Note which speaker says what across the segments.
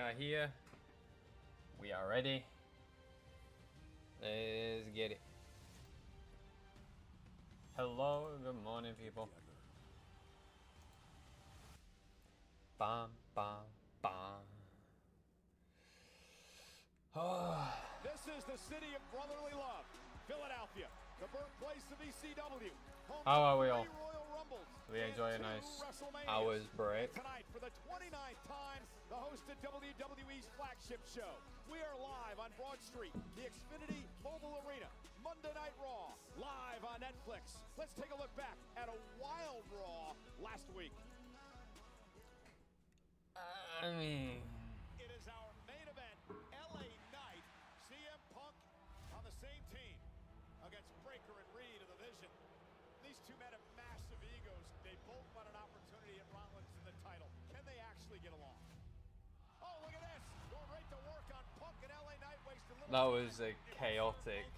Speaker 1: are here. We are ready. Let's get it. Hello, good morning, people. Bam, bam, bam.
Speaker 2: This is the city of brotherly love, Philadelphia, the birthplace of ECW.
Speaker 1: How are we all?
Speaker 2: Royal Rumbles,
Speaker 1: We enjoy a nice hour's break.
Speaker 2: Tonight, for the 29th time, the host of WWE's flagship show. We are live on Broad Street, the Xfinity Mobile Arena, Monday Night Raw, live on Netflix. Let's take a look back at a wild Raw last week. It is our main event, LA Knight, CM Punk on the same team against Breaker and Reed of the Vision. These two men have massive egos. They both want an opportunity at Rollins in the title. Can they actually get along? Oh, look at this. Going right to work on Punk and LA Knight.
Speaker 1: That was a chaotic.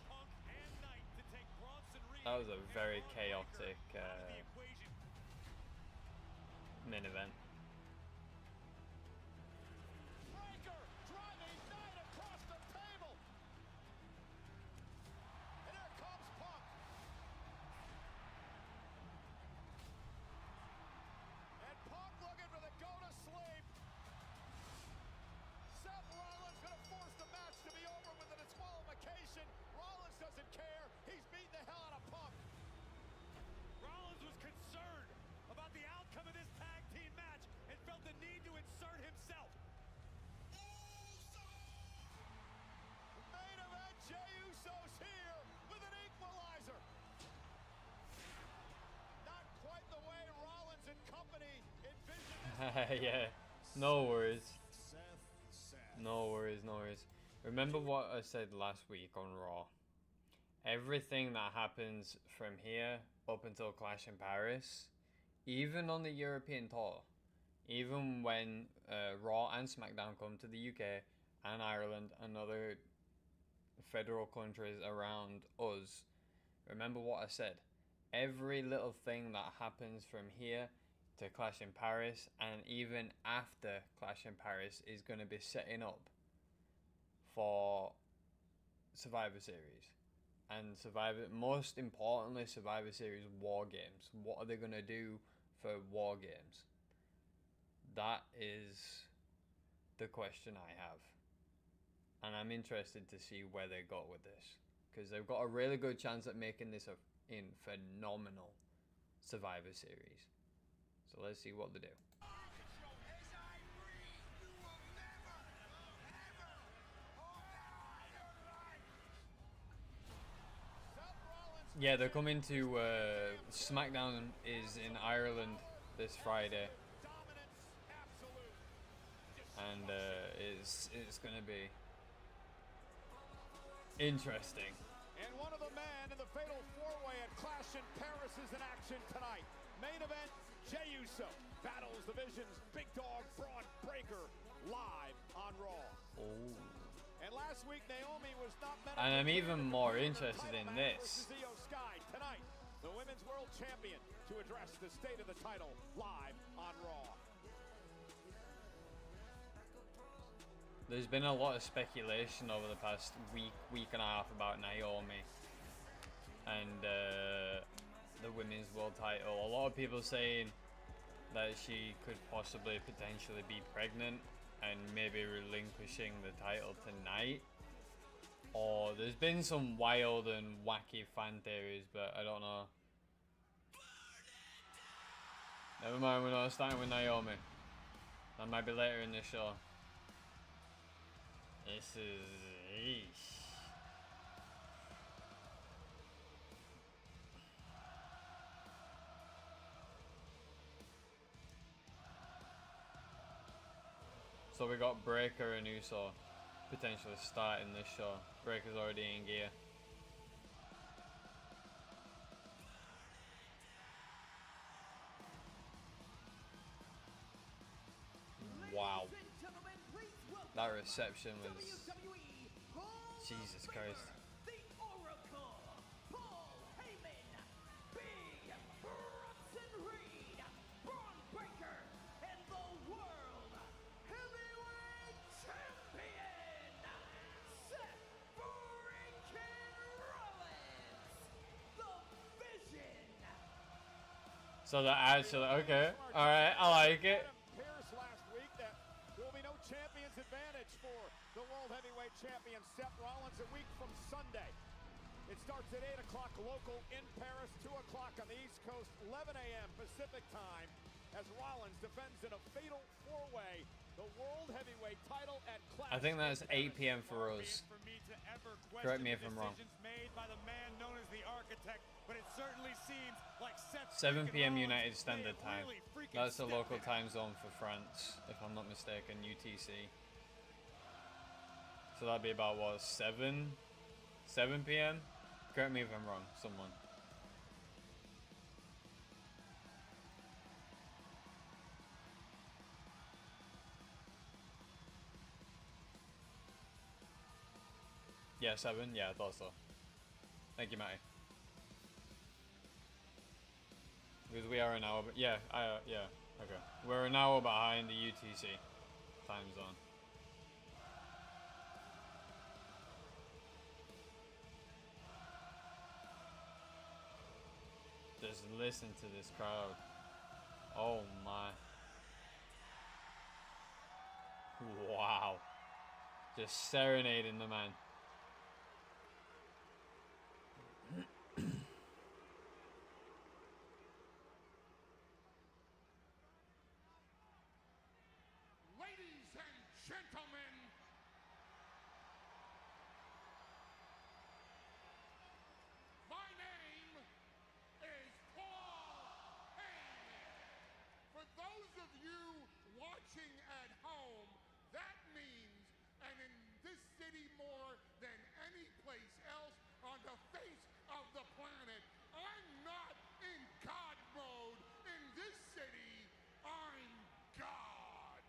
Speaker 1: That was a very chaotic main event.
Speaker 2: Breaker driving Knight across the table. And here comes Punk. And Punk looking for the go to sleep. Seth Rollins going to force the match to be over with a disqualification. Rollins doesn't care. He's beating the hell out of Punk.
Speaker 3: Rollins was concerned about the outcome of this tag team match and felt the need to insert himself.
Speaker 2: Main event, Jey Uso's here with an equalizer. Not quite the way Rollins and company envisioned.
Speaker 1: Yeah, no worries. No worries, no worries. Remember what I said last week on Raw? Everything that happens from here up until Clash in Paris, even on the European tour, even when Raw and SmackDown come to the UK and Ireland and other federal countries around us, remember what I said. Every little thing that happens from here to Clash in Paris and even after Clash in Paris is going to be setting up for Survivor Series. And most importantly, Survivor Series War Games. What are they going to do for War Games? That is the question I have. And I'm interested to see where they got with this. Because they've got a really good chance at making this a phenomenal Survivor Series. So let's see what they do. Yeah, they're coming to SmackDown is in Ireland this Friday, and it's gonna be interesting.
Speaker 2: And one of the men in the fatal four-way at Clash in Paris is in action tonight. Main event, Jey Uso battles the Vision's big dog Braun Breaker live on Raw.
Speaker 1: Oh.
Speaker 2: And last week Naomi was not meant.
Speaker 1: And I'm even more interested in this.
Speaker 2: Io Sky tonight, the women's world champion, to address the state of the title live on Raw.
Speaker 1: There's been a lot of speculation over the past week and a half about Naomi and the women's world title. A lot of people saying that she could potentially be pregnant and maybe relinquishing the title tonight. Or there's been some wild and wacky fan theories, but I don't know. Never mind, we're not starting with Naomi. That might be later in the show. This is... Eesh. So we got Breaker and Uso potentially starting this show. Breaker's already in gear. Wow. That reception was... Jesus Christ. So they're actually okay. All right, I like it.
Speaker 2: Last week that there will be no champion's advantage for the World Heavyweight Champion Seth Rollins a week from Sunday. It starts at 8 o'clock local in Paris, 2 o'clock on the East Coast, 11 a.m. Pacific time, as Rollins defends in a fatal four-way the World Heavyweight title at Clash.
Speaker 1: I think that's 8 p.m. for us. Correct me if I'm wrong.
Speaker 3: Made by the man known as the architect, but it certainly seems like
Speaker 1: 7 p.m. United Standard Time. That's the local time zone for France, if I'm not mistaken, UTC. So that'd be about what, 7 p.m. Correct me if I'm wrong, someone. Yeah, 7. Yeah, I thought so. Thank you, Matty. Because we are an hour, but yeah, yeah, okay. We're an hour behind the UTC time zone. Just listen to this crowd. Oh my. Wow. Just serenading the man.
Speaker 4: Ladies and gentlemen, my name is Paul Heyman. For those of you watching at home, that means, and in this city more than any place else on the face of the planet, I'm not in God mode. In this city, I'm God.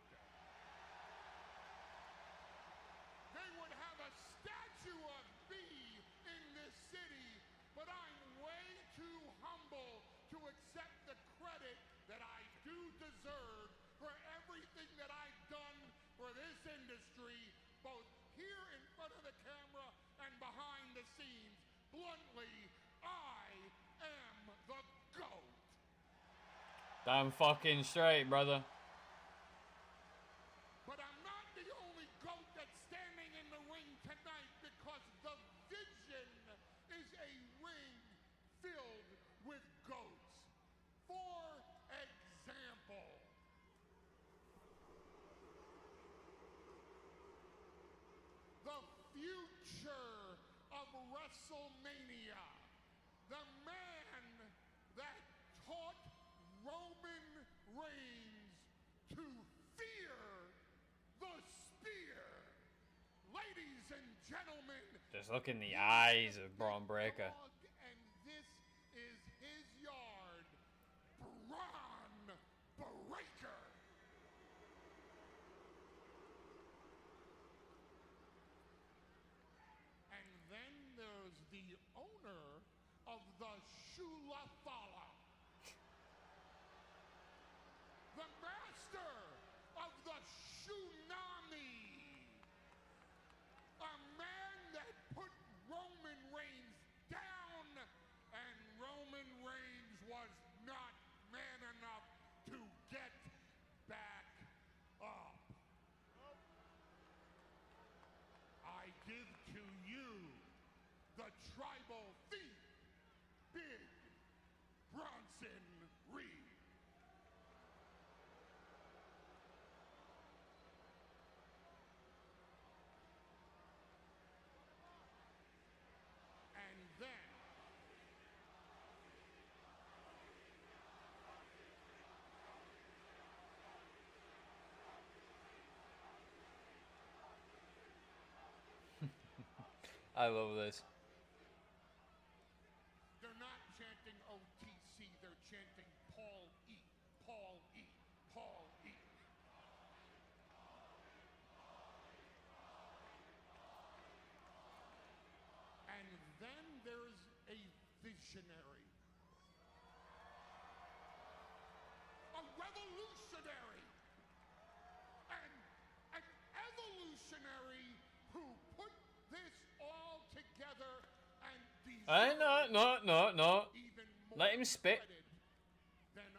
Speaker 4: They would have a statue of me in this city, but I'm way too humble to accept the credit that I do deserve for everything that I've done for this industry, both here in front of the camera and behind the scenes. Bluntly, I am the GOAT.
Speaker 1: Damn fucking straight, brother.
Speaker 4: But I'm not the only GOAT that's standing in the ring tonight, because the vision is a ring filled with GOATs. For example, the future of WrestleMania, the man that taught Roman Reigns to fear the spear. Ladies and gentlemen,
Speaker 1: Just look in the eyes of Braun Breaker.
Speaker 4: and this is his yard, Braun Breaker. And then there's the owner of the Shula Fala, the master of the Tsunami, a man that put Roman Reigns down, and Roman Reigns was not man enough to get back up. I give to you the tribal thief, Big Bronson Reed. And then
Speaker 1: I love this.
Speaker 4: they're not chanting OTC, they're chanting Paul E, Paul E, Paul E. And then there's a visionary, a revolutionary, and an evolutionary who put this all together and
Speaker 1: No.
Speaker 4: even more
Speaker 1: Let him spit.
Speaker 4: credit than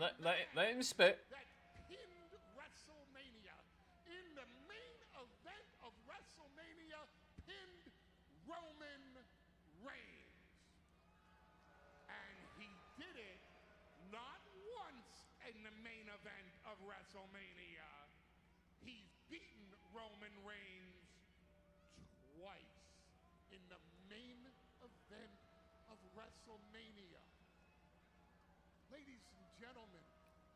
Speaker 1: Let him spit.
Speaker 4: that pinned WrestleMania. In the main event of WrestleMania, pinned Roman Reigns. And he did it not once in the main event of WrestleMania. He's beaten Roman Reigns twice in the main event of WrestleMania. Ladies and gentlemen,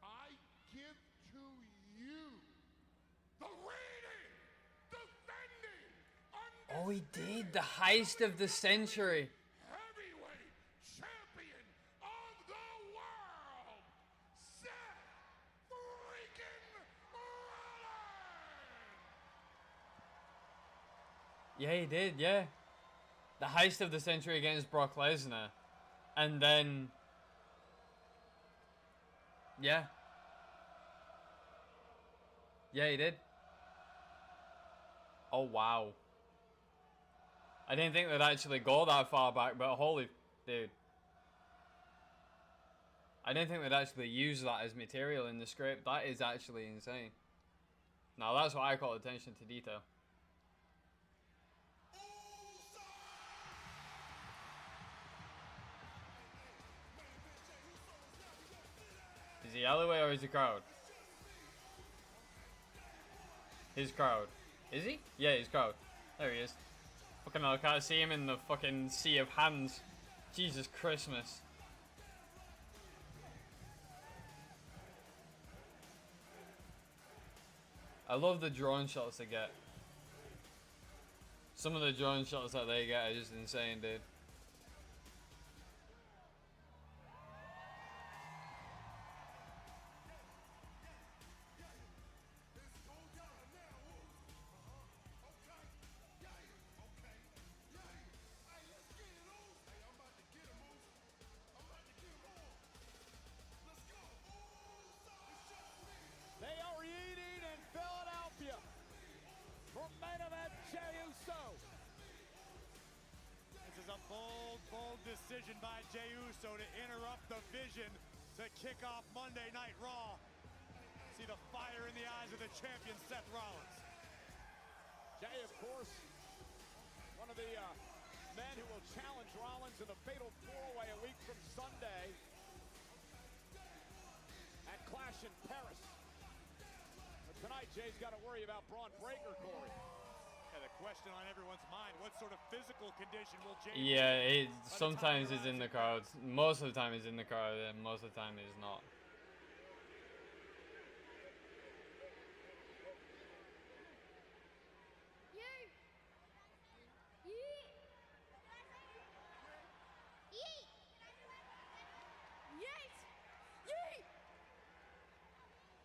Speaker 4: I give to you the reigning, defending,
Speaker 1: Oh, he did the heist of the century.
Speaker 4: heavyweight champion of the world, Seth freaking Rollins!
Speaker 1: Yeah, he did. Yeah, the heist of the century against Brock Lesnar, and then yeah, he did. Oh wow. I didn't think they'd actually go that far back, but holy dude. I didn't think they'd actually use that as material in the script. That is actually insane. Now that's what I call attention to detail. Is he alleyway or is he crowd? His crowd. Is he? Yeah, his crowd. There he is. Fucking hell, I can't see him in the fucking sea of hands. Jesus Christmas. I love the drone shots they get. Some of the drone shots that they get are just insane, dude.
Speaker 2: They are eating in Philadelphia for main event Jey Uso.
Speaker 3: This is a bold, bold decision by Jey Uso to interrupt the vision to kick off Monday Night Raw. See the fire in the eyes of the champion, Seth Rollins.
Speaker 2: Jey, of course, one of the men who will challenge Rollins in the Fatal 4-Way a week from Sunday at Clash in Paris. But tonight, Jay's got to worry about Braun Breaker, Corey.
Speaker 3: Yeah, the question on everyone's mind, what sort of physical condition will Jey
Speaker 1: Yeah,
Speaker 3: be in
Speaker 1: it
Speaker 3: by the time
Speaker 1: sometimes
Speaker 3: he
Speaker 1: is in
Speaker 3: arrives
Speaker 1: the crowd. Most of the time he's in the crowd, and most of the time he's not.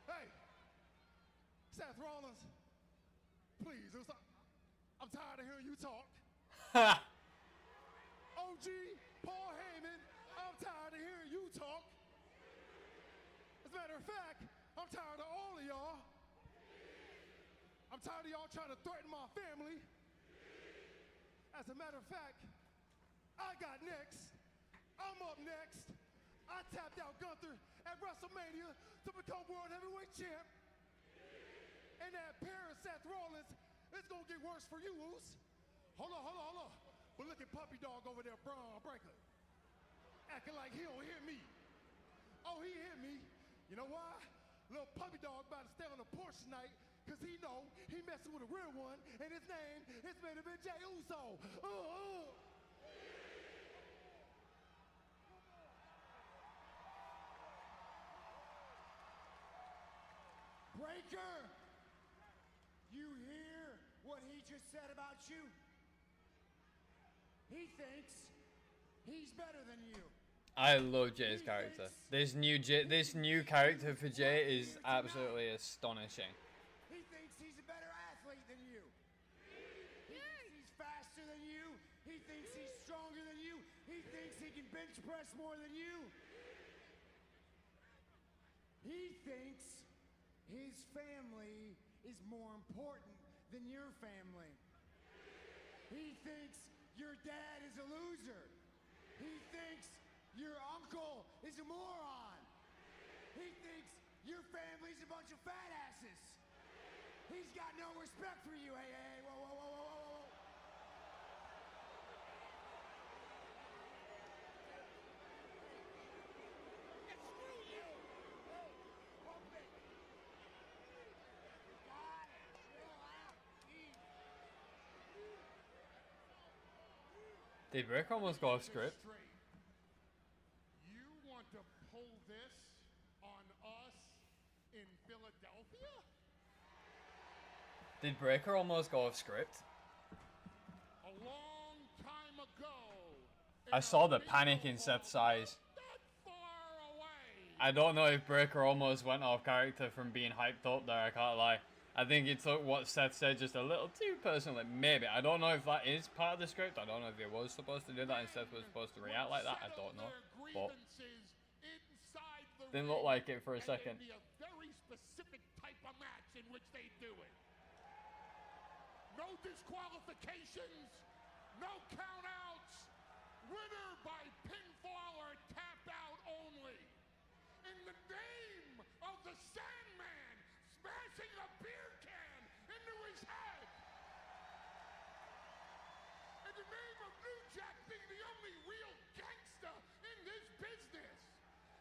Speaker 4: Hey, Seth Rollins, please, I'm tired of hearing you talk. OG, Paul Heyman, I'm tired of hearing you talk. As a matter of fact, I'm tired of all of y'all. I'm tired of y'all trying to threaten my family. As a matter of fact, I got next. I'm up next. I tapped out Gunther at WrestleMania to become World Heavyweight Champ. And that pair of Seth Rollins is gonna get worse for you, Oos. Hold on. But look at Puppy Dog over there, Braun Breaker. Acting like he don't hear me. Oh, he hear me. You know why? Little Puppy Dog about to stay on the porch tonight because he know he messing with a real one, and his name is main event Jey Uso.
Speaker 5: Breaker, you hear what he just said about you? He thinks he's better than you.
Speaker 1: I love Jay's character. This new character for Jay is absolutely astonishing.
Speaker 5: He thinks he's a better athlete than you. He thinks he's faster than you. He thinks he's stronger than you. He thinks he can bench press more than you. He thinks his family is more important than your family. He thinks your dad is a loser. He thinks your uncle is a moron. He thinks your family's a bunch of fat asses. He's got no respect for you. Hey, hey, whoa, whoa, whoa, whoa, whoa, whoa.
Speaker 4: And screw you!
Speaker 5: Hey, pump it. Got it. Chill out. Easy.
Speaker 1: Did Rick almost go off script?
Speaker 4: Straight. You want to pull this on us in Philadelphia?
Speaker 1: Did Breaker almost go off script?
Speaker 4: A long time ago.
Speaker 1: I saw the panic in Seth's eyes.
Speaker 4: That far away.
Speaker 1: I don't know if Breaker almost went off character from being hyped up there, I can't lie. I think he took what Seth said just a little too personally. Maybe. I don't know if that is part of the script. I don't know if he was supposed to do that and Seth was supposed to react like that. I don't know. But didn't look like it for a second.
Speaker 4: Be a very specific type of match in which they do it. No disqualifications, no countouts, winner by pinfall or tap out only. In the name of the Sandman, smashing a beer can into his head. In the name of New Jack being the only real gangster in this business.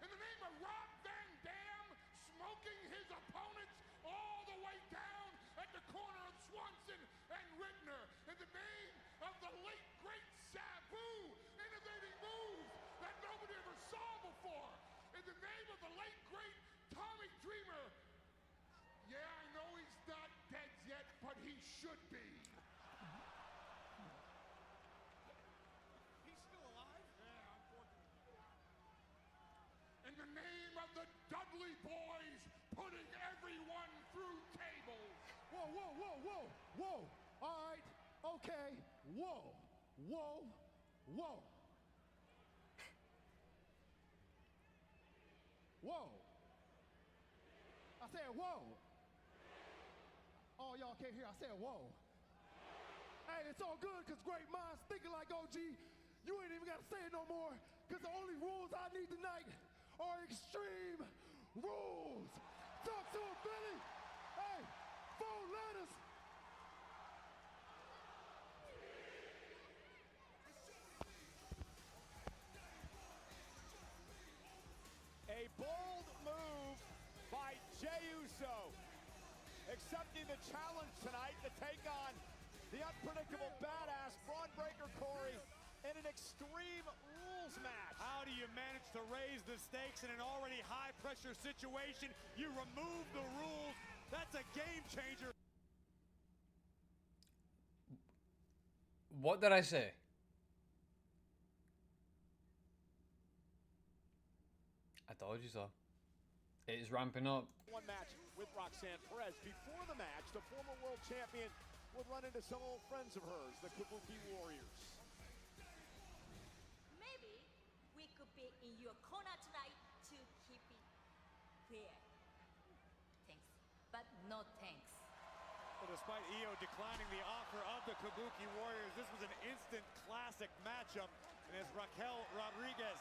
Speaker 4: In the name of Rob Van Dam smoking his opponents all the way down at the corner of Swanson and Rittner. In the name of the late great Sabu, innovating moves that nobody ever saw before. In the name of the late great Tommy Dreamer. Yeah, I know he's not dead yet, but he should be.
Speaker 3: He's still alive?
Speaker 4: Yeah, unfortunately. In the name of the Dudley Boys, putting everyone through tables.
Speaker 5: Whoa, whoa, whoa, whoa, whoa. All right, okay. Whoa, whoa, whoa. Whoa. I said whoa. Oh, y'all can't hear. I said whoa. Hey, it's all good because great minds thinking like OG. You ain't even got to say it no more because the only rules I need tonight are extreme rules. Talk to him, Billy. Hey, 4 letters.
Speaker 2: A bold move by Jey Uso, accepting the challenge tonight to take on the unpredictable badass Braun Breaker Corey in an extreme rules match.
Speaker 3: How do you manage to raise the stakes in an already high-pressure situation? You remove the rules. That's a game changer.
Speaker 1: What did I say? I told you so. It is ramping up.
Speaker 2: One match with Roxanne Perez. Before the match, the former world champion would run into some old friends of hers, the Kabuki Warriors.
Speaker 6: Maybe we could be in your corner tonight to keep it fair. Thanks, but no thanks.
Speaker 3: Well, despite Io declining the offer of the Kabuki Warriors, this was an instant classic matchup. And as Raquel Rodriguez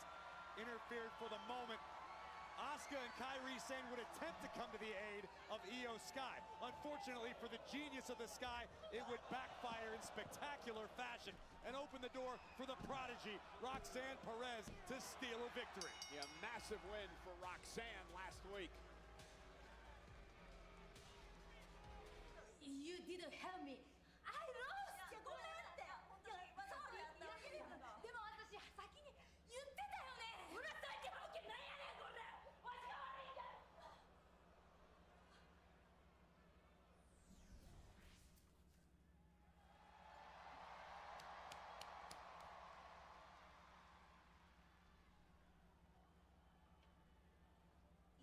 Speaker 3: interfered for the moment, Asuka and Kairi Sane would attempt to come to the aid of Io Sky. Unfortunately for the genius of the Sky, it would backfire in spectacular fashion and open the door for the prodigy, Roxanne Perez, to steal a victory.
Speaker 2: Yeah, massive win for Roxanne last week.
Speaker 6: You didn't help me. I lost. ごめんって。いや、sorry. いや、でも私先に言ってたよね。うるさいってわけなんやねんこれ。わしが悪いんだ。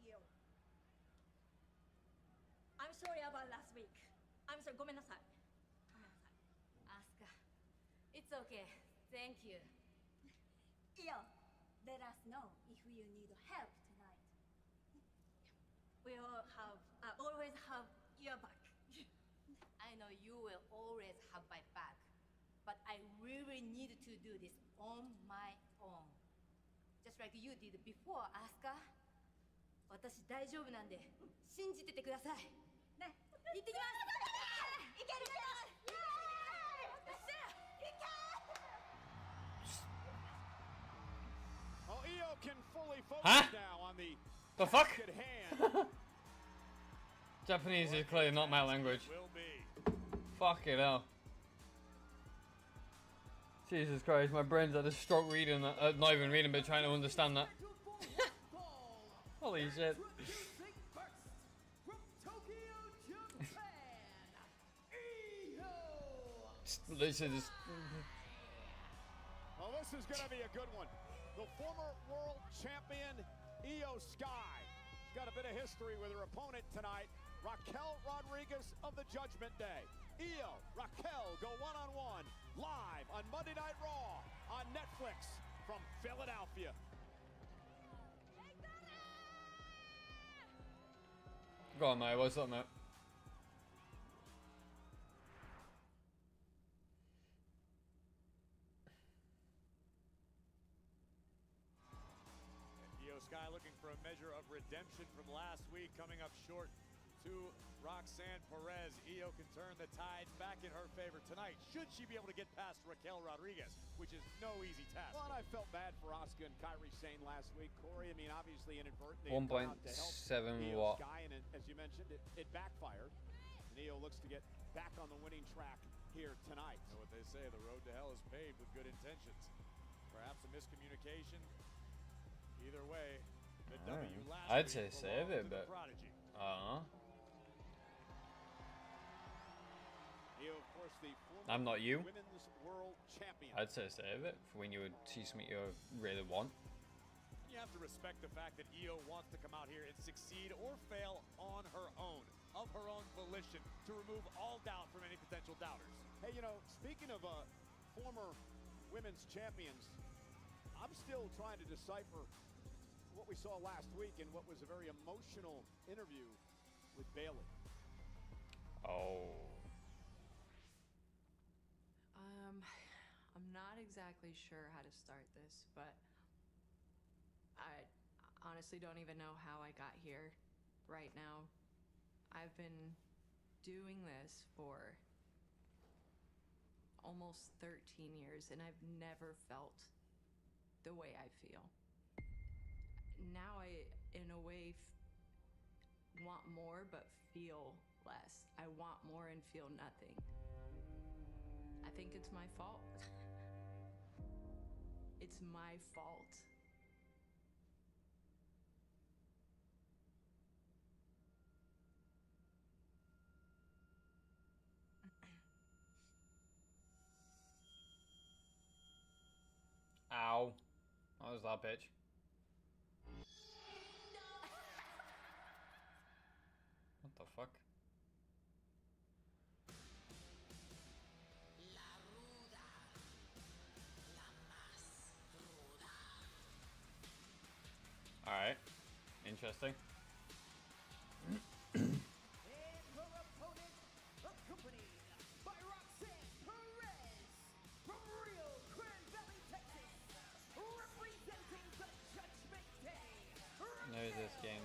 Speaker 6: Io. I'm sorry about last week. I'm sorry. ごめんなさい。ごめんなさい。Asuka, it's okay. Thank you. Io, let us know if you need help tonight. We'll have always have your back. I know you will always have my back, but I really need to do this on my own. Just like you did before, Asuka. 私私大丈夫なんで信じててくださいね。行ってきます。いける。
Speaker 2: Well, Io can fully focus
Speaker 1: Huh?
Speaker 2: now on the
Speaker 1: The fuck?
Speaker 2: task at hand.
Speaker 1: Japanese is clearly not my language.
Speaker 3: Will be.
Speaker 1: Fucking hell. Jesus Christ, my brain's had a stroke reading that. Not even reading, but trying to understand that. Holy shit. Literally just.
Speaker 2: Well, this is going to be a good one. The former world champion, Io Sky. She's got a bit of history with her opponent tonight, Raquel Rodriguez of the Judgment Day. Io, Raquel go one-on-one live on Monday Night Raw on Netflix from Philadelphia.
Speaker 1: Go on, mate. What's up, mate?
Speaker 3: Io Sky looking for a measure of redemption from last week, coming up short to Roxanne Perez. Io can turn the tides back in her favor tonight, should she be able to get past Raquel Rodriguez, which is no easy task.
Speaker 2: Well, and I felt bad for Asuka and Kairi Sane last week, Corey. I mean, obviously inadvertently
Speaker 1: 1.7
Speaker 2: Io
Speaker 1: watt.
Speaker 2: Sky, and as you mentioned, it backfired. And Io looks to get back on the winning track here tonight.
Speaker 3: You know what they say, the road to hell is paved with good intentions. Perhaps a miscommunication. Either way, the W last
Speaker 1: I'd
Speaker 3: week
Speaker 1: say save
Speaker 3: belonged
Speaker 1: it,
Speaker 3: to the
Speaker 1: but
Speaker 3: Prodigy.
Speaker 2: Io, of course, the former
Speaker 1: I'm not you.
Speaker 2: women's world champion.
Speaker 1: I'd say save it for when you would see something you really want.
Speaker 3: You have to respect the fact that Io wants to come out here and succeed or fail on her own, of her own volition, to remove all doubt from any potential doubters.
Speaker 2: Hey, you know, speaking of former women's champions, I'm still trying to decipher what we saw last week in what was a very emotional interview with Bayley.
Speaker 1: Oh.
Speaker 7: I'm not exactly sure how to start this, but I honestly don't even know how I got here right now. I've been doing this for almost 13 years, and I've never felt the way I feel. Now I, in a way, want more but feel less. I want more and feel nothing. I think it's my fault. It's my fault.
Speaker 1: Ow. What was that, bitch? What the fuck? Alright. Interesting.
Speaker 5: And her opponent, accompanied by Roxanne Perez from Rio Grande Valley, Texas, representing the Judgment Day.
Speaker 1: There's this game.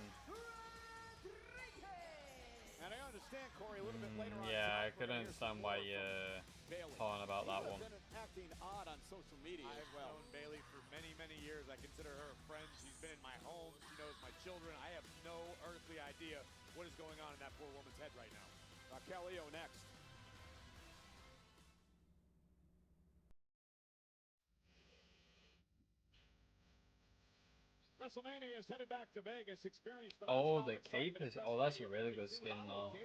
Speaker 2: And I understand, Corey, a little bit later on.
Speaker 1: Yeah, I
Speaker 2: tonight,
Speaker 1: could
Speaker 2: we're gonna hear
Speaker 1: understand
Speaker 2: some
Speaker 1: why
Speaker 2: more
Speaker 1: you're
Speaker 2: from Bayley.
Speaker 1: calling about that
Speaker 2: She
Speaker 1: one.
Speaker 2: has been acting odd on social media as
Speaker 3: I've
Speaker 2: well.
Speaker 3: known Bayley for many, many years. I consider her a friend. She's been in my home. She knows my children. I have no earthly idea what is going on in that poor woman's head right now.
Speaker 2: Raquel Io next.
Speaker 8: WrestleMania is headed back to Vegas. Experience the
Speaker 1: Oh, the cape is. Oh, that's a really good skin, though.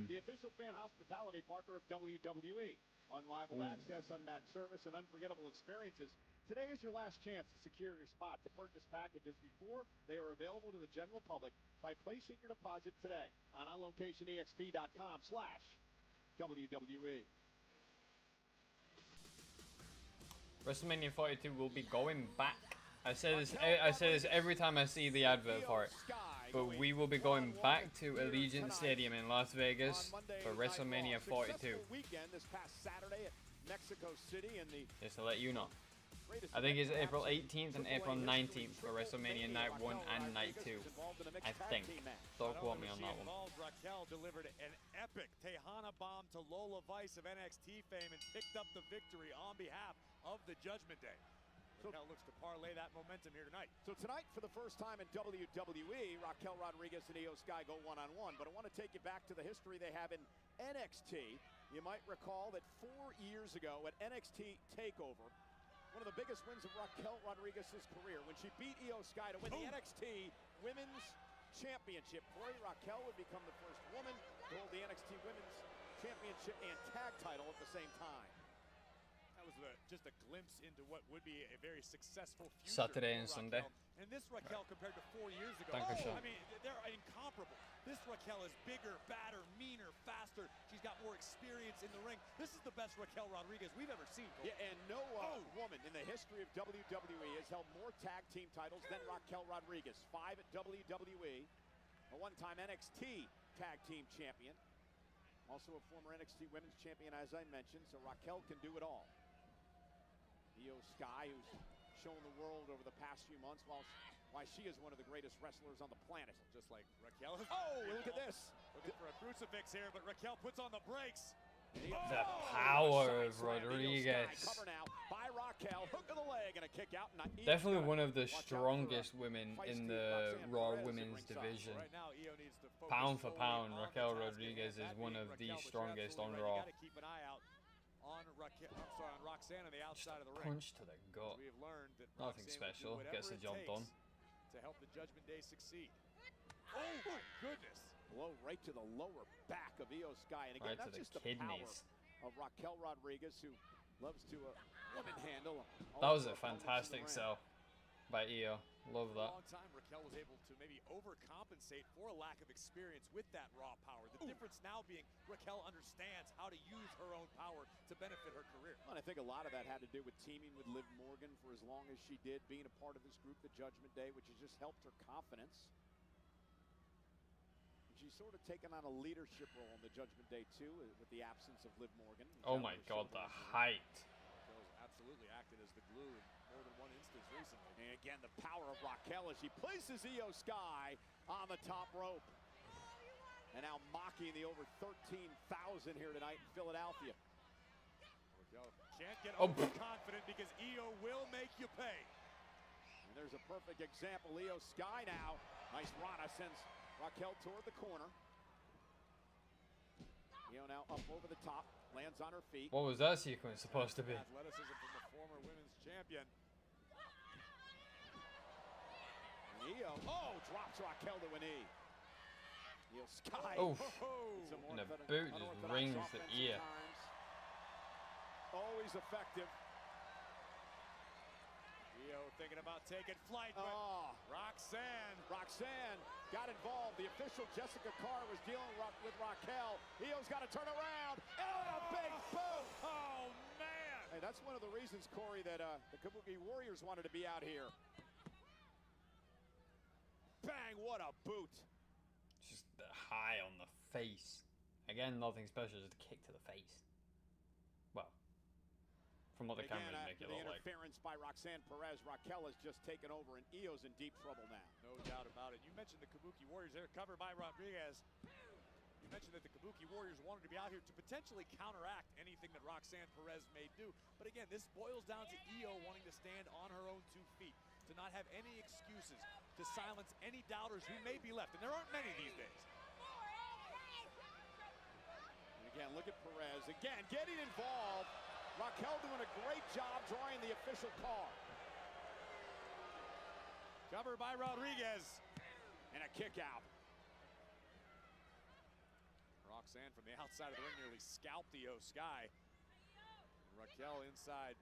Speaker 8: The official fan hospitality partner of WWE. Unrivaled access, unmatched service, and unforgettable experiences. Today is your last chance to secure your spot to purchase packages before they are available to the general public by placing your deposit today on onlocationexp.com/WWE.
Speaker 1: WrestleMania 42 will be going back. I say this every time I see the advert for it. But we will be going back to Allegiant Stadium in Las Vegas for WrestleMania 42.
Speaker 2: Weekend this past Saturday at Mexico City in the
Speaker 1: Just to let you know.
Speaker 2: Greatest
Speaker 1: I think it's
Speaker 2: event
Speaker 1: April
Speaker 2: perhaps in
Speaker 1: 18th and
Speaker 2: AAA
Speaker 1: April
Speaker 2: history.
Speaker 1: 19th for
Speaker 2: Triple
Speaker 1: WrestleMania
Speaker 2: Fame,
Speaker 1: Night 1
Speaker 2: Raquel
Speaker 1: and Night
Speaker 2: Rodriguez
Speaker 1: 2.
Speaker 2: is involved in a mixed
Speaker 1: I
Speaker 2: tag
Speaker 1: think.
Speaker 2: team match.
Speaker 1: Don't
Speaker 3: Not
Speaker 1: quote
Speaker 3: only
Speaker 1: me
Speaker 3: was
Speaker 1: on
Speaker 3: she
Speaker 1: that one.
Speaker 3: involved, Raquel delivered an epic Tejana bomb to Lola Vice of NXT fame and picked up the victory on behalf of the Judgment Day. Raquel looks to parlay that momentum here tonight.
Speaker 2: So tonight, for the first time in WWE, Raquel Rodriguez and Io Sky go one-on-one. But I want to take you back to the history they have in NXT. You might recall that 4 years ago at NXT TakeOver, one of the biggest wins of Raquel Rodriguez's career, when she beat Io Sky to win the NXT Women's Championship. Corey, Raquel would become the first woman to hold the NXT Women's Championship and tag title at the same time.
Speaker 3: That was just a glimpse into what would be a very successful future
Speaker 1: Saturday and
Speaker 3: for
Speaker 1: Sunday.
Speaker 3: Raquel. And this Raquel compared to 4 years ago,
Speaker 1: Dankeschön.
Speaker 3: I mean, they're incomparable. This Raquel is bigger, badder, meaner, faster. She's got more experience in the ring. This is the best Raquel Rodriguez we've ever seen. Cole.
Speaker 2: Yeah, and no woman in the history of WWE has held more tag team titles than Raquel Rodriguez. 5 at WWE, a one-time NXT tag team champion. Also a former NXT Women's Champion, as I mentioned, so Raquel can do it all. Io Sky, who's shown the world over the past few months why she is one of the greatest wrestlers on the planet.
Speaker 3: Just like Raquel.
Speaker 2: Oh, look at this.
Speaker 3: Looking for a crucifix here, but Raquel puts on the brakes.
Speaker 1: The power of Rodriguez.
Speaker 2: Cover now by Raquel. Hook of the leg and a kick out.
Speaker 1: Definitely one of the strongest women in the Raw Women's division.
Speaker 3: Right now, Io needs to focus
Speaker 1: Pound for
Speaker 3: solely
Speaker 1: pound,
Speaker 3: on
Speaker 1: Raquel
Speaker 3: the task at
Speaker 1: Rodriguez
Speaker 3: hand,
Speaker 1: is
Speaker 3: that
Speaker 1: one
Speaker 3: being
Speaker 1: of the
Speaker 3: Raquel, but you're
Speaker 1: strongest on
Speaker 3: absolutely
Speaker 1: Raw.
Speaker 3: right. You gotta keep an eye out on Raquel. I'm sorry, on Roxanne on the outside of the ring.
Speaker 1: Punch to the gut.
Speaker 3: We have learned that
Speaker 1: Nothing
Speaker 3: Roxanne will do
Speaker 1: special.
Speaker 3: whatever
Speaker 1: Gets the
Speaker 3: it
Speaker 1: job
Speaker 3: takes
Speaker 1: done.
Speaker 3: to help the Judgment Day succeed. Oh my goodness!
Speaker 2: Blow right to the lower back of Io Sky, and again,
Speaker 1: Right to
Speaker 2: that's
Speaker 1: the
Speaker 2: just the
Speaker 1: kidneys.
Speaker 2: power of Raquel Rodriguez, who loves to woman handle.
Speaker 1: That was a
Speaker 2: all the opponents in the
Speaker 1: fantastic
Speaker 2: ring.
Speaker 1: sell by Io. Love
Speaker 3: For a
Speaker 1: that.
Speaker 3: long time, Raquel was able to maybe overcompensate for a lack of experience with that raw power. The difference now being Raquel understands how to use her own power to benefit her career.
Speaker 2: Well, I think a lot of that had to do with teaming with Liv Morgan for as long as she did, being a part of this group, the Judgment Day, which has just helped her confidence. And she's sort of taken on a leadership role in the Judgment Day, too, with the absence of Liv Morgan.
Speaker 1: Oh my god, the height.
Speaker 3: Raquel's absolutely acted as the glue in more than one instance recently.
Speaker 2: And again, the power of Raquel as she places Io Sky on the top rope. And now mocking the over 13,000 here tonight in Philadelphia.
Speaker 3: Raquel can't get
Speaker 1: Oh.
Speaker 3: overconfident because Io will make you pay.
Speaker 2: And there's a perfect example. Io Sky now. Nice Rana sends Raquel toward the corner. Io now up over the top. Lands on her feet.
Speaker 1: What was that sequence supposed to be?
Speaker 3: Athleticism from the former women's champion.
Speaker 2: And Io, drops Raquel to a knee. Io Sky.
Speaker 1: Oh,
Speaker 2: Some
Speaker 1: and a
Speaker 2: unorthodox-
Speaker 1: boot just
Speaker 2: unorthodox
Speaker 1: rings the
Speaker 2: offense at
Speaker 1: ear.
Speaker 2: times. Always effective.
Speaker 3: Io thinking about taking flight, but
Speaker 2: Oh,
Speaker 3: Roxanne
Speaker 2: got involved. The official Jessica Carr was dealing with Raquel. Io's got to turn around. And a big boot.
Speaker 3: Oh man!
Speaker 2: Hey, that's one of the reasons, Corey, that the Kabuki Warriors wanted to be out here. Bang, what a boot.
Speaker 1: Just the high on the face. Again, nothing special, just a kick to the face. Well, from what the
Speaker 2: Again,
Speaker 1: cameras make
Speaker 2: after
Speaker 1: it
Speaker 2: the
Speaker 1: look like.
Speaker 2: interference by Roxanne Perez, Raquel has just taken over, and Io's in deep trouble now.
Speaker 3: No doubt about it. You mentioned the Kabuki Warriors. They're covered by Rodriguez. You mentioned that the Kabuki Warriors wanted to be out here to potentially counteract anything that Roxanne Perez may do. But again, this boils down to Io wanting to stand on her own 2 feet, to not have any excuses, to silence any doubters who may be left. And there aren't many these days.
Speaker 2: And again, look at Perez. Again, getting involved. Raquel doing a great job drawing the official card.
Speaker 3: Covered by Rodriguez.
Speaker 2: And a kick out.
Speaker 3: Roxanne from the outside of the ring nearly scalped Io Sky. Raquel inside,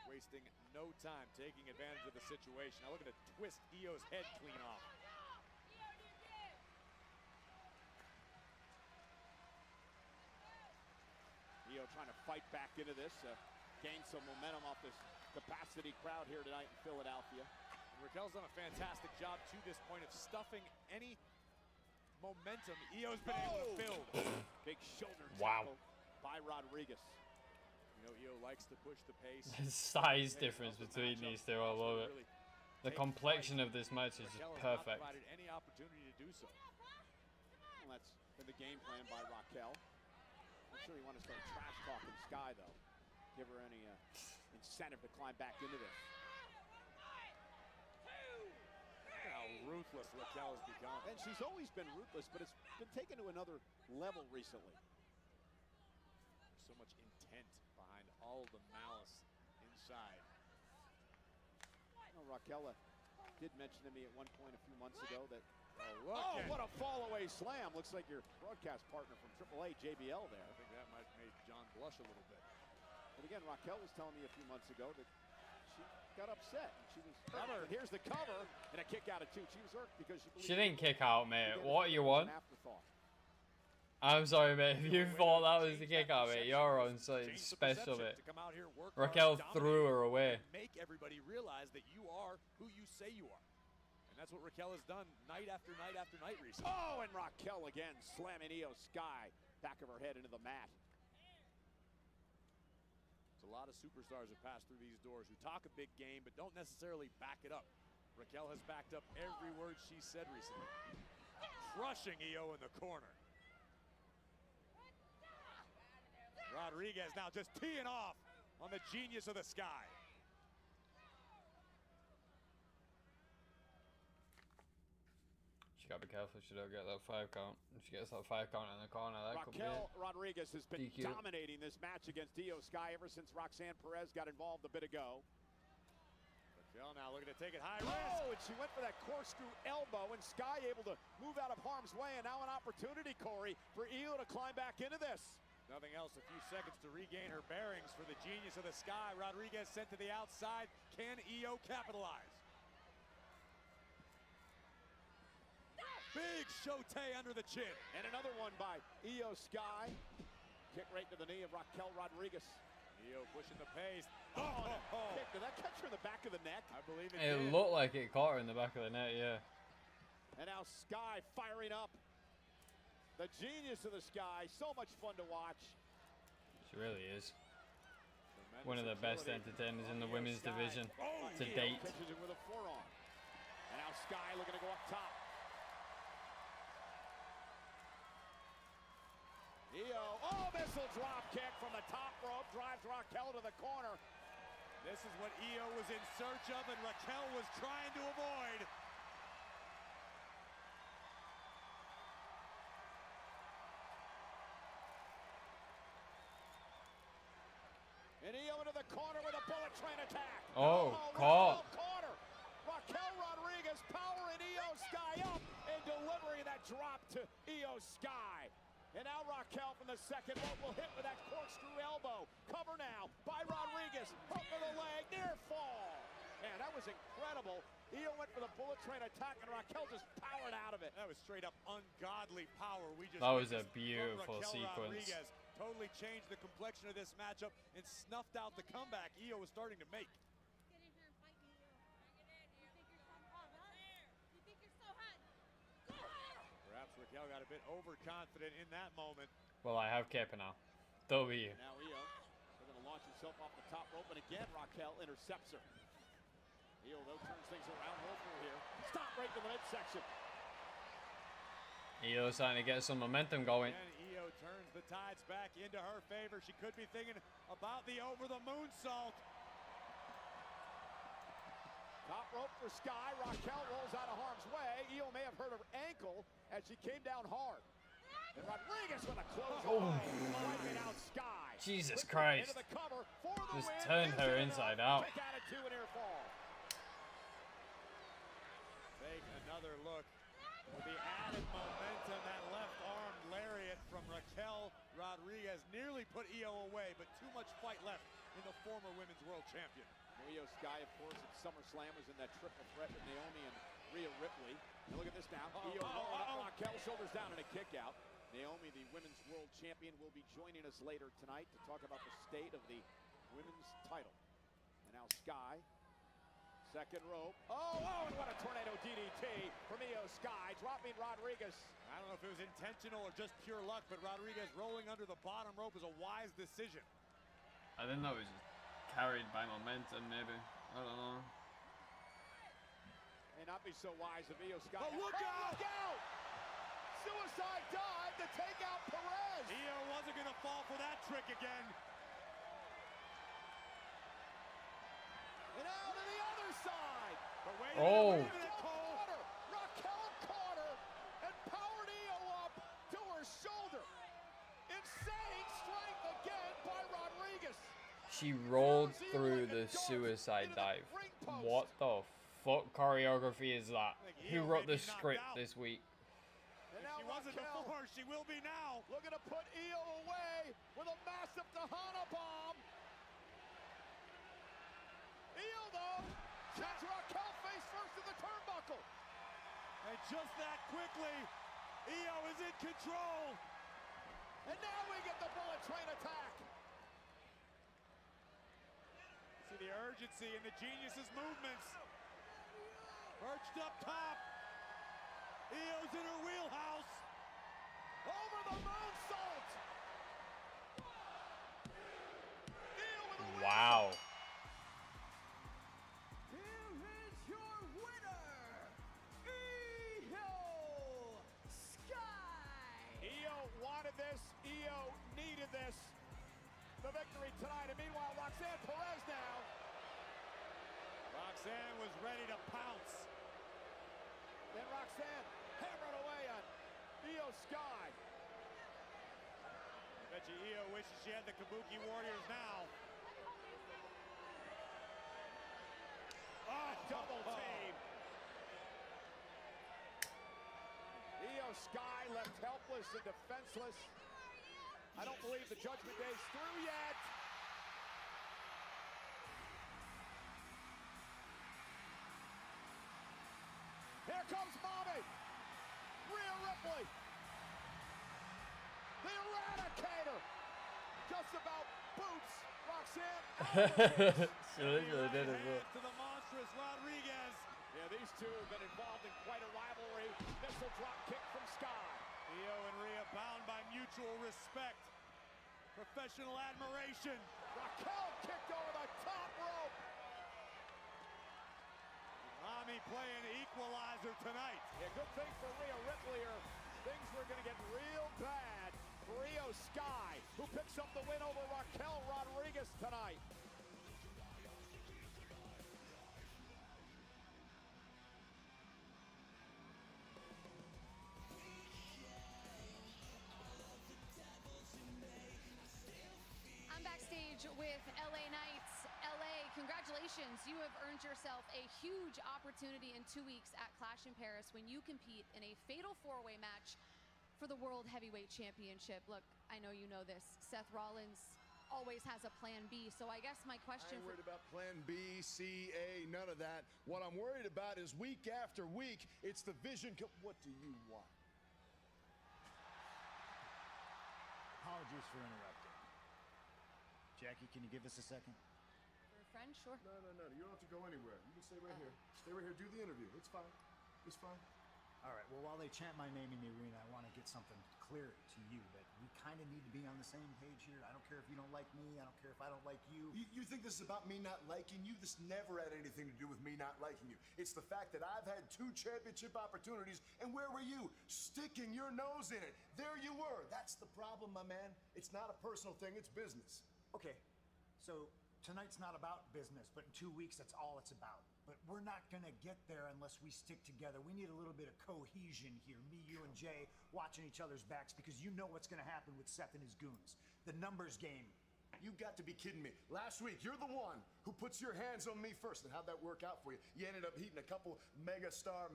Speaker 3: wasting no time, taking advantage of the situation. Now looking to twist Io's head clean off.
Speaker 2: Io trying to fight back into this, gain some momentum off this capacity crowd here tonight in Philadelphia.
Speaker 3: And Raquel's done a fantastic job to this point of stuffing any momentum Io's been able to build.
Speaker 2: Big shoulder
Speaker 1: Wow.
Speaker 2: tackle by Rodriguez. You know, Io likes to push the pace.
Speaker 1: The size difference between these two, I love it. The complexion of this match is just perfect.
Speaker 2: Not provided any opportunity to do so.
Speaker 8: Well, that's been the game plan by Raquel. I'm sure you want to start trash talking Sky, though. Give her any incentive to climb back into this.
Speaker 2: Look how ruthless Raquel has become.
Speaker 8: And she's always been ruthless, but it's been taken to another level recently.
Speaker 2: There's so much intent behind all the malice inside.
Speaker 8: Well, Raquel did mention to me at one point a few months ago that,
Speaker 2: Oh,
Speaker 8: what a fall-away slam. Looks like your broadcast partner from AAA, JBL there.
Speaker 2: I think that might have made John blush a little bit.
Speaker 8: But again, Raquel was telling me a few months ago that she got upset. And she was irked. Here's the cover and a kick out of 2. She was irked because
Speaker 1: She didn't kick out, mate. What you want?
Speaker 8: Afterthought.
Speaker 1: I'm sorry, mate. If you thought that was the kick out, mate, you're on something special, mate. Raquel threw her away.
Speaker 2: Make everybody realize that you are who you say you are. And that's what Raquel has done night after night after night recently.
Speaker 8: Oh, and Raquel again slamming Io Sky back of her head into the mat.
Speaker 2: A lot of superstars have passed through these doors who talk a big game but don't necessarily back it up. Raquel has backed up every word she said recently. Crushing Io in the corner. Rodriguez now just teeing off on the genius of the Sky.
Speaker 1: She gotta be careful she don't get that 5 count. If she gets that 5 count in the corner, that could be it.
Speaker 8: Raquel Rodriguez has been
Speaker 1: DQ.
Speaker 8: dominating this match against Io Sky ever since Roxanne Perez got involved a bit ago.
Speaker 2: Raquel now looking to take it high risk.
Speaker 8: Oh, and she went for that corkscrew elbow, and Sky able to move out of harm's way, and now an opportunity, Corey, for Io to climb back into this.
Speaker 2: Nothing else, a few seconds to regain her bearings for the genius of the Sky. Rodriguez sent to the outside. Can Io capitalize? Big shote under the chin.
Speaker 8: And another one by Io Sky. Kick right to the knee of Raquel Rodriguez.
Speaker 2: Io pushing the pace.
Speaker 8: Kick. Did that catch her in the back of the neck?
Speaker 2: I believe it
Speaker 1: It
Speaker 2: did.
Speaker 1: looked like it caught her in the back of the net, yeah.
Speaker 8: And now Sky firing up. The genius of the Sky. So much fun to watch.
Speaker 1: She really is.
Speaker 2: Tremendous
Speaker 1: One of the best
Speaker 2: agility
Speaker 1: entertainers in the
Speaker 2: on Io
Speaker 1: women's
Speaker 2: Sky.
Speaker 1: division
Speaker 2: Oh,
Speaker 1: to
Speaker 8: Io
Speaker 1: date.
Speaker 8: catches it with a forearm. And now Sky looking to go up top. Io, missile drop kick from the top rope, drives Raquel to the corner.
Speaker 2: This is what Io was in search of and Raquel was trying to avoid.
Speaker 8: And Io into the corner with a bullet train attack.
Speaker 1: Oh,
Speaker 8: Raquel
Speaker 1: caught.
Speaker 8: corner. Raquel Rodriguez powering Io Sky up and delivering that drop to Io Sky. And now Raquel from the second rope will hit with that corkscrew elbow. Cover now by Rodriguez. Hook of the leg, near fall. Man, that was incredible. Io went for the bullet train attack, and Raquel just powered out of it.
Speaker 2: That was straight up ungodly power.
Speaker 1: That was a
Speaker 2: witnessed from
Speaker 1: beautiful
Speaker 2: Raquel
Speaker 1: sequence.
Speaker 2: Rodriguez. Totally changed the complexion of this matchup and snuffed out the comeback Io was starting to make. Perhaps Raquel got a bit overconfident in that moment.
Speaker 1: Well, I have Kepa now. W.
Speaker 8: Now Io is going to launch himself off the top rope, and again Raquel intercepts her. Io, though, turns things around over here. Stop right to the midsection.
Speaker 1: Io's starting to get some momentum going.
Speaker 2: And Io turns the tides back into her favor. She could be thinking about the over-the-moonsault.
Speaker 8: Top rope for Sky. Raquel rolls out of harm's way. Io may have hurt her ankle as she came down hard. And Rodriguez with a clothesline, wiping out Sky.
Speaker 1: Jesus
Speaker 8: Quickly
Speaker 1: Christ.
Speaker 8: into the cover for the
Speaker 1: Just
Speaker 8: win.
Speaker 1: turned her
Speaker 8: Is it
Speaker 1: inside
Speaker 8: enough?
Speaker 1: out.
Speaker 8: Kick out at 2 and near fall.
Speaker 2: Take another look with the added momentum. That left arm lariat from Raquel Rodriguez nearly put Io away, but too much fight left in the former women's world champion.
Speaker 8: Io Sky, of course, at SummerSlam was in that triple threat with Naomi and Rhea Ripley. And look at this now. Io rolling up Raquel, shoulders down, and a kick out. Naomi, the women's world champion, will be joining us later tonight to talk about the state of the women's title. And now Sky, second rope. And what a tornado DDT from Io Sky, dropping Rodriguez.
Speaker 2: I don't know if it was intentional or just pure luck, but Rodriguez rolling under the bottom rope is a wise decision.
Speaker 1: I think that was just carried by momentum, maybe. I don't know.
Speaker 2: May not be so wise of Io Sky.
Speaker 3: Oh, look out!
Speaker 2: Look out! Suicide dive to take out Perez.
Speaker 3: Io wasn't going to fall for that trick again.
Speaker 2: And out to the other side.
Speaker 3: But wait a
Speaker 1: Oh.
Speaker 3: minute, wait a minute, Cole.
Speaker 2: Raquel caught her and powered Io up to her shoulder. Insane strength again by Rodriguez.
Speaker 1: She rolled through the suicide dive. What the fuck choreography is that? Who wrote the script this week?
Speaker 2: And
Speaker 3: If
Speaker 2: now
Speaker 3: she wasn't
Speaker 2: Raquel
Speaker 3: before, she will be now.
Speaker 2: looking to put Io away with a massive Tahana bomb. Io, though, sends Raquel face first to the turnbuckle.
Speaker 3: And just that quickly, Io is in control.
Speaker 2: And now we get the bullet train attack.
Speaker 3: See the urgency in the Genius's movements. Perched up top. Io's in her wheelhouse.
Speaker 2: Over the moonsault. Io with a win.
Speaker 1: Wow.
Speaker 5: Here is your winner, Io Sky.
Speaker 2: Io wanted this. Io needed this. The victory tonight. And meanwhile, Roxanne Perez now.
Speaker 3: Roxanne was ready to pounce.
Speaker 2: Then Roxanne hammered away on Io Sky.
Speaker 3: I bet you Io wishes she had the Kabuki Warriors now. Oh,
Speaker 2: Double team. Io Sky left helpless and defenseless. I don't believe the Judgment Day's through yet. Here comes Mommy. Rhea Ripley. The Eradicator. Just about boots Roxanne out of the cage.
Speaker 1: She literally did as well.
Speaker 3: To the monstrous Rodriguez.
Speaker 2: Yeah, these two have been involved in quite a rivalry. Missile drop kick from Sky.
Speaker 3: Io and Rhea bound by mutual respect. Professional admiration.
Speaker 2: Raquel kicked over the top rope.
Speaker 3: Rami playing equalizer tonight.
Speaker 2: Yeah, good thing for Rhea Ripley. Things were going to get real bad for Io Sky, who picks up the win over Raquel Rodriguez tonight.
Speaker 9: I'm backstage with LA Knights. LA, congratulations. You have earned yourself a huge opportunity in 2 weeks at Clash in Paris when you compete in a fatal four-way match for the World Heavyweight Championship. Look, I know you know this. Seth Rollins always has a plan B, so I guess my question
Speaker 10: I ain't worried about plan B, C, A, none of that. What I'm worried about is week after week, it's the vision. What do you want?
Speaker 11: Apologies for interrupting. Jackie, can you give us a second?
Speaker 9: for a friend, sure.
Speaker 10: No. You don't have to go anywhere. You can stay right here. Stay right here. Do the interview. It's fine. It's fine.
Speaker 11: All right, well, while they chant my name in the arena, I want to get something clear to you that we kind of need to be on the same page here. I don't care if you don't like me. I don't care if I don't like you.
Speaker 10: You think this is about me not liking you? This never had anything to do with me not liking you. It's the fact that I've had 2 championship opportunities, and where were you? Sticking your nose in it. There you were. That's the problem, my man. It's not a personal thing. It's business.
Speaker 11: Okay, so tonight's not about business, but in 2 weeks, that's all it's about. But we're not gonna get there unless we stick together. We need a little bit of cohesion here. Me, you, and Jay watching each other's backs because you know what's gonna happen with Seth and his goons. The numbers game.
Speaker 10: You've got to be kidding me. Last week, you're the one who puts your hands on me first. And how'd that work out for you? You ended up eating a couple mega-star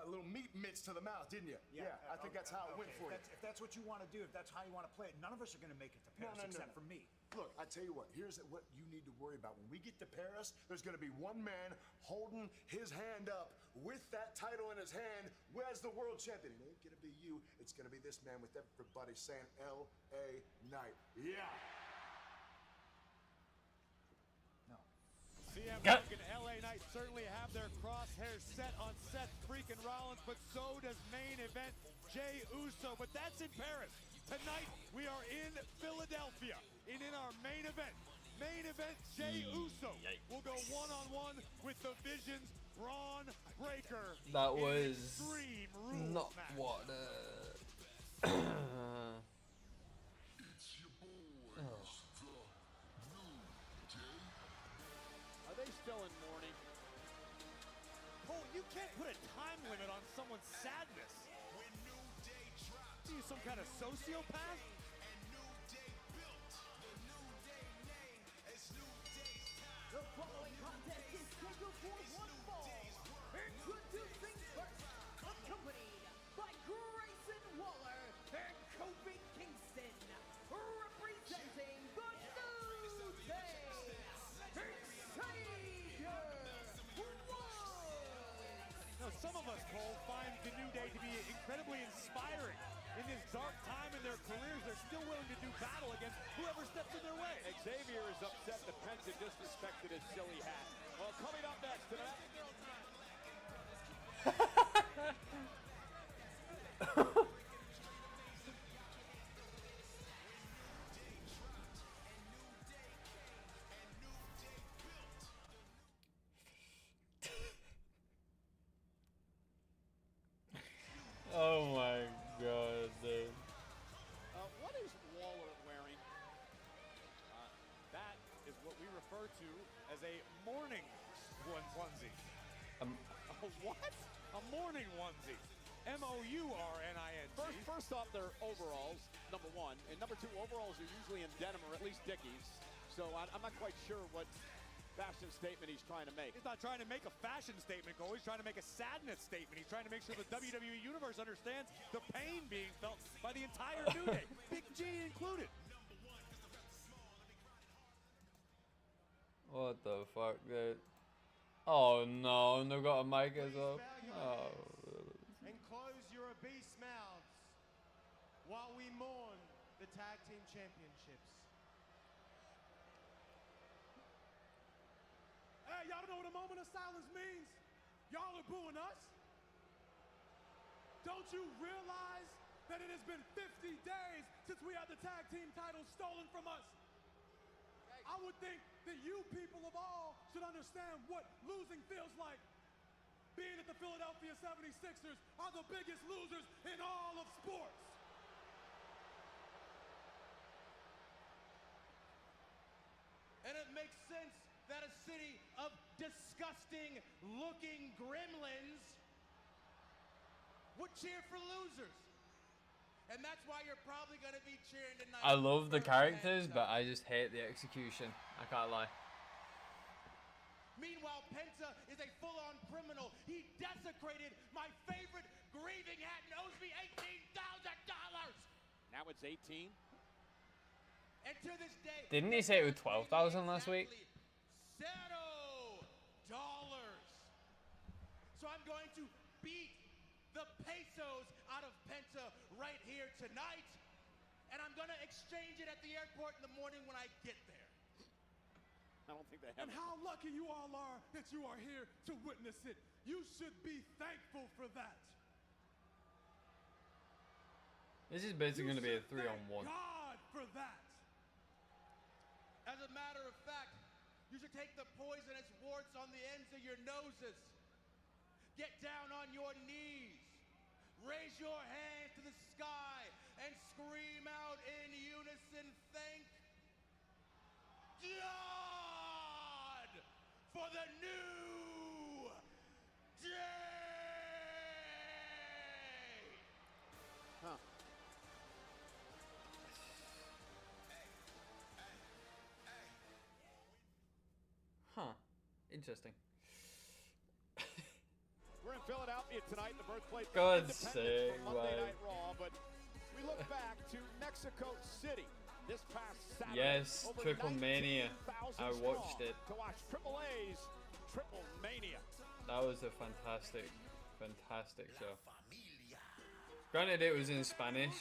Speaker 10: little meat mitts to the mouth, didn't you? I think that's how it went for you.
Speaker 11: If that's what you want to do, if that's how you want to play it, none of us are going to make it to Paris except for me.
Speaker 10: Look, I tell you what, here's what you need to worry about. When we get to Paris, there's going to be one man holding his hand up with that title in his hand as the world champion. It ain't going to be you. It's going to be this man with everybody saying L.A. Knight. Yeah.
Speaker 3: CM Punk and LA Knight certainly have their crosshairs set on Seth freaking Rollins, but so does main event Jey Uso. But that's in Paris. Tonight, we are in Philadelphia. And in our main event, Main event, Jey Uso will go one-on-one with the Vision's Braun Breaker.
Speaker 1: That
Speaker 3: in an
Speaker 1: was
Speaker 3: Extreme Rules
Speaker 1: not
Speaker 3: match.
Speaker 1: what.
Speaker 2: Are they still in mourning?
Speaker 3: Cole, you can't put a time limit on someone's sadness. Are you some kind of sociopath?
Speaker 12: The following contest is scheduled for one fall. Introducing first, accompanied by Grayson Waller and Kofi Kingston, representing the New Day, Xavier Woods.
Speaker 3: Now, some of us, Cole, find the New Day to be incredibly inspiring. In this dark time in their careers, they're still willing to do battle against whoever steps in their way.
Speaker 2: Xavier is upset that Penta disrespected his silly hat. Well, coming up next tonight.
Speaker 1: Oh my god, dude.
Speaker 2: What is Waller wearing?
Speaker 3: That is what we refer to as a mourning onesie. A what? A mourning onesie. M-O-U-R-N-I-N-G.
Speaker 2: First off, they're overalls, number one. And number two, overalls are usually in denim or at least Dickies. So I'm not quite sure what fashion statement he's trying to make.
Speaker 3: He's not trying to make a fashion statement, Cole. He's trying to make a sadness statement. He's trying to make sure the WWE Universe understands the pain being felt by the entire New Day, Big G included.
Speaker 1: What the fuck, dude? Oh no, and they've got a mic as well. Oh.
Speaker 5: And close your obese mouths while we mourn the tag team championships. Hey, y'all don't know what a moment of silence means? Y'all are booing us? Don't you realize that it has been 50 days since we had the tag team titles stolen from us? I would think that you people of all should understand what losing feels like. Being that the Philadelphia 76ers are the biggest losers in all of sports. And it makes sense that a city of disgusting looking gremlins would cheer for losers. And that's why you're probably going to be cheering tonight.
Speaker 1: I love the characters, but I just hate the execution. I can't lie.
Speaker 12: Meanwhile, Penta is a full-on criminal. He desecrated my favorite grieving hat and owes me $18,000.
Speaker 2: Now it's 18.
Speaker 12: And to this day,
Speaker 1: Didn't he say it was 12,000 last week?
Speaker 12: $0. So I'm going to beat the pesos out of Penta right here tonight. And I'm going to exchange it at the airport in the morning when I get there.
Speaker 2: I don't think they have.
Speaker 5: And how lucky you all are that you are here to witness it. You should be thankful for that.
Speaker 1: This is basically going to be a
Speaker 5: You should
Speaker 1: 3-on-1.
Speaker 5: thank God for that.
Speaker 12: As a matter of fact, you should take the poisonous warts on the ends of your noses. Get down on your knees. Raise your hands to the sky and scream out in unison, thank God for the new day.
Speaker 2: Huh.
Speaker 1: Huh. Interesting.
Speaker 2: We're in Philadelphia tonight, the birthplace of
Speaker 1: God's
Speaker 2: independence
Speaker 1: sake,
Speaker 2: from Monday
Speaker 1: like-
Speaker 2: Night Raw, but we look back to Mexico City this past Saturday.
Speaker 1: Yes,
Speaker 2: Over
Speaker 1: Triple Mania.
Speaker 2: 19,000
Speaker 1: I watched
Speaker 2: strong
Speaker 1: it.
Speaker 2: to watch Triple A's Triple Mania.
Speaker 1: That was a fantastic, fantastic show. Granted, it was in Spanish.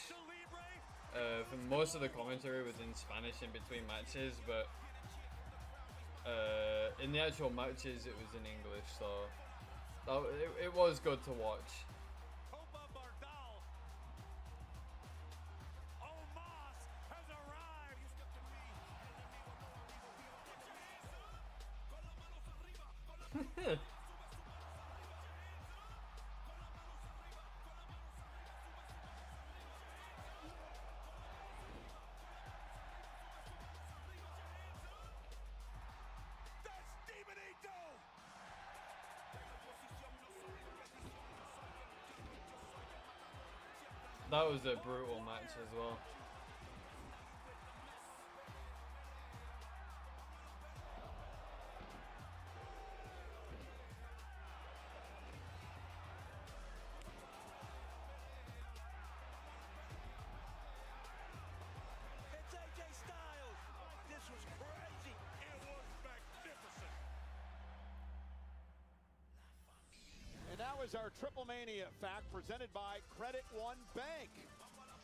Speaker 1: For most of the commentary was in Spanish in between matches, but in the actual matches it was in English, so it was good to watch. That was a brutal match as well.
Speaker 2: It's AJ Styles. This was crazy. It was magnificent.
Speaker 3: And now is our Triple Mania fact presented by Credit One Bank.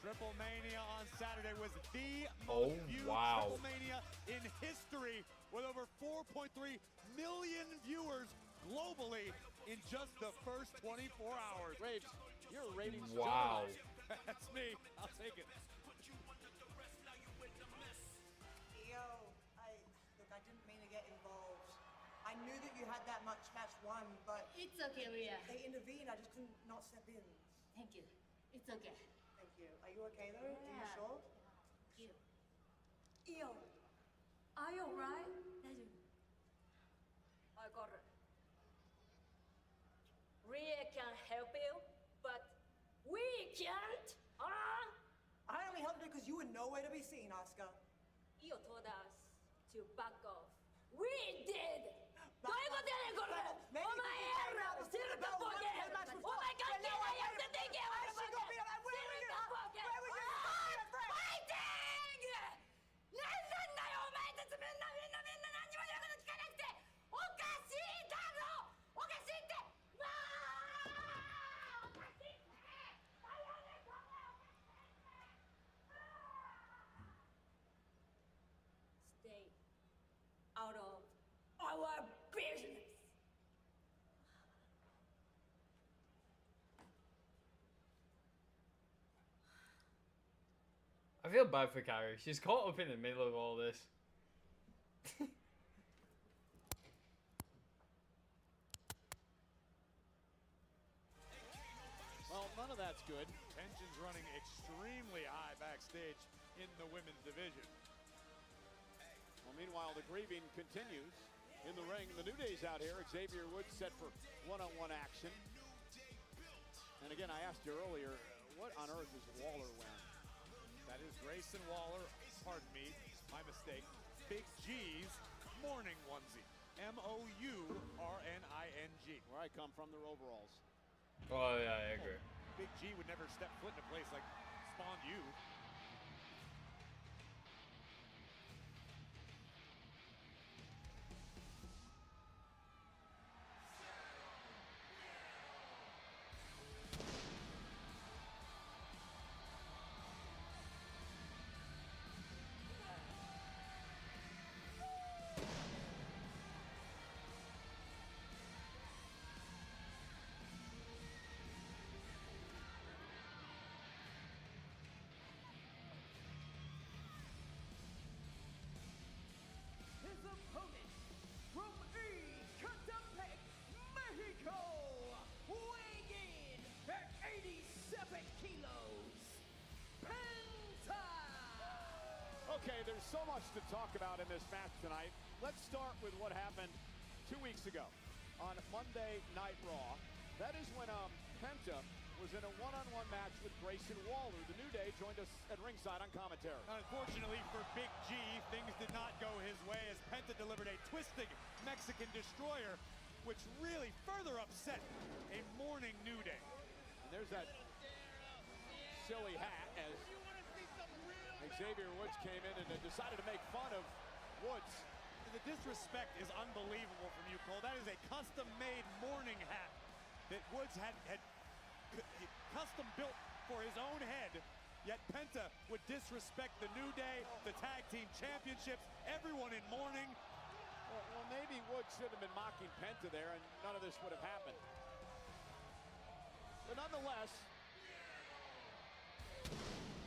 Speaker 3: Triple Mania on Saturday was the most viewed Triple Mania in history, with over 4.3 million viewers globally in just the first 24 hours. Raves, you're a ratings
Speaker 1: Wow.
Speaker 3: That's me. I'll take it.
Speaker 13: Yo, look, I didn't mean to get involved. I knew that you had that match won, but
Speaker 6: It's okay, Rhea.
Speaker 13: they intervened. I just couldn't not step in.
Speaker 6: Thank you. It's okay.
Speaker 13: Thank you. Are you okay though? Are you
Speaker 6: Yeah.
Speaker 13: sure?
Speaker 6: You. Yo, are you alright? I got it. Rhea can help you, but we can't.
Speaker 13: I only helped you because you were nowhere to be seen, Asuka.
Speaker 6: You told us to back off. We did. どういうことやねんこれ。お前やろ。知るかボケ。お前関係ないやつ出ていけよ。知るかボケ。Fighting！なんなんだよお前たちみんな何にも言うこと聞かなくて。おかしいだろ。おかしいって。まあ。おかしいって。だよねこれ。Stay out of our business.
Speaker 1: I feel bad for Carrie. She's caught up in the middle of all this.
Speaker 3: Well, none of that's good. Tension's running extremely high backstage in the women's division. Well, meanwhile, the grieving continues in the ring. The New Day's out here. Xavier Woods set for one-on-one action. And again, I asked you earlier, what on earth is Waller wearing? That is Grayson Waller, pardon me, my mistake. Big G's morning onesie. M-O-U-R-N-I-N-G. Where I come from, they're overalls.
Speaker 1: Oh yeah, I agree.
Speaker 3: Big G would never step foot in a place like Spawn U.
Speaker 2: His opponent from Ecatepec, Mexico, weighing in at 87 kilos, Penta!
Speaker 3: Okay, there's so much to talk about in this match tonight. Let's start with what happened 2 weeks ago on Monday Night Raw. That is when Penta was in a one-on-one match with Grayson Waller. The New Day joined us at ringside on commentary. Unfortunately for Big G, things did not go his way as Penta delivered a twisting Mexican destroyer, which really further upset a morning New Day. And there's that silly hat as Xavier Woods came in and decided to make fun of Woods. The disrespect is unbelievable from you, Cole. That is a custom-made morning hat that Woods had custom built for his own head, yet Penta would disrespect the New Day, the tag team championships, everyone in mourning. Well, maybe Woods should have been mocking Penta there and none of this would have happened. But nonetheless,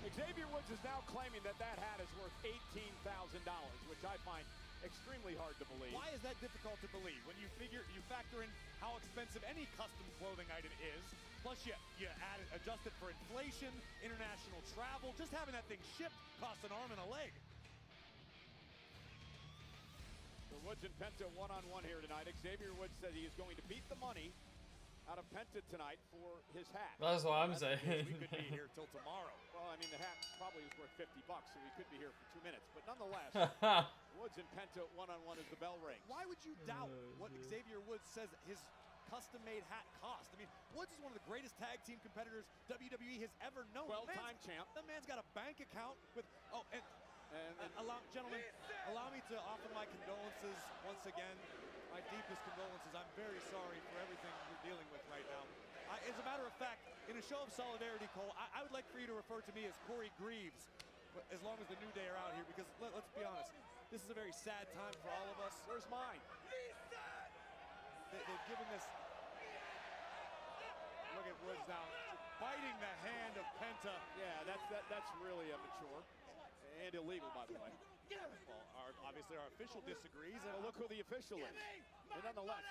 Speaker 3: Xavier Woods is now claiming that that hat is worth $18,000, which I find extremely hard to believe. Why is that difficult to believe? When you factor in how expensive any custom clothing item is, plus you adjust it for inflation, international travel, just having that thing shipped costs an arm and a leg. So Woods and Penta one-on-one here tonight. Xavier Woods said he is going to beat the money
Speaker 2: out of Penta tonight for his hat.
Speaker 1: That's what I'm saying.
Speaker 3: We could be here till tomorrow.
Speaker 2: Well, I mean, the hat probably is worth $50, so we could be here for 2 minutes. But nonetheless, Woods and Penta one-on-one as the bell rings.
Speaker 3: Why would you doubt what Xavier Woods says his custom-made hat cost? I mean, Woods is one of the greatest tag team competitors WWE has ever known.
Speaker 2: 12-time champ.
Speaker 3: That man's got a bank account with, gentlemen, allow me to offer my condolences once again. My deepest condolences. I'm very sorry for everything you're dealing with right now. As a matter of fact, in a show of solidarity, Cole, I would like for you to refer to me as Corey Greaves as long as the New Day are out here, because let's be honest, this is a very sad time for all of us.
Speaker 2: Where's mine?
Speaker 3: They've given this. Look at Woods now, biting the hand of Penta.
Speaker 2: Yeah, that's really immature and illegal, by the way.
Speaker 3: Well, obviously our official disagrees, and
Speaker 2: look who the official is. And nonetheless,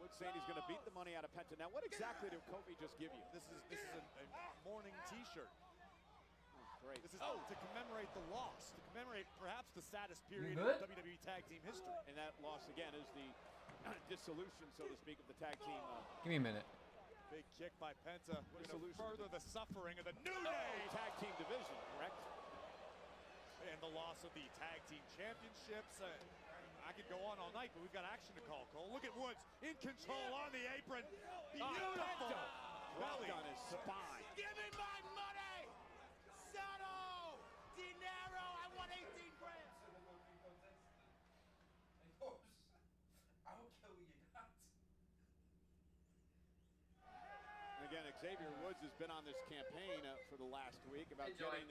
Speaker 2: Woods saying he's going to beat the money out of Penta. Now, what exactly did Kofi just give you?
Speaker 3: This is a mourning T-shirt.
Speaker 2: Great.
Speaker 3: This is to commemorate the loss, to commemorate perhaps the saddest period in WWE Tag Team history.
Speaker 2: And that loss, again, is the dissolution, so to speak, of the tag team.
Speaker 1: Give me a minute.
Speaker 3: Big kick by Penta. Going to further the suffering of the New Day
Speaker 2: Tag Team division, correct?
Speaker 3: And the loss of the Tag Team Championships. I could go on all night, but we've got action to call, Cole. Look at Woods in control on the apron. Beautiful.
Speaker 2: Belly on his spine.
Speaker 12: Give me my money! Sato! Dinero! I want 18 grand!
Speaker 14: I will kill you not.
Speaker 2: Again, Xavier Woods has been on this campaign for the last week about getting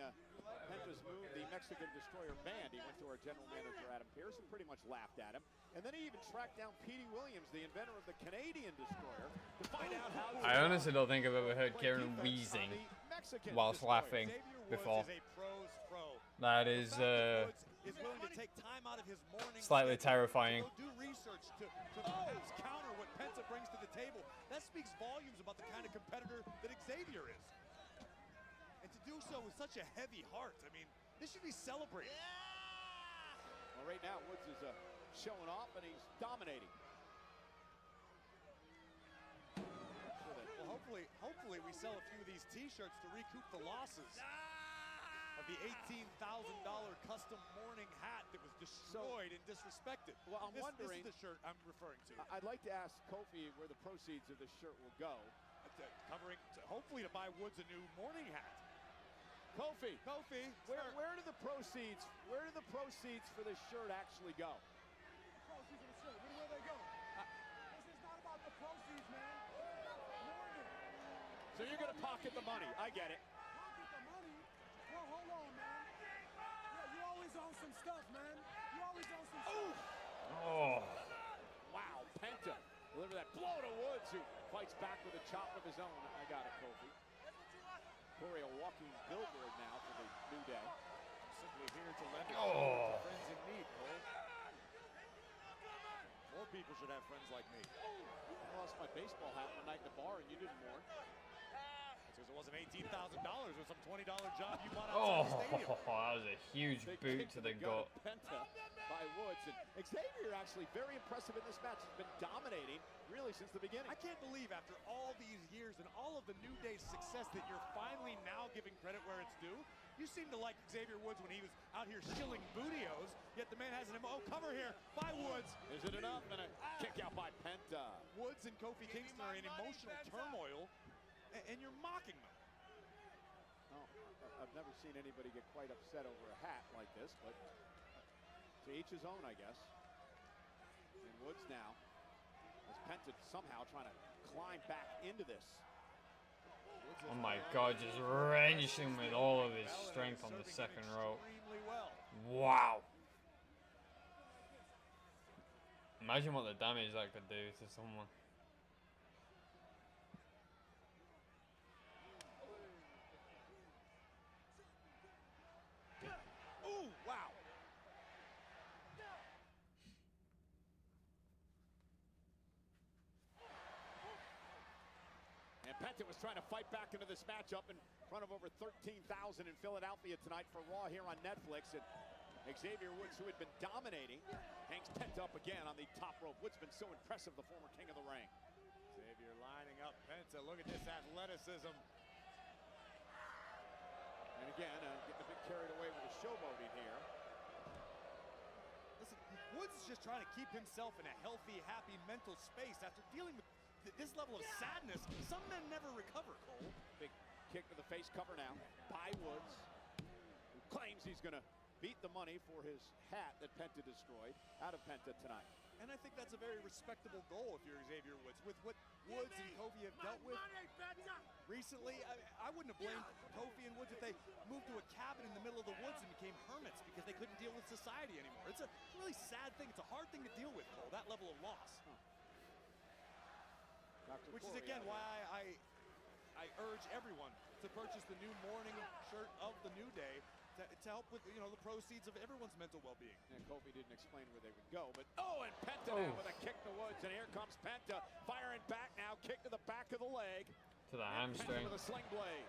Speaker 2: Penta's move, the Mexican Destroyer banned. He went to our general manager, Adam Pearce, and pretty much laughed at him. And then he even tracked down Petey Williams, the inventor of the Canadian Destroyer, to find out how to
Speaker 1: I honestly don't think I've ever heard Kieran wheezing whilst laughing before. That is
Speaker 3: willing to take time out of his morning
Speaker 1: slightly terrifying.
Speaker 3: do research to perhaps counter what Penta brings to the table. That speaks volumes about the kind of competitor that Xavier is. And to do so with such a heavy heart, I mean, this should be celebrated.
Speaker 2: Well, right now, Woods is showing off, and he's dominating.
Speaker 3: Well, hopefully we sell a few of these T-shirts to recoup the losses of the $18,000 custom morning hat that was destroyed and disrespected.
Speaker 2: Well, I'm wondering.
Speaker 3: This is the shirt I'm referring to.
Speaker 2: I'd like to ask Kofi where the proceeds of this shirt will go.
Speaker 3: Hopefully to buy Woods a new morning hat.
Speaker 2: Kofi, where do the proceeds for this shirt actually go?
Speaker 5: Proceeds of the shirt. Where do they go? This is not about the proceeds, man.
Speaker 2: So you're going to pocket the money. I get it.
Speaker 5: Pocket the money? Well, hold on, man. Yeah, you always own some stuff, man. You always own some stuff.
Speaker 1: Oh.
Speaker 2: Wow, Penta. Deliver that blow to Woods, who fights back with a chop of his own. I got it, Kofi. Corey, a walking billboard now for the New Day.
Speaker 3: Simply here to lend a hand to friends in need, Cole. More people should have friends like me.
Speaker 2: I lost my baseball hat one night in the bar, and you didn't mourn.
Speaker 3: Because it wasn't $18,000. It was some $20 job you bought outside the stadium.
Speaker 1: That was a huge boot to the gut.
Speaker 2: Penta by Woods. And Xavier actually very impressive in this match. He's been dominating really since the beginning.
Speaker 3: I can't believe after all these years and all of the New Day's success that you're finally now giving credit where it's due. You seem to like Xavier Woods when he was out here shilling bootios, yet the man has an cover here by Woods.
Speaker 2: Is it enough? And a kick out by Penta.
Speaker 3: Woods and Kofi Kingston are in emotional turmoil, and you're mocking them.
Speaker 2: Oh, I've never seen anybody get quite upset over a hat like this, but to each his own, I guess. And Woods now, as Penta somehow trying to climb back into this.
Speaker 1: Oh my God, just wrenching with all of his strength on the second rope. Wow. Imagine what the damage that could do to someone.
Speaker 2: Ooh, wow. And Penta was trying to fight back into this matchup in front of over 13,000 in Philadelphia tonight for Raw here on Netflix. And Xavier Woods, who had been dominating, hangs Penta up again on the top rope. Woods been so impressive, the former king of the ring.
Speaker 3: up Penta. Look at this athleticism.
Speaker 8: And again, getting a bit carried away with the showboating here.
Speaker 3: Listen, Woods is just trying to keep himself in a healthy, happy mental space after dealing with this level of sadness. Some men never recover, Cole.
Speaker 8: Big kick to the face cover now by Woods, who claims he's going to beat the money for his hat that Penta destroyed out of Penta tonight.
Speaker 3: And I think that's a very respectable goal if you're Xavier Woods. With what Woods and Kofi have dealt with recently, I wouldn't have blamed Kofi and Woods if they moved to a cabin in the middle of the woods and became hermits because they couldn't deal with society anymore. It's a really sad thing. It's a hard thing to deal with, Cole, that level of loss. Which is, again, why I urge everyone to purchase the new morning shirt of the New Day to help with, you know, the proceeds of everyone's mental well-being.
Speaker 8: And Kofi didn't explain where they would go, but and Penta now with a kick to Woods, and here comes Penta firing back now, kick to the back of the leg.
Speaker 1: To the hamstring.
Speaker 8: With a sling blade.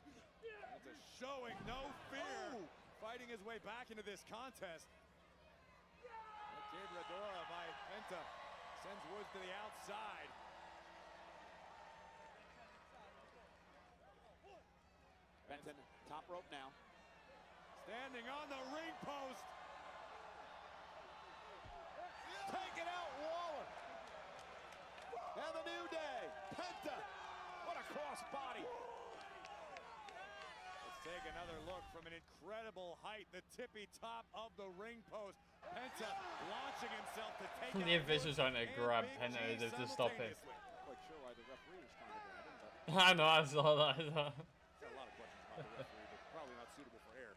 Speaker 3: Penta showing no fear, fighting his way back into this contest. Quebradora by Penta sends Woods to the outside.
Speaker 8: Benton, top rope now.
Speaker 3: Standing on the ring post.
Speaker 8: Taking out Waller. And the New Day. Penta. What a crossbody.
Speaker 3: Let's take another look from an incredible height. The tippy top of the ring post. Penta launching himself to take out
Speaker 1: The officials trying to grab Penta to stop him.
Speaker 8: Quite sure why the referee was trying to grab him, but
Speaker 1: I know, I saw that.
Speaker 3: got a lot of questions about the referee, but probably not suitable for air.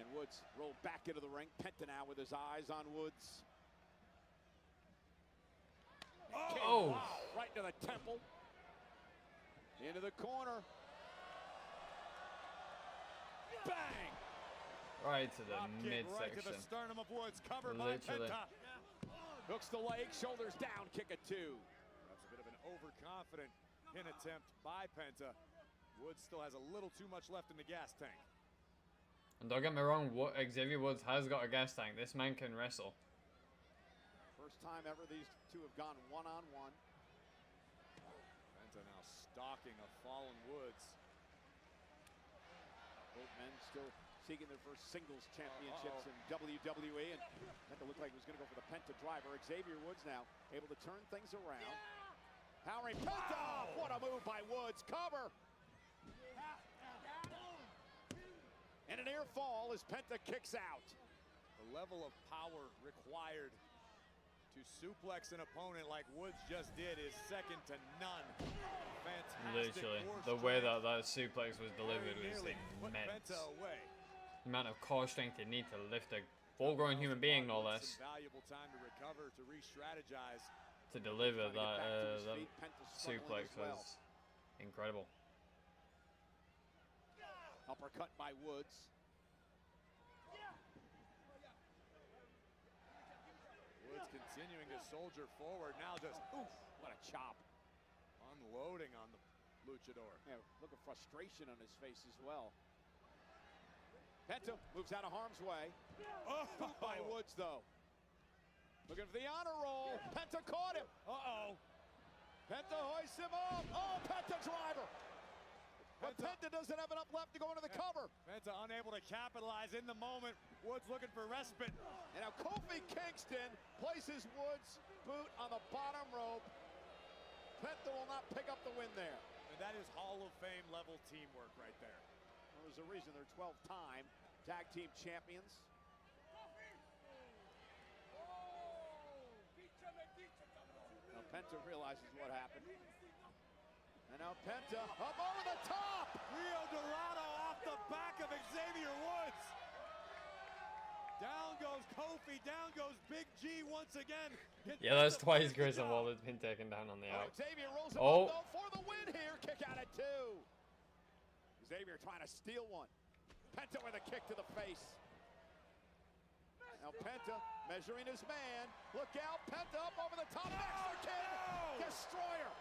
Speaker 8: and Woods rolled back into the ring. Penta now with his eyes on Woods.
Speaker 1: Oh!
Speaker 8: Wow, right to the temple. Into the corner. Bang!
Speaker 1: Right to the midsection.
Speaker 3: Right to the sternum of Woods, covered
Speaker 1: Literally.
Speaker 3: by Penta.
Speaker 8: Hooks the leg, shoulders down, kick a two.
Speaker 3: That's a bit of an overconfident pin attempt by Penta. Woods still has a little too much left in the gas tank.
Speaker 1: And don't get me wrong, Xavier Woods has got a gas tank. This man can wrestle.
Speaker 8: First time ever these two have gone one-on-one.
Speaker 3: Penta now stalking a fallen Woods.
Speaker 8: Both men still seeking their first singles championships in WWE, and Penta looked like he was going to go for the Penta driver. Xavier Woods now able to turn things around. Powering Penta off. What a move by Woods. Cover. And an air fall as Penta kicks out.
Speaker 3: The level of power required to suplex an opponent like Woods just did is second to none. Fantastic.
Speaker 1: Literally, the way that suplex was delivered was immense.
Speaker 3: Penta away.
Speaker 1: The amount of core strength you need to lift a full-grown human being, no less,
Speaker 3: Some valuable time to recover, to re-strategize.
Speaker 1: to deliver
Speaker 8: Trying to get back to his
Speaker 1: that
Speaker 8: feet. Penta struggling
Speaker 1: suplex
Speaker 8: as well.
Speaker 1: was incredible.
Speaker 8: Uppercut by Woods.
Speaker 3: Woods continuing to soldier forward. Now just, oof,
Speaker 8: What a chop.
Speaker 3: unloading on the luchador.
Speaker 8: Yeah, look at frustration on his face as well. Penta moves out of harm's way.
Speaker 3: Oh,
Speaker 8: By Woods, though. Looking for the honor roll. Penta caught him.
Speaker 3: Uh-oh.
Speaker 8: Penta hoists him up. Oh, Penta driver. But Penta doesn't have enough left to go into the cover.
Speaker 3: Penta unable to capitalize in the moment. Woods looking for respite.
Speaker 8: And now Kofi Kingston places Woods' boot on the bottom rope. Penta will not pick up the win there.
Speaker 3: And that is Hall of Fame level teamwork right there.
Speaker 8: Well, there's a reason they're 12-time tag team champions. Now Penta realizes what happened. And now Penta up over the top.
Speaker 3: Rio Dorado off the back of Xavier Woods. Down goes Kofi, down goes Big G once again.
Speaker 1: Yeah, that's twice Grayson Waller's been taken down on the out.
Speaker 8: Xavier rolls him
Speaker 1: Oh.
Speaker 8: up though for the win here. Kick out at two. Xavier trying to steal one. Penta with a kick to the face. Now Penta measuring his man. Look out, Penta up over the top. Mexican Destroyer.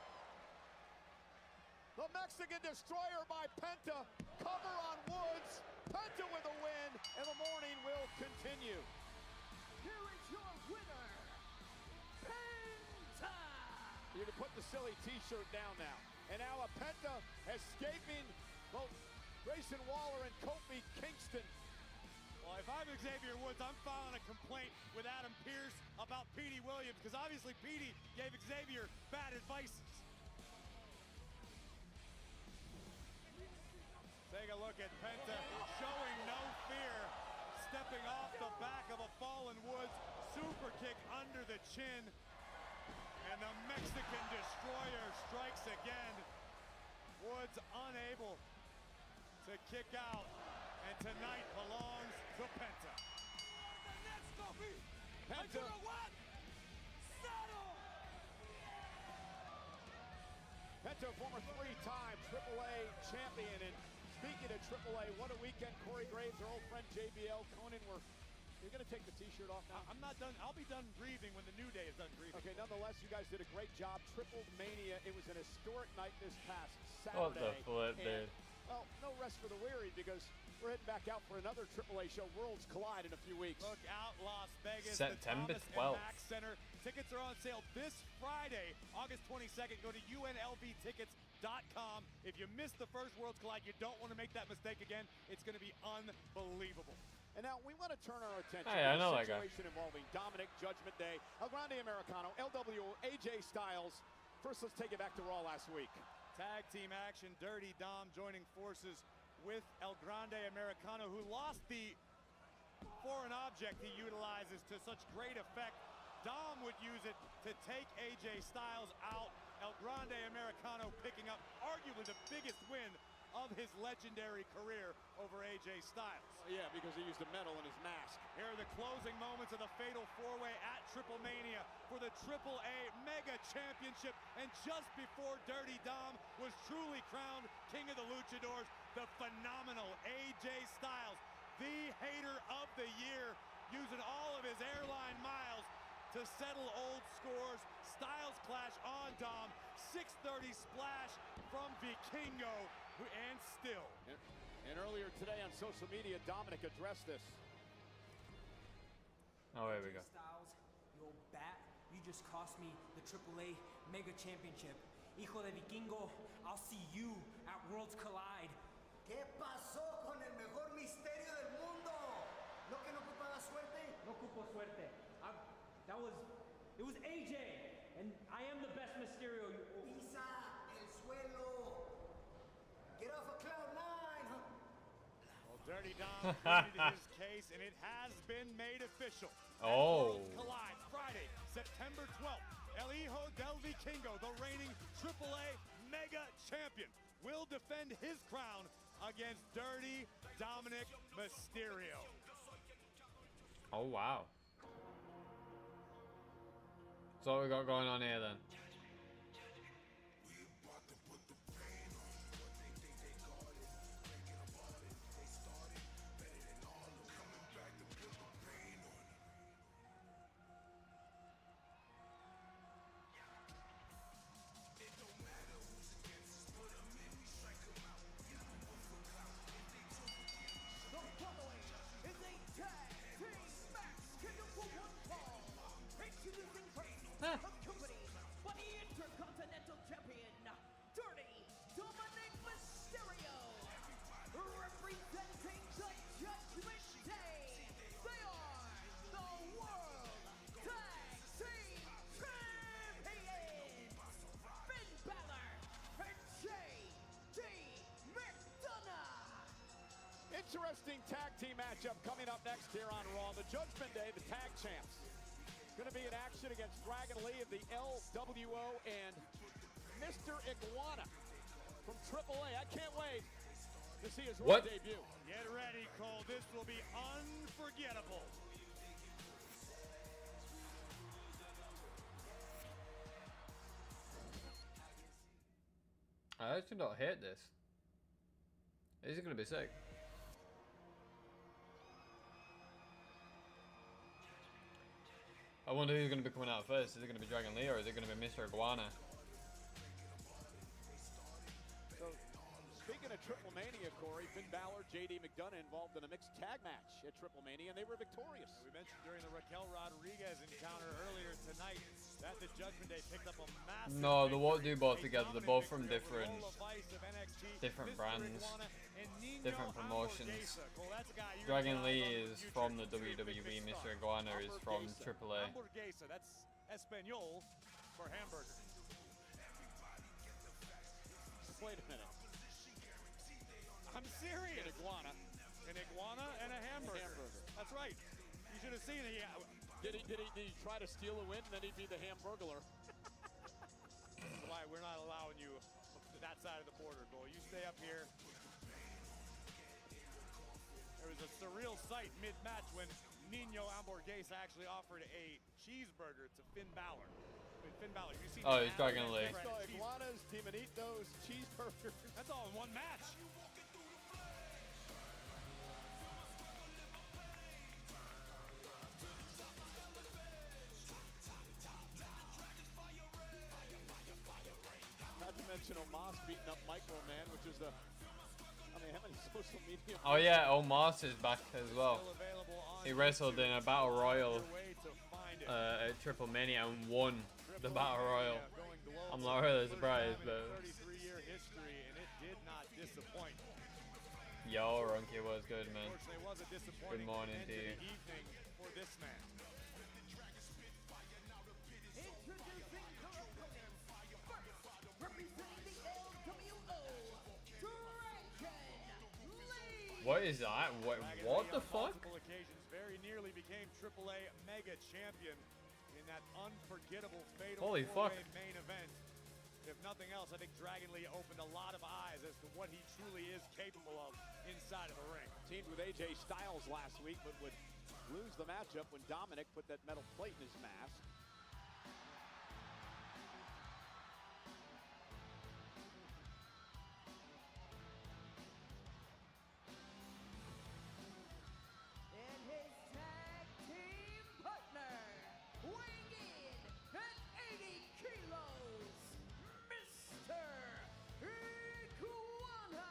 Speaker 8: The Mexican Destroyer by Penta. Cover on Woods. Penta with a win, and the morning will continue.
Speaker 5: Here is your winner, Penta!
Speaker 3: You can put the silly t-shirt down now. And now Penta escaping both Grayson Waller and Kofi Kingston.
Speaker 12: Well, if I'm Xavier Woods, I'm filing a complaint with Adam Pearce about Petey Williams, because obviously Petey gave Xavier bad advice. Take a look at Penta, showing no fear, stepping off the back of a fallen Woods, super kick under the chin, and the Mexican Destroyer strikes again. Woods unable to kick out, and tonight belongs to Penta. Penta. Penta, former three-time AAA champion, and speaking of AAA, what a weekend. Corey Graves, our old friend JBL, Conan, you're going to take the t-shirt off now? I'm not done. I'll be done grieving when the New Day is done grieving. Okay, nonetheless, you guys did a great job. Triple Mania. It was an historic night this past Saturday.
Speaker 1: What the flip, dude?
Speaker 3: Well, no rest for the weary, because we're heading back out for another AAA show, Worlds Collide, in a few weeks. Look out, Las Vegas.
Speaker 1: September 12th.
Speaker 12: The Max Center. Tickets are on sale this Friday, August 22nd. Go to unlvtickets.com. If you missed the first Worlds Collide, you don't want to make that mistake again. It's going to be unbelievable. And now we want to turn our attention to the situation involving Dominic, Judgment Day, El Grande Americano, LWO, AJ Styles. First, let's take it back to Raw last week. Tag team action, Dirty Dom joining forces with El Grande Americano, who lost the foreign object he utilizes to such great effect. Dom would use it to take AJ Styles out. El Grande Americano picking up arguably the biggest win of his legendary career over AJ Styles. Yeah, because he used a medal in his mask. Here are the closing moments of the Fatal 4-Way at Triple Mania for the AAA Mega Championship. And just before Dirty Dom was truly crowned King of the Luchadors, the phenomenal AJ Styles, the hater of the year, using all of his airline miles to settle old scores. Styles clash on Dom, 630 splash from Vikingo. And still. And earlier today on social media, Dominic addressed this.
Speaker 1: Oh, here we go.
Speaker 15: Styles, you old bat, you just cost me the AAA Mega Championship. Hijo de Vikingo, I'll see you at Worlds Collide.
Speaker 11: ¿Qué pasó con el mejor misterio del mundo? ¿No que no ocupaba suerte?
Speaker 15: No ocupo suerte. It was AJ, and I am the best Mysterio.
Speaker 11: Pisa el suelo. Get off of cloud nine, huh?
Speaker 12: Well, Dirty Dom pleaded his case, and it has been made official.
Speaker 1: Oh.
Speaker 12: Worlds Collide Friday, September 12th. El Hijo del Vikingo, the reigning AAA Mega Champion, will defend his crown against Dirty Dominic Mysterio.
Speaker 1: Oh, wow. So what we got going on here then?
Speaker 15: But the Intercontinental Champion, Dirty Dominic Mysterio, representing the Judgment Day. They are the World Tag Team Champions, Finn Balor and J.D. McDonough.
Speaker 3: Interesting tag team matchup coming up next here on Raw. The Judgment Day, the tag champs, going to be in action against Dragon Lee of the LWO and Mr. Iguana from AAA. I can't wait to see his Raw debut.
Speaker 12: Get ready, Cole. This will be unforgettable.
Speaker 1: I actually don't hate this. This is going to be sick. I wonder who's going to be coming out first. Is it going to be Dragon Lee or is it going to be Mr. Iguana?
Speaker 3: So, speaking
Speaker 8: at Triple Mania, Corey, Finn Balor, JD McDonough involved in a mixed tag match at Triple Mania, and they were victorious.
Speaker 3: We mentioned during the Raquel Rodriguez encounter earlier tonight that the Judgment Day picked up a massive
Speaker 1: No, they won't do
Speaker 3: victory,
Speaker 1: both
Speaker 3: a
Speaker 1: together. They're
Speaker 3: dominant
Speaker 1: both from
Speaker 3: victory over
Speaker 1: different
Speaker 3: Lola Vice of NXT,
Speaker 1: different
Speaker 3: Mr.
Speaker 1: brands,
Speaker 3: Iguana, and Nino
Speaker 1: different promotions.
Speaker 3: Hamburguesa. Cole, that's a guy you're
Speaker 1: Dragon
Speaker 3: gonna
Speaker 1: Lee
Speaker 3: eyes on in
Speaker 1: is
Speaker 3: the
Speaker 1: from
Speaker 3: future.
Speaker 1: the WWE. Mr. Iguana is from AAA.
Speaker 3: Hamburguesa, that's Espanol for hamburger.
Speaker 8: Wait a minute.
Speaker 3: I'm serious.
Speaker 8: An iguana.
Speaker 3: An iguana and a hamburger. That's right. You should have seen it. Yeah.
Speaker 8: Did he try to steal a win, and then he'd be the hamburglar?
Speaker 3: That's why we're not allowing you to that side of the border, Cole. You stay up here. There was a surreal sight mid-match when Nino Hamburguesa actually offered a cheeseburger to Finn Balor. Finn Balor, you see?
Speaker 1: Oh, it's Dragon Lee.
Speaker 8: Iguanas, Timonitos, cheeseburgers.
Speaker 3: That's all in one match.
Speaker 8: Not to mention Omos beating up Micro Man, which is the, I mean, how many social media?
Speaker 1: Oh yeah, Omos is back as well. He wrestled in a Battle Royal at Triple Mania and won the Battle Royal. I'm not really surprised, but
Speaker 3: 33-year history, and it did not disappoint.
Speaker 1: yo, Runky was good, man.
Speaker 3: Unfortunately, it was a disappointing
Speaker 1: Good morning
Speaker 3: end
Speaker 1: to you.
Speaker 3: the evening for this man.
Speaker 1: What is that? What the fuck?
Speaker 3: Multiple occasions, very nearly became AAA Mega Champion in that unforgettable fatal
Speaker 1: Holy fuck.
Speaker 3: four-way main event. If nothing else, I think Dragon Lee opened a lot of eyes as to what he truly is capable of inside of the ring.
Speaker 8: Teamed with AJ Styles last week, but would lose the matchup when Dominic put that metal plate in his mask.
Speaker 16: And his tag team partner, weighing in at 80 kilos, Mr. Iguana.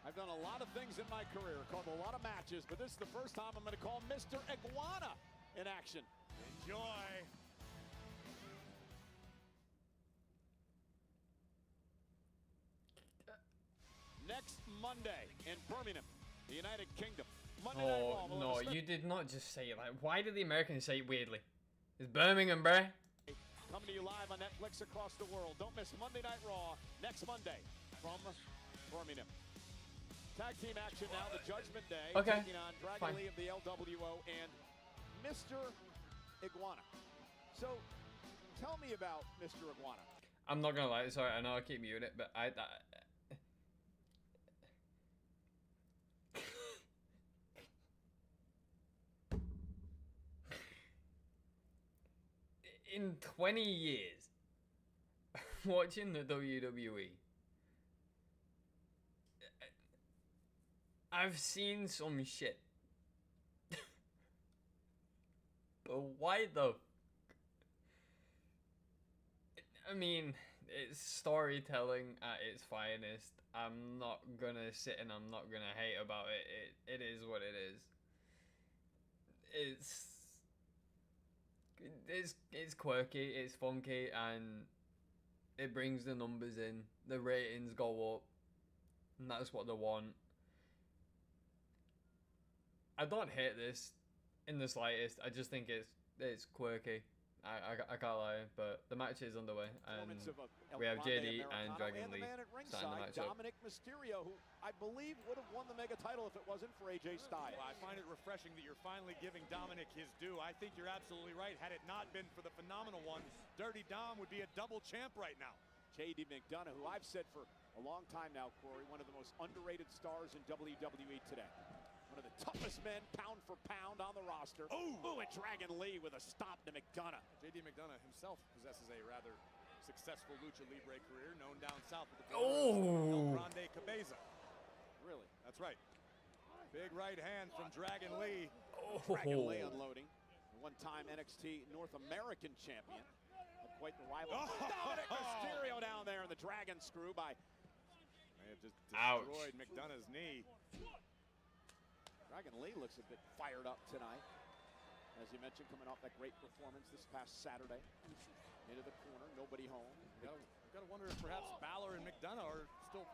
Speaker 8: I've done a lot of things in my career, called a lot of matches, but this is the first time I'm going to call Mr. Iguana in action.
Speaker 3: Enjoy.
Speaker 8: Next Monday in Birmingham, the United Kingdom. Monday Night
Speaker 1: Oh
Speaker 8: Raw.
Speaker 1: no, you did not just say it like. Why did the Americans say it weirdly? It's Birmingham, bruh.
Speaker 8: Coming to you live on Netflix across the world. Don't miss Monday Night Raw next Monday from Birmingham. Tag team action now, the Judgment Day.
Speaker 1: Okay,
Speaker 8: Taking on Dragon
Speaker 1: fine.
Speaker 8: Lee of the LWO and Mr. Iguana. So, tell me about Mr. Iguana.
Speaker 1: I'm not gonna lie. Sorry, I know I keep muting it, but in 20 years watching the WWE, I've seen some shit. But why the... I mean, it's storytelling at its finest. I'm not gonna sit and I'm not gonna hate about it. It is what it is. It's quirky, it's funky, and it brings the numbers in. The ratings go up, and that's what they want. I don't hate this in the slightest. I just think it's quirky. I can't lie, but the match is underway, and we have JD and Dragon Lee starting the match up.
Speaker 8: Dominic Mysterio, who I believe would have won the mega title if it wasn't for AJ Styles.
Speaker 3: Well, I find it refreshing that you're finally giving Dominic his due. I think you're absolutely right. Had it not been for the phenomenal one, Dirty Dom would be a double champ right now.
Speaker 8: JD McDonough, who I've said for a long time now, Corey, one of the most underrated stars in WWE today. One of the toughest men, pound for pound, on the roster. Ooh, and Dragon Lee with a stop to McDonough.
Speaker 3: JD McDonough himself possesses a rather successful lucha libre career, known down south with the El Grande Cabeza.
Speaker 8: Really?
Speaker 3: That's right. Big right hand from Dragon Lee.
Speaker 8: Dragon Lee unloading. One-time NXT North American champion. Quite the rival. Dominic Mysterio down there in the Dragon Screw by
Speaker 3: just
Speaker 1: Ouch.
Speaker 3: destroyed McDonough's knee.
Speaker 17: Dragon Lee looks a bit fired up tonight. As you mentioned, coming off that great performance this past Saturday. Into the corner, nobody home.
Speaker 3: Gotta wonder if perhaps Balor and McDonough are still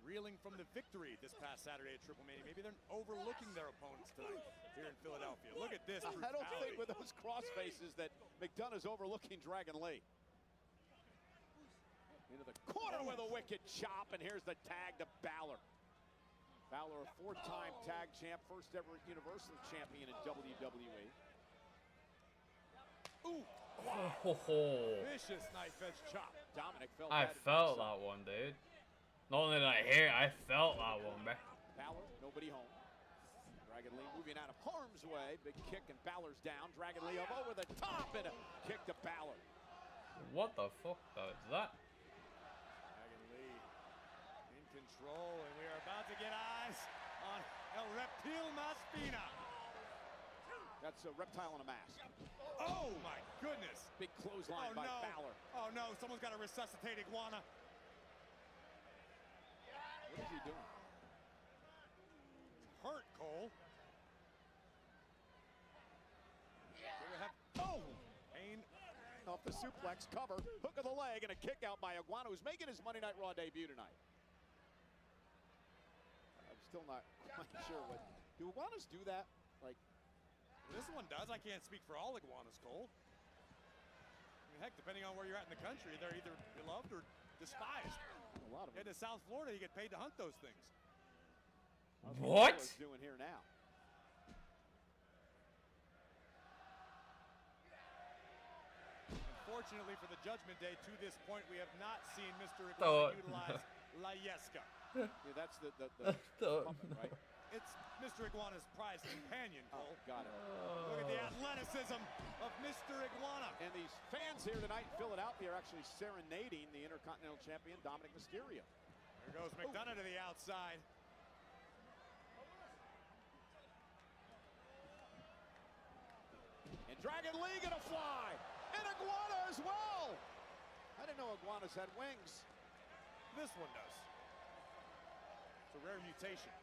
Speaker 3: reeling from the victory this past Saturday at Triple Mania. Maybe they're overlooking their opponents tonight here in Philadelphia. Look at this brutality.
Speaker 17: I don't think with those cross faces that McDonough's overlooking Dragon Lee. Into the corner with a wicked chop, and here's the tag to Balor. Balor, a 4-time tag champ, first ever Universal Champion in WWE. Ooh!
Speaker 3: Vicious knife edge chop.
Speaker 17: Dominic felt
Speaker 1: I
Speaker 17: that.
Speaker 1: felt that one, dude. Not only did I hear it, I felt that one, bro.
Speaker 17: Balor, nobody home. Dragon Lee moving out of harm's way. Big kick, and Balor's down. Dragon Lee up over the top, and a kick to Balor.
Speaker 1: What the fuck is that?
Speaker 3: Dragon Lee in control, and we are about to get eyes on El Reptil Maspina.
Speaker 17: That's a reptile in a mask.
Speaker 3: Oh my goodness!
Speaker 17: Big clothesline by Balor.
Speaker 3: Oh no, someone's got to resuscitate Iguana.
Speaker 17: What is he doing?
Speaker 3: Hurt, Cole.
Speaker 17: Oh! Pain off the suplex cover. Hook of the leg and a kick out by Iguana, who's making his Monday Night Raw debut tonight. I'm still not quite sure what. Do Iguanas do that? Like,
Speaker 3: this one does. I can't speak for all iguanas, Cole. I mean, heck, depending on where you're at in the country, they're either beloved or despised.
Speaker 17: a lot of them.
Speaker 3: Head to South Florida, you get paid to hunt those things.
Speaker 1: What?
Speaker 17: Doing here now.
Speaker 3: Unfortunately for the Judgment Day, to this point, we have not seen Mr. Iguana utilize La Yesca.
Speaker 17: Yeah, that's the puppet, right?
Speaker 3: It's Mr. Iguana's prized companion, Cole.
Speaker 17: Got it.
Speaker 3: Look at the athleticism of Mr. Iguana.
Speaker 17: And these fans here tonight in Philadelphia are actually serenading the Intercontinental Champion, Dominic Mysterio.
Speaker 3: There goes McDonough to the outside.
Speaker 17: And Dragon Lee gonna fly. And Iguana as well. I didn't know iguanas had wings.
Speaker 3: This one does. It's a rare mutation.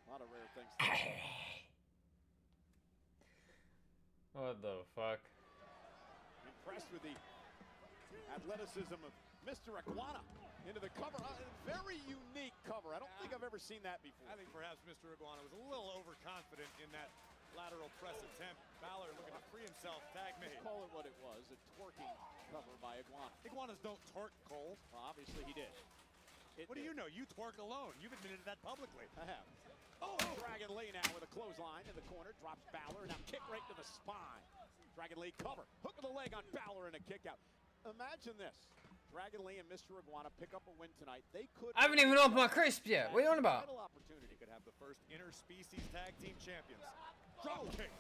Speaker 17: A lot of rare things.
Speaker 1: What the fuck?
Speaker 17: Impressed with the athleticism of Mr. Iguana into the cover. Very unique cover. I don't think I've ever seen that before.
Speaker 3: I think perhaps Mr. Iguana was a little overconfident in that lateral press attempt. Balor looking to free himself. Tag made.
Speaker 17: Call it what it was, a twerking cover by Iguana.
Speaker 3: Iguanas don't twerk, Cole.
Speaker 17: Well, obviously he did.
Speaker 3: What do you know? You twerk alone. You've admitted that publicly.
Speaker 17: I have. Oh, Dragon Lee now with a clothesline in the corner. Drops Balor. Now kick right to the spine. Dragon Lee cover. Hook of the leg on Balor and a kick out. Imagine this. Dragon Lee and Mr. Iguana pick up a win tonight. They could.
Speaker 1: I haven't even opened my crisp yet. What are you on about?
Speaker 17: Title opportunity.
Speaker 3: Could have the first interspecies tag team champions. Drop kick.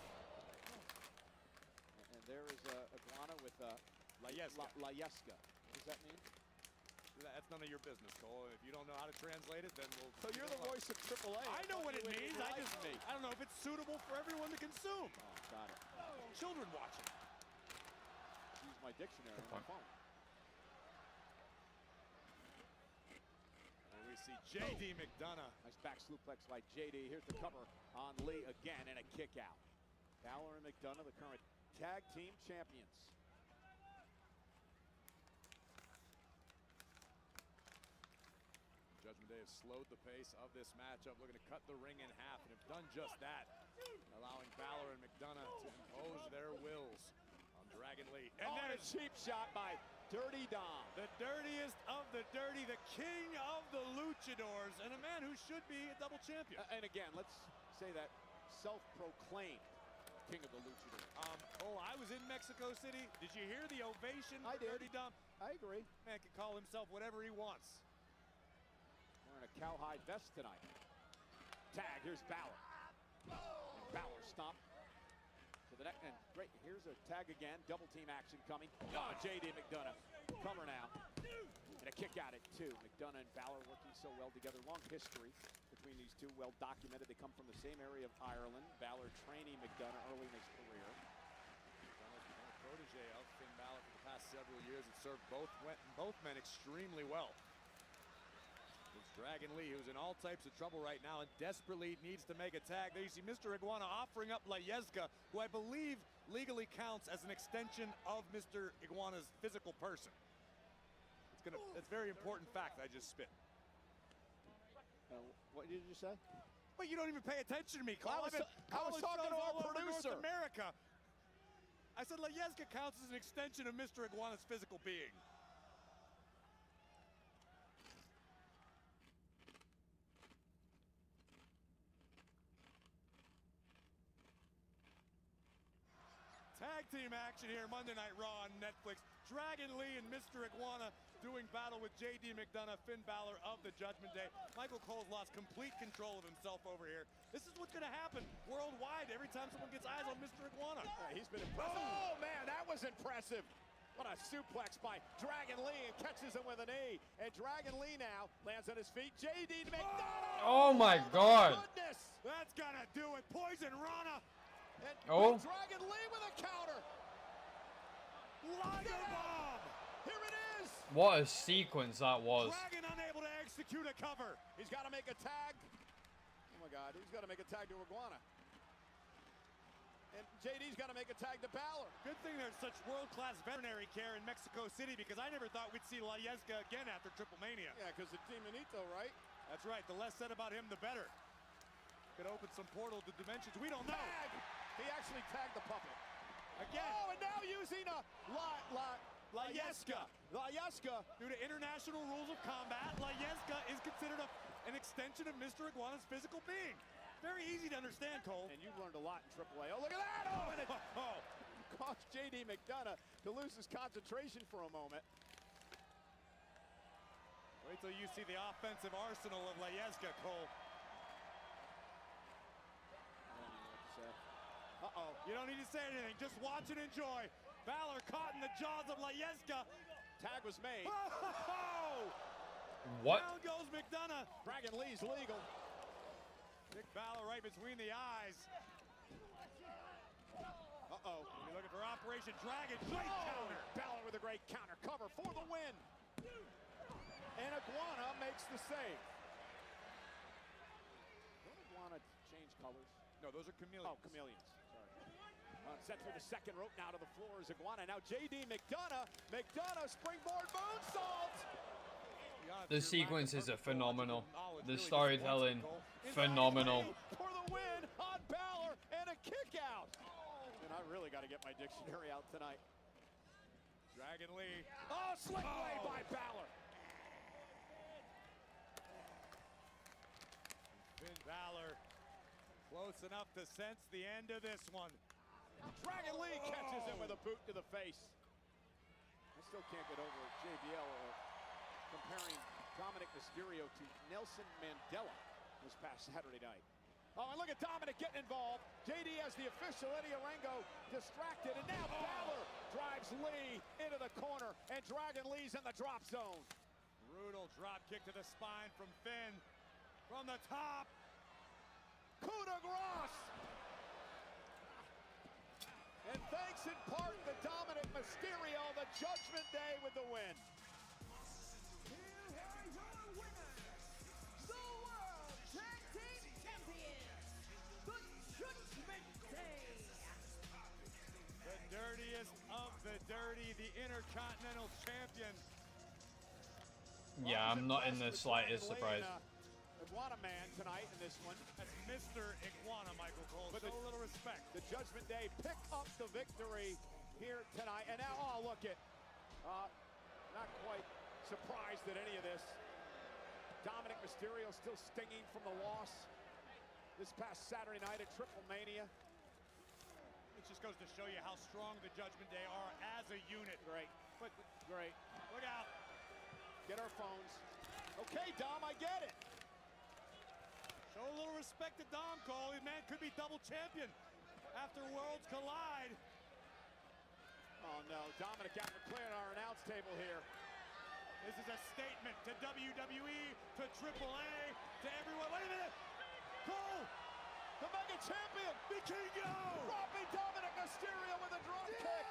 Speaker 17: And there is Iguana with
Speaker 3: La Yesca.
Speaker 17: La Yesca. What does that mean?
Speaker 3: That's none of your business, Cole. If you don't know how to translate it, then we'll.
Speaker 17: So you're the voice of AAA.
Speaker 3: I know what it means. I don't know if it's suitable for everyone to consume.
Speaker 17: Oh, got it.
Speaker 3: Children watching.
Speaker 17: Use my dictionary on my phone.
Speaker 3: And we see JD McDonough.
Speaker 17: Nice back suplex by JD. Here's the cover on Lee again and a kick out. Balor and McDonough, the current tag team champions.
Speaker 3: Judgment Day has slowed the pace of this matchup, looking to cut the ring in half, and have done just that, allowing Balor and McDonough to impose their wills on Dragon Lee. And then
Speaker 17: a cheap shot by Dirty Dom.
Speaker 3: The dirtiest of the dirty, the king of the luchadors, and a man who should be a double champion.
Speaker 17: And again, let's say that self-proclaimed king of the luchadors.
Speaker 3: I was in Mexico City. Did you hear the ovation for Dirty Dom?
Speaker 17: I agree.
Speaker 3: Man can call himself whatever he wants.
Speaker 17: Wearing a cowhide vest tonight. Tag, here's Balor. And Balor stomp to the neck. And great, here's a tag again. Double team action coming. Oh, JD McDonough. Cover now. And a kick out at 2. McDonough and Balor working so well together. Long history between these two, well documented. They come from the same area of Ireland. Balor training McDonough early in his career.
Speaker 3: McDonough's become a protege of Finn Balor for the past several years and served both men extremely well. Dragon Lee, who's in all types of trouble right now and desperately needs to make a tag. There you see Mr. Iguana offering up ITZGAZ, who I believe legally counts as an extension of Mr. Iguana's physical person. It's a very important fact I just spit.
Speaker 17: What did you say?
Speaker 3: But you don't even pay attention to me, Cole.
Speaker 17: I was talking to our producer.
Speaker 3: North America. I said ITZGAZ counts as an extension of Mr. Iguana's physical being. Tag team action here, Monday Night Raw on Netflix. Dragon Lee and Mr. Iguana doing battle with JD McDonough, Finn Balor of the Judgment Day. Michael Cole's lost complete control of himself over here. This is what's going to happen worldwide every time someone gets eyes on Mr. Iguana.
Speaker 17: Yeah, he's been impressive. Oh, man, that was impressive. What a suplex by Dragon Lee, and catches him with a knee. And Dragon Lee now lands on his feet. JD McDonough.
Speaker 1: Oh, my God.
Speaker 17: Goodness.
Speaker 3: That's going to do it. Poison Rana.
Speaker 17: And
Speaker 1: Oh.
Speaker 17: Dragon Lee with a counter.
Speaker 3: Liger bomb.
Speaker 17: Here it is.
Speaker 1: What a sequence that was.
Speaker 3: Dragon unable to execute a cover.
Speaker 17: He's got to make a tag. Oh, my God. He's got to make a tag to Iguana. And JD's got to make a tag to Balor.
Speaker 3: Good thing there's such world-class veterinary care in Mexico City, because I never thought we'd see ITZGAZ again after Triple Mania.
Speaker 17: Yeah, because of Team Manito, right?
Speaker 3: That's right. The less said about him, the better. Could open some portal to dimensions. We don't know.
Speaker 17: Tag. He actually tagged the puppet.
Speaker 3: Again.
Speaker 17: Oh, and now using a ITZGAZ. ITZGAZ.
Speaker 3: Due to international rules of combat, ITZGAZ is considered an extension of Mr. Iguana's physical being. Very easy to understand, Cole.
Speaker 17: And you've learned a lot in AAA. Oh, look at that! Oh, and it caused JD McDonough to lose his concentration for a moment.
Speaker 3: Wait till you see the offensive arsenal of ITZGAZ, Cole.
Speaker 17: Uh-oh.
Speaker 3: You don't need to say anything. Just watch and enjoy. Balor caught in the jaws of ITZGAZ.
Speaker 17: Tag was made.
Speaker 1: What?
Speaker 3: Down goes McDonough.
Speaker 17: Dragon Lee's legal.
Speaker 3: Nick Balor right between the eyes.
Speaker 17: Uh-oh.
Speaker 3: You're looking for Operation Dragon. Great counter.
Speaker 17: Balor with a great counter. Cover for the win. And Iguana makes the save. Don't Iguana change colors?
Speaker 3: No, those are chameleons.
Speaker 17: Oh, chameleons. Set through the second rope now to the floor is Iguana. Now JD McDonough. McDonough springboard moonsault.
Speaker 1: The sequences are phenomenal. The storytelling, phenomenal.
Speaker 17: For the win on Balor and a kick out. And I really got to get my dictionary out tonight.
Speaker 3: Dragon Lee.
Speaker 17: Oh, slick play by Balor.
Speaker 3: Finn Balor close enough to sense the end of this one.
Speaker 17: Dragon Lee catches him with a boot to the face. I still can't get over JBL comparing Dominic Mysterio to Nelson Mandela this past Saturday night. Oh, and look at Dominic getting involved. JD as the official, Eddie Orengo distracted, and now Balor drives Lee into the corner, and Dragon Lee's in the drop zone.
Speaker 3: Brutal drop kick to the spine from Finn. From the top.
Speaker 17: Coup de grace. And thanks in part to Dominic Mysterio, the Judgment Day with the win.
Speaker 16: Here are your winners, the World Tag Team Champions, the Judgment Day.
Speaker 3: The dirtiest of the dirty, the Intercontinental Champion.
Speaker 1: Yeah, I'm not in the slightest surprise.
Speaker 17: Iguana Man tonight in this one.
Speaker 3: That's Mr. Iguana, Michael Cole.
Speaker 17: But
Speaker 3: so little respect.
Speaker 17: The Judgment Day pick up the victory here tonight. And now, oh, look at, not quite surprised at any of this. Dominic Mysterio still stinging from the loss this past Saturday night at Triple Mania.
Speaker 3: It just goes to show you how strong the Judgment Day are as a unit.
Speaker 17: Great.
Speaker 3: But
Speaker 17: great.
Speaker 3: Look out.
Speaker 17: Get our phones. Okay, Dom, I get it.
Speaker 3: Show a little respect to Dom Cole. His man could be double champion after Worlds collide.
Speaker 17: Oh, no. Dominic got McClair on our announce table here.
Speaker 3: This is a statement to WWE, to AAA, to everyone. Wait a minute. Cole,
Speaker 17: the Mega Champion,
Speaker 3: Vikingo,
Speaker 17: dropping Dominic Mysterio with a drop kick.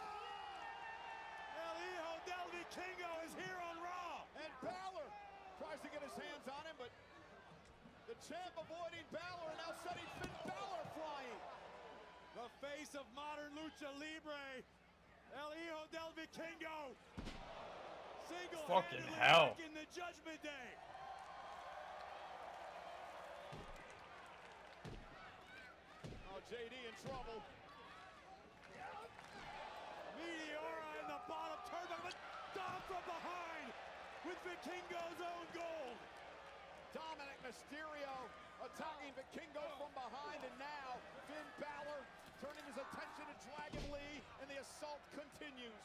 Speaker 3: El Hijo del Vikingo is here on Raw.
Speaker 17: And Balor
Speaker 2: Tries to get his hands on him, but the champ avoiding Balor and now sending Finn Balor flying.
Speaker 3: The face of modern lucha libre, El Hijo del Vikingo,
Speaker 1: Fucking
Speaker 3: single-handedly
Speaker 1: hell.
Speaker 3: making the Judgment Day.
Speaker 2: Oh, JD in trouble.
Speaker 3: Meteora in the bottom turnbuckle, but Dom from behind with Vikingo's own gold.
Speaker 2: Dominic Mysterio attacking Vikingo from behind, and now Finn Balor turning his attention to Dragon Lee, and the assault continues.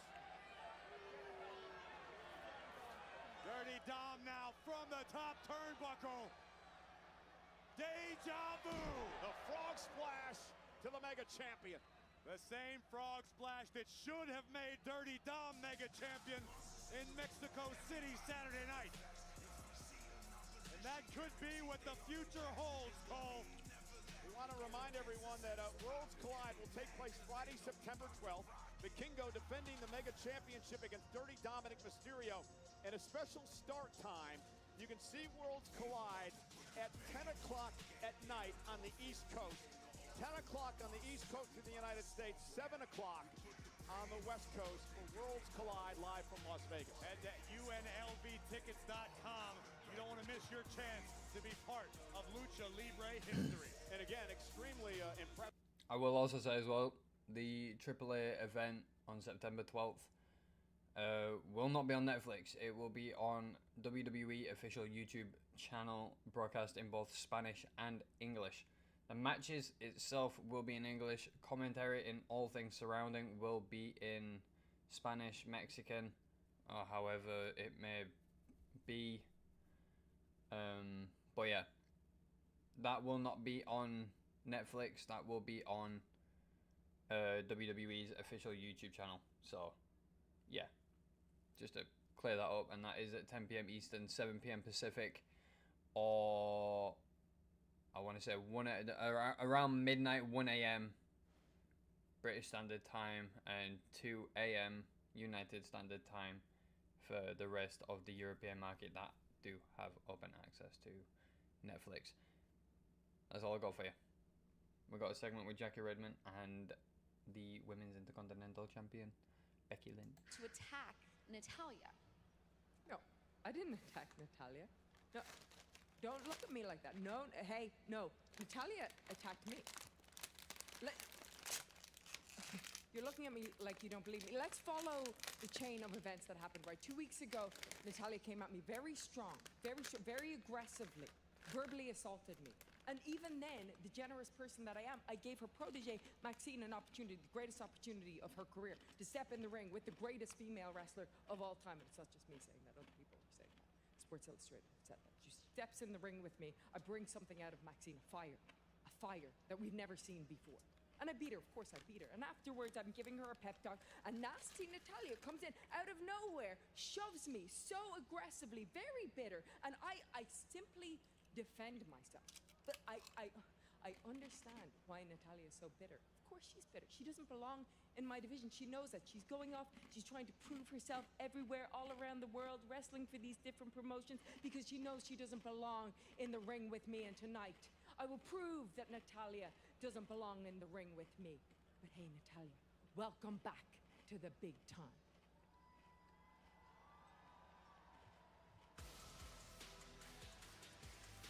Speaker 3: Dirty Dom now from the top turnbuckle. Deja vu.
Speaker 2: The frog splash to the Mega Champion.
Speaker 3: The same frog splash that should have made Dirty Dom Mega Champion in Mexico City Saturday night. And that could be what the future holds, Cole.
Speaker 2: We want to remind everyone that Worlds Collide will take place Friday, September 12th. Vikingo defending the Mega Championship against Dirty Dominic Mysterio. And a special start time. You can see Worlds Collide at 10 o'clock at night on the East Coast. 10 o'clock on the East Coast of the United States, 7 o'clock on the West Coast for Worlds Collide live from Las Vegas.
Speaker 3: Head to UNLVtickets.com. You don't want to miss your chance to be part of Lucha Libre history.
Speaker 2: And again, extremely impressive.
Speaker 1: I will also say as well, the AAA event on September 12th will not be on Netflix. It will be on WWE official YouTube channel, broadcast in both Spanish and English. The matches itself will be in English. Commentary in all things surrounding will be in Spanish, Mexican, or however it may be. But yeah, that will not be on Netflix. That will be on WWE's official YouTube channel. So yeah, just to clear that up, and that is at 10 p.m. Eastern, 7 p.m. Pacific, or I want to say around midnight, 1 a.m. British Standard Time, and 2 a.m. United Standard Time for the rest of the European market that do have open access to Netflix. That's all I got for you. We got a segment with Jackie Redmond and the Women's Intercontinental Champion Becky Lynch.
Speaker 7: To attack Natalya.
Speaker 18: No, I didn't attack Natalya. No, don't look at me like that. No, hey, no. Natalya attacked me. You're looking at me like you don't believe me. Let's follow the chain of events that happened, right? 2 weeks ago, Natalya came at me very strong, very aggressively, verbally assaulted me. And even then, the generous person that I am, I gave her protege, Maxine, an opportunity, the greatest opportunity of her career, to step in the ring with the greatest female wrestler of all time. And it's not just me saying that, other people are saying that. Sports Illustrated said that. She steps in the ring with me, I bring something out of Maxine, a fire that we've never seen before. And I beat her, of course I beat her. And afterwards, I'm giving her a pep talk, and nasty Natalya comes in out of nowhere, shoves me so aggressively, very bitter, and I simply defend myself. But I understand why Natalya is so bitter. Of course she's bitter. She doesn't belong in my division. She knows that. She's going off, she's trying to prove herself everywhere, all around the world, wrestling for these different promotions, because she knows she doesn't belong in the ring with me. And tonight, I will prove that Natalya doesn't belong in the ring with me. But hey, Natalya, welcome back to the big time.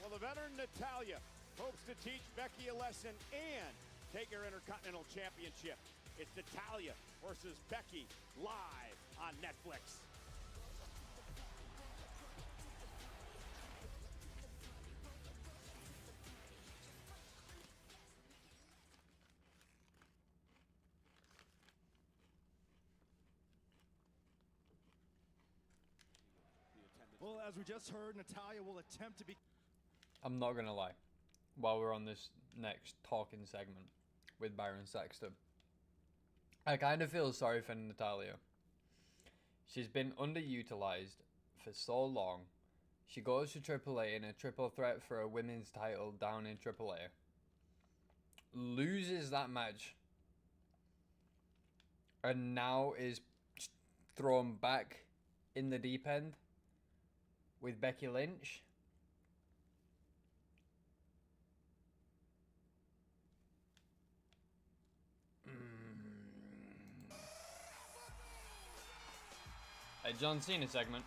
Speaker 2: Well, the veteran Natalya hopes to teach Becky a lesson and take her Intercontinental Championship. It's Natalya versus Becky live on Netflix.
Speaker 5: Well, as we just heard, Natalya will attempt to be...
Speaker 1: I'm not gonna lie, while we're on this next talking segment with Byron Saxton, I kind of feel sorry for Natalya. She's been underutilized for so long. She goes to AAA in a triple threat for a women's title down in AAA. Loses that match. And now is thrown back in the deep end with Becky Lynch. A John Cena segment.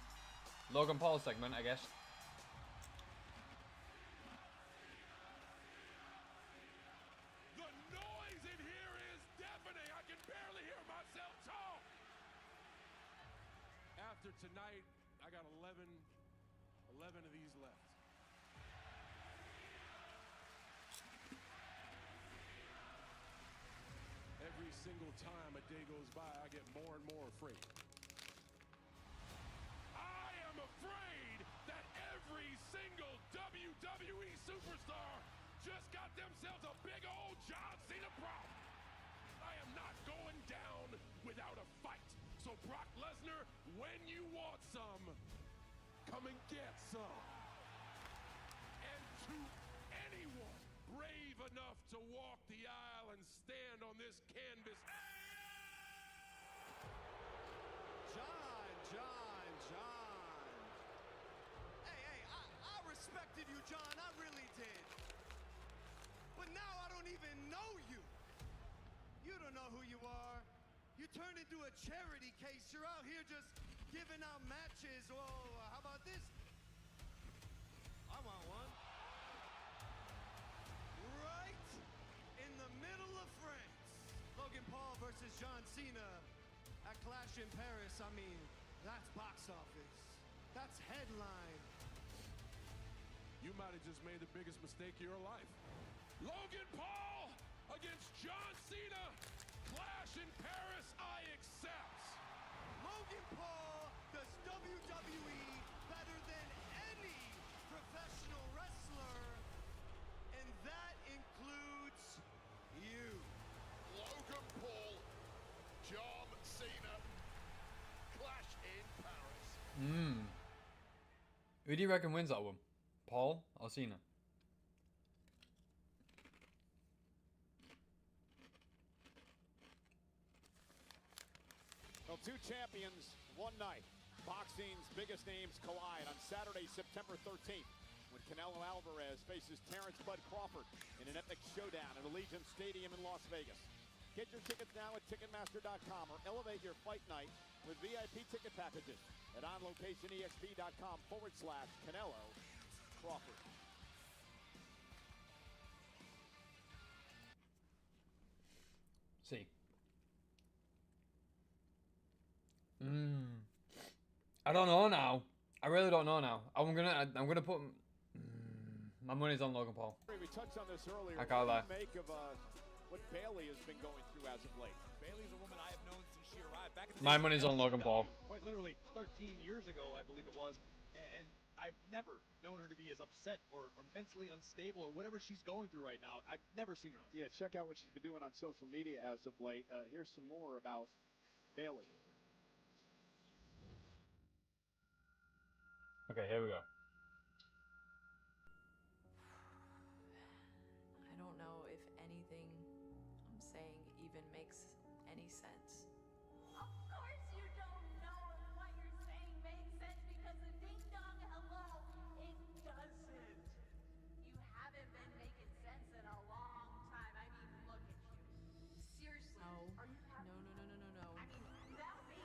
Speaker 1: Logan Paul segment, I guess.
Speaker 4: The noise in here is deafening. I can barely hear myself talk. After tonight, I got 11 of these left. Every single time a day goes by, I get more and more afraid. I am afraid that every single WWE superstar just got themselves a big old John Cena problem. I am not going down without a fight. So Brock Lesnar, when you want some, come and get some. And to anyone brave enough to walk the aisle and stand on this canvas.
Speaker 12: John. Hey, I respected you, John. I really did. But now I don't even know you. You don't know who you are. You turned into a charity case. You're out here just giving out matches. Well, how about this? I want one. Right in the middle of France. Logan Paul versus John Cena at Clash in Paris. I mean, that's box office. That's headline.
Speaker 4: You might have just made the biggest mistake of your life. Logan Paul against John Cena. Clash in Paris, I accept.
Speaker 12: Logan Paul does WWE better than any professional wrestler, and that includes you.
Speaker 4: Logan Paul, John Cena. Clash in Paris.
Speaker 1: Who do you reckon wins that one? Paul or Cena?
Speaker 17: Well, two champions, one night. Boxing's biggest names collide on Saturday, September 13th, when Canelo Alvarez faces Terrence Bud Crawford in an epic showdown at Allegiant Stadium in Las Vegas. Get your tickets now at Ticketmaster.com or elevate your fight night with VIP ticket packages at onlocationexp.com/Canelo Crawford.
Speaker 1: See. I don't know now. I really don't know now. I'm gonna put my money's on Logan Paul.
Speaker 17: We touched on this earlier.
Speaker 1: I can't lie.
Speaker 17: What do you make of what Bailey has been going through as of late?
Speaker 19: Bailey's a woman I have known since she arrived back in the
Speaker 1: My money's on Logan Paul.
Speaker 19: Quite literally 13 years ago, I believe it was, and I've never known her to be as upset or mentally unstable or whatever she's going through right now. I've never seen her.
Speaker 17: Yeah, check out what she's been doing on social media as of late. Here's some more about Bailey.
Speaker 1: Okay, here we go.
Speaker 7: I don't know if anything I'm saying even makes any sense.
Speaker 6: Of course you don't know if what you're saying makes sense because the ding dong hello, it doesn't. You haven't been making sense in a long time. I mean, look at you. Seriously.
Speaker 7: No.
Speaker 6: Are you happy?
Speaker 7: No.
Speaker 6: I mean, without me,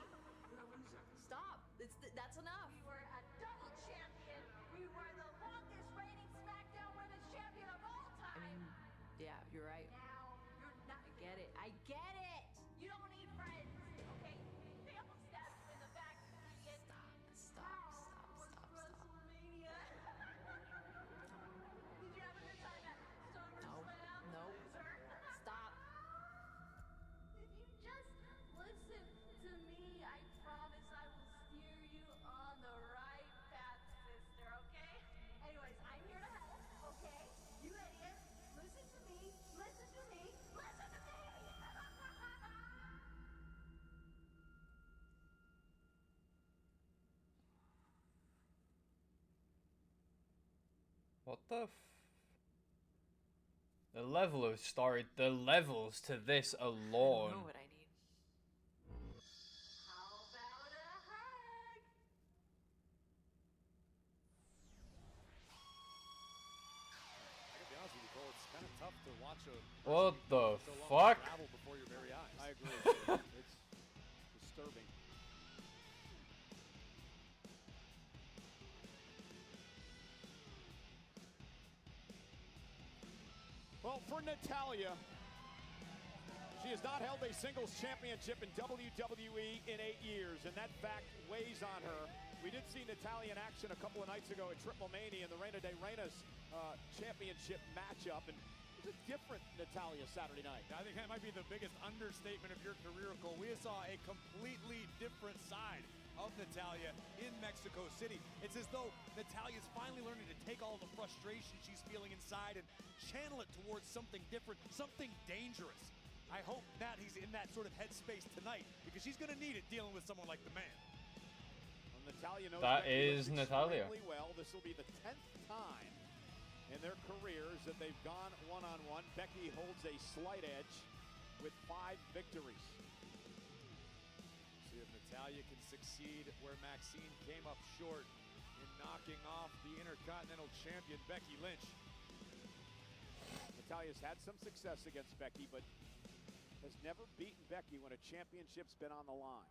Speaker 6: you're a loser.
Speaker 7: Stop. That's enough.
Speaker 6: We were a double champion. We were the longest reigning SmackDown Women's Champion of all time.
Speaker 7: I mean, yeah, you're right.
Speaker 6: Now you're not.
Speaker 7: I get it. I get it.
Speaker 6: You don't need friends, okay? They almost stabbed you in the back. You get
Speaker 7: Stop.
Speaker 6: WrestleMania. Did you have a good time at Stone vs. Slam?
Speaker 7: No.
Speaker 6: Loser.
Speaker 7: Stop.
Speaker 6: If you just listen to me, I promise I will steer you on the right path, sister, okay? Anyways, I'm here to help, okay? You idiots, listen to me, listen to me, listen to me!
Speaker 1: What the The level of story, the levels to this
Speaker 7: I
Speaker 1: alone.
Speaker 7: know what I need.
Speaker 6: How about a hug?
Speaker 3: Kind of tough to watch a
Speaker 1: What the
Speaker 3: so long
Speaker 1: fuck?
Speaker 3: unravel before your very eyes.
Speaker 17: I agree. It's disturbing. Well, for Natalya, she has not held a singles championship in WWE in 8 years, and that fact weighs on her. We did see Natalya in action a couple of nights ago at Triple Mania in the Reina de Reinas championship matchup, and it was a different Natalya Saturday night.
Speaker 3: I think that might be the biggest understatement of your career, Cole. We saw a completely different side of Natalya in Mexico City. It's as though Natalya's finally learning to take all the frustration she's feeling inside and channel it towards something different, something dangerous. I hope Natty's in that sort of headspace tonight, because she's going to need it dealing with someone like the man.
Speaker 17: Natalya knows
Speaker 1: That
Speaker 17: Becky
Speaker 1: is
Speaker 17: Lynch
Speaker 1: Natalya.
Speaker 17: extremely well. This will be the 10th time in their careers that they've gone one-on-one. Becky holds a slight edge with 5 victories.
Speaker 3: See if Natalya can succeed where Maxine came up short in knocking off the Intercontinental Champion Becky Lynch.
Speaker 17: Natalya's had some success against Becky, but has never beaten Becky when a championship's been on the line.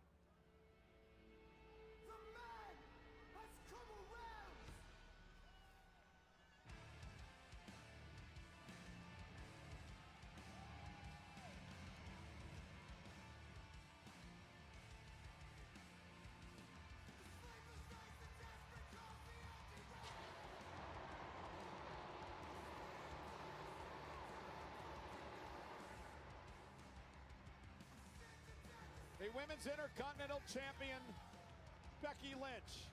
Speaker 17: The Women's Intercontinental Champion, Becky Lynch,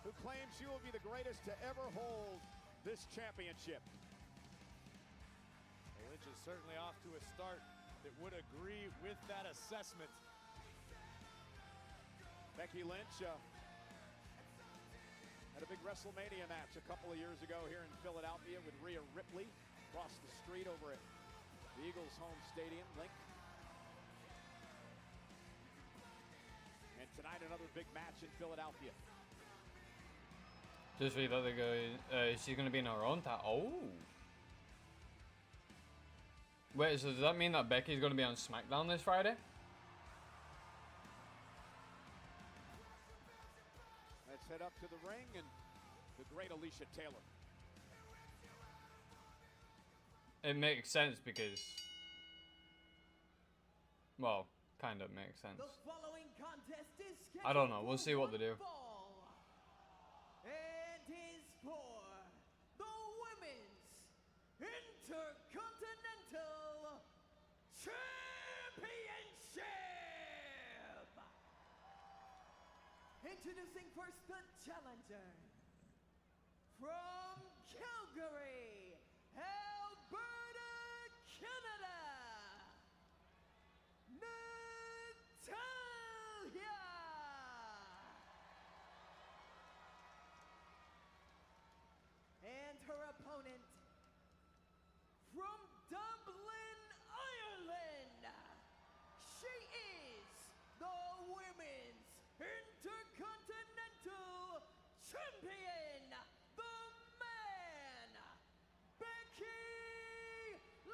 Speaker 17: who claims she will be the greatest to ever hold this championship.
Speaker 3: Well, Lynch is certainly off to a start that would agree with that assessment.
Speaker 17: Becky Lynch had a big WrestleMania match a couple of years ago here in Philadelphia with Rhea Ripley across the street over at the Eagles' home stadium, Link. And tonight, another big match in Philadelphia.
Speaker 1: Just read that they go, she's going to be in her own Oh. Wait, so does that mean that Becky's going to be on SmackDown this Friday?
Speaker 17: Let's head up to the ring and the great Alicia Taylor.
Speaker 1: It makes sense because, well, kind of makes sense.
Speaker 16: The following contest is
Speaker 1: I don't know. We'll see what they do.
Speaker 16: And is for the Women's Intercontinental Championship. Introducing first the challenger from Calgary, Alberta, Canada, Natalya. And her opponent from Dublin, Ireland. She is the Women's Intercontinental Champion, the man, Becky Lynch.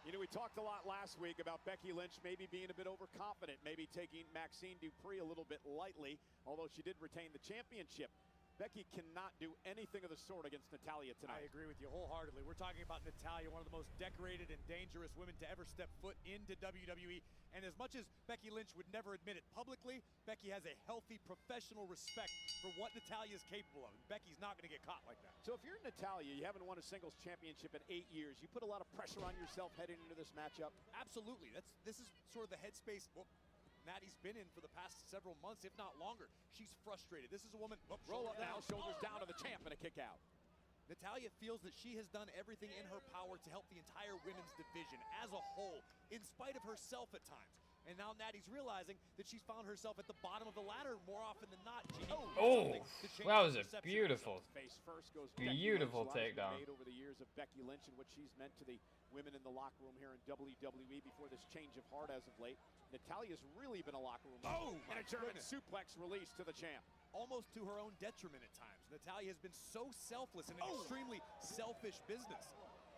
Speaker 17: You know, we talked a lot last week about Becky Lynch maybe being a bit overconfident, maybe taking Maxine Dupree a little bit lightly, although she did retain the championship. Becky cannot do anything of the sort against Natalya tonight.
Speaker 3: I agree with you wholeheartedly. We're talking about Natalya, one of the most decorated and dangerous women to ever step foot into WWE. And as much as Becky Lynch would never admit it publicly, Becky has a healthy professional respect for what Natalya is capable of. Becky's not going to get caught like that.
Speaker 17: So if you're Natalya, you haven't won a singles championship in 8 years. You put a lot of pressure on yourself heading into this matchup.
Speaker 3: Absolutely. This is sort of the headspace Natty's been in for the past several months, if not longer. She's frustrated. This is a woman.
Speaker 17: Roll up now, shoulders down to the champ, and a kick out.
Speaker 3: Natalya feels that she has done everything in her power to help the entire women's division as a whole, in spite of herself at times. And now Natty's realizing that she's found herself at the bottom of the ladder more often than not.
Speaker 1: That was a beautiful,
Speaker 17: Face first goes
Speaker 1: beautiful
Speaker 17: Becky Lynch.
Speaker 1: takedown.
Speaker 17: Made over the years of Becky Lynch and what she's meant to the women in the locker room here in WWE before this change of heart as of late. Natalya's really been a locker room.
Speaker 3: Oh,
Speaker 17: and a German suplex release to the champ.
Speaker 3: almost to her own detriment at times. Natalya has been so selfless in an extremely selfish business.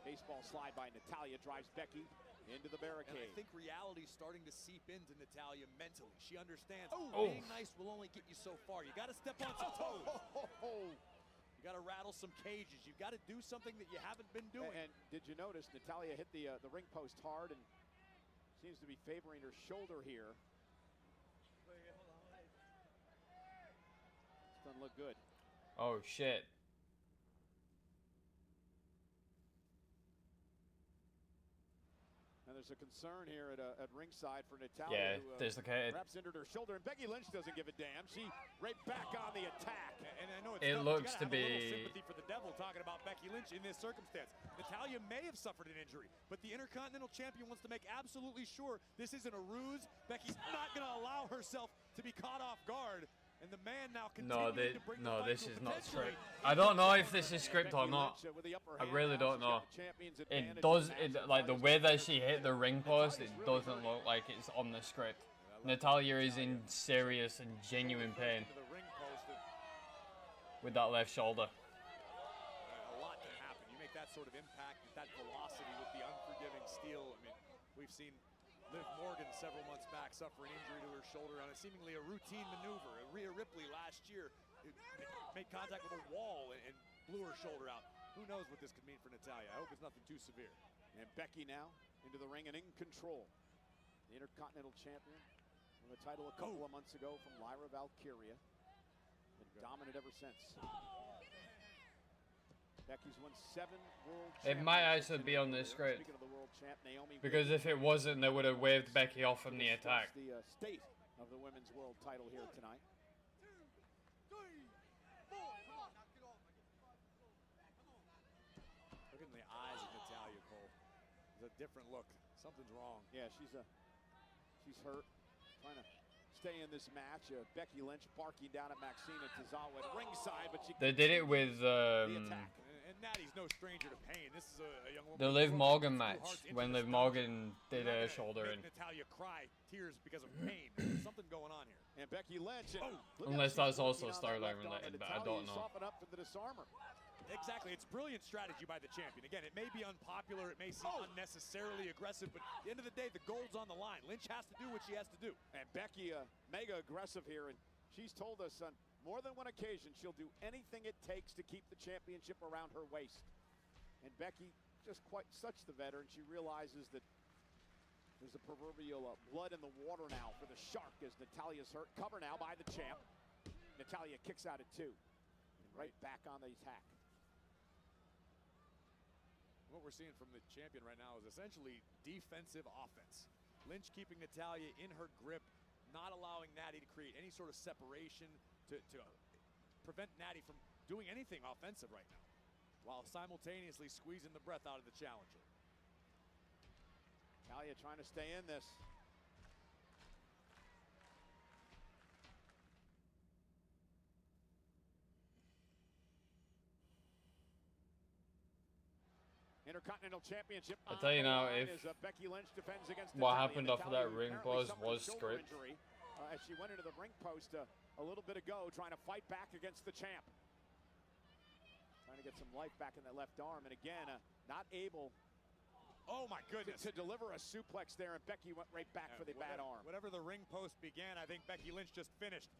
Speaker 17: Baseball slide by Natalya drives Becky into the barricade.
Speaker 3: And I think reality is starting to seep into Natalya mentally. She understands
Speaker 17: Oh.
Speaker 3: being nice will only get you so far. You got to step on some toes. You got to rattle some cages. You've got to do something that you haven't been doing.
Speaker 17: And did you notice Natalya hit the ring post hard and seems to be favoring her shoulder here. Doesn't look good.
Speaker 1: Oh shit.
Speaker 17: And there's a concern here at ringside for Natalya.
Speaker 1: Yeah,
Speaker 17: who,
Speaker 1: dislocated.
Speaker 17: perhaps injured her shoulder, and Becky Lynch doesn't give a damn. She right back on the attack.
Speaker 3: And I know it's
Speaker 1: It
Speaker 3: tough,
Speaker 1: looks
Speaker 3: but you gotta
Speaker 1: to
Speaker 3: have a little
Speaker 1: be-
Speaker 3: sympathy for the devil talking about Becky Lynch in this circumstance. Natalya may have suffered an injury, but the Intercontinental Champion wants to make absolutely sure this isn't a ruse. Becky's not going to allow herself to be caught off guard. And the man now continuing to bring the fight
Speaker 1: this
Speaker 3: to a
Speaker 1: is not
Speaker 3: potentially-
Speaker 1: script. I don't know if this is script or not. I really don't know. It does, like the way that she hit the ring post, it doesn't look like it's on the script. Natalya is in serious and genuine pain with that left shoulder.
Speaker 3: A lot can happen. You make that sort of impact, that velocity with the unforgiving steel. I mean, we've seen Liv Morgan several months back suffer an injury to her shoulder on a seemingly a routine maneuver. Rhea Ripley last year made contact with a wall and blew her shoulder out. Who knows what this could mean for Natalya? I hope it's nothing too severe.
Speaker 17: And Becky now into the ring and in control. The Intercontinental Champion won the title a couple of months ago from Lyra Valkyria. Been dominant ever since. Becky's won 7 world
Speaker 1: It might
Speaker 17: championships
Speaker 1: actually
Speaker 17: in
Speaker 1: be
Speaker 17: her
Speaker 1: on the
Speaker 17: career.
Speaker 1: script.
Speaker 17: Speaking of the world champ, Naomi
Speaker 1: Because if it wasn't, they would have waved Becky off from the attack.
Speaker 17: the state of the women's world title here tonight.
Speaker 3: Look in the eyes of Natalya, Cole. It's a different look. Something's wrong.
Speaker 17: Yeah, she's hurt. Trying to stay in this match. Becky Lynch barking down at Maxine Tazawa at ringside, but she
Speaker 1: They did it with
Speaker 3: And Natty's no stranger to pain. This is a young woman.
Speaker 1: the Liv Morgan match when Liv Morgan did her shoulder in.
Speaker 3: Natalya cry tears because of pain. There's something going on here.
Speaker 17: And Becky Lynch.
Speaker 1: Unless that's also storyline related, but I don't know.
Speaker 17: Soften up for the disarmer.
Speaker 3: Exactly. It's brilliant strategy by the champion. Again, it may be unpopular, it may seem unnecessarily aggressive, but at the end of the day, the gold's on the line. Lynch has to do what she has to do.
Speaker 17: And Becky, mega aggressive here, and she's told us on more than one occasion she'll do anything it takes to keep the championship around her waist. And Becky, just quite such the veteran, she realizes that there's a proverbial blood in the water now for the shark as Natalya's hurt. Cover now by the champ. Natalya kicks out at 2. And right back on the attack.
Speaker 3: What we're seeing from the champion right now is essentially defensive offense. Lynch keeping Natalya in her grip, not allowing Natty to create any sort of separation to prevent Natty from doing anything offensive right now, while simultaneously squeezing the breath out of the challenger.
Speaker 17: Natalya trying to stay in this. Intercontinental Championship.
Speaker 1: I tell you now, if
Speaker 17: Becky Lynch defends against
Speaker 1: what
Speaker 17: Natalya.
Speaker 1: happened off of that
Speaker 17: Natalya
Speaker 1: ring
Speaker 17: apparently
Speaker 1: post
Speaker 17: suffered
Speaker 1: was
Speaker 17: a shoulder
Speaker 1: script.
Speaker 17: injury, as she went into the ring post a little bit ago, trying to fight back against the champ. Trying to get some life back in that left arm, and again, not able.
Speaker 3: Oh my goodness!
Speaker 17: To deliver a suplex there, and Becky went right back for the bad arm.
Speaker 3: Whatever the ring post began, I think Becky Lynch just finished.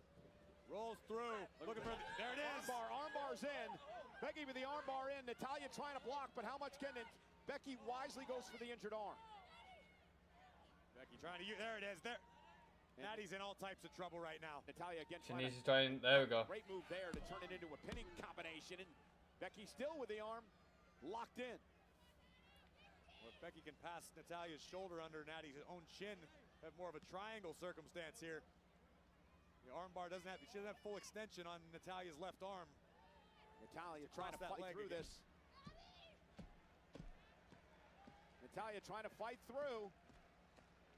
Speaker 3: Rolls through, looking for there it is.
Speaker 17: Armbar's in. Becky with the armbar in. Natalya trying to block, but how much can it? Becky wisely goes for the injured arm.
Speaker 3: Becky trying to use, there it is, there. Natty's in all types of trouble right now.
Speaker 17: Natalya again
Speaker 1: She needs to try and, there we go.
Speaker 17: Great move there to turn it into a pinning combination, and Becky still with the arm locked in.
Speaker 3: Well, if Becky can pass Natalya's shoulder under Natty's own chin, have more of a triangle circumstance here. The armbar doesn't have, she doesn't have full extension on Natalya's left arm.
Speaker 17: Natalya trying to fight through this. Natalya trying to fight through.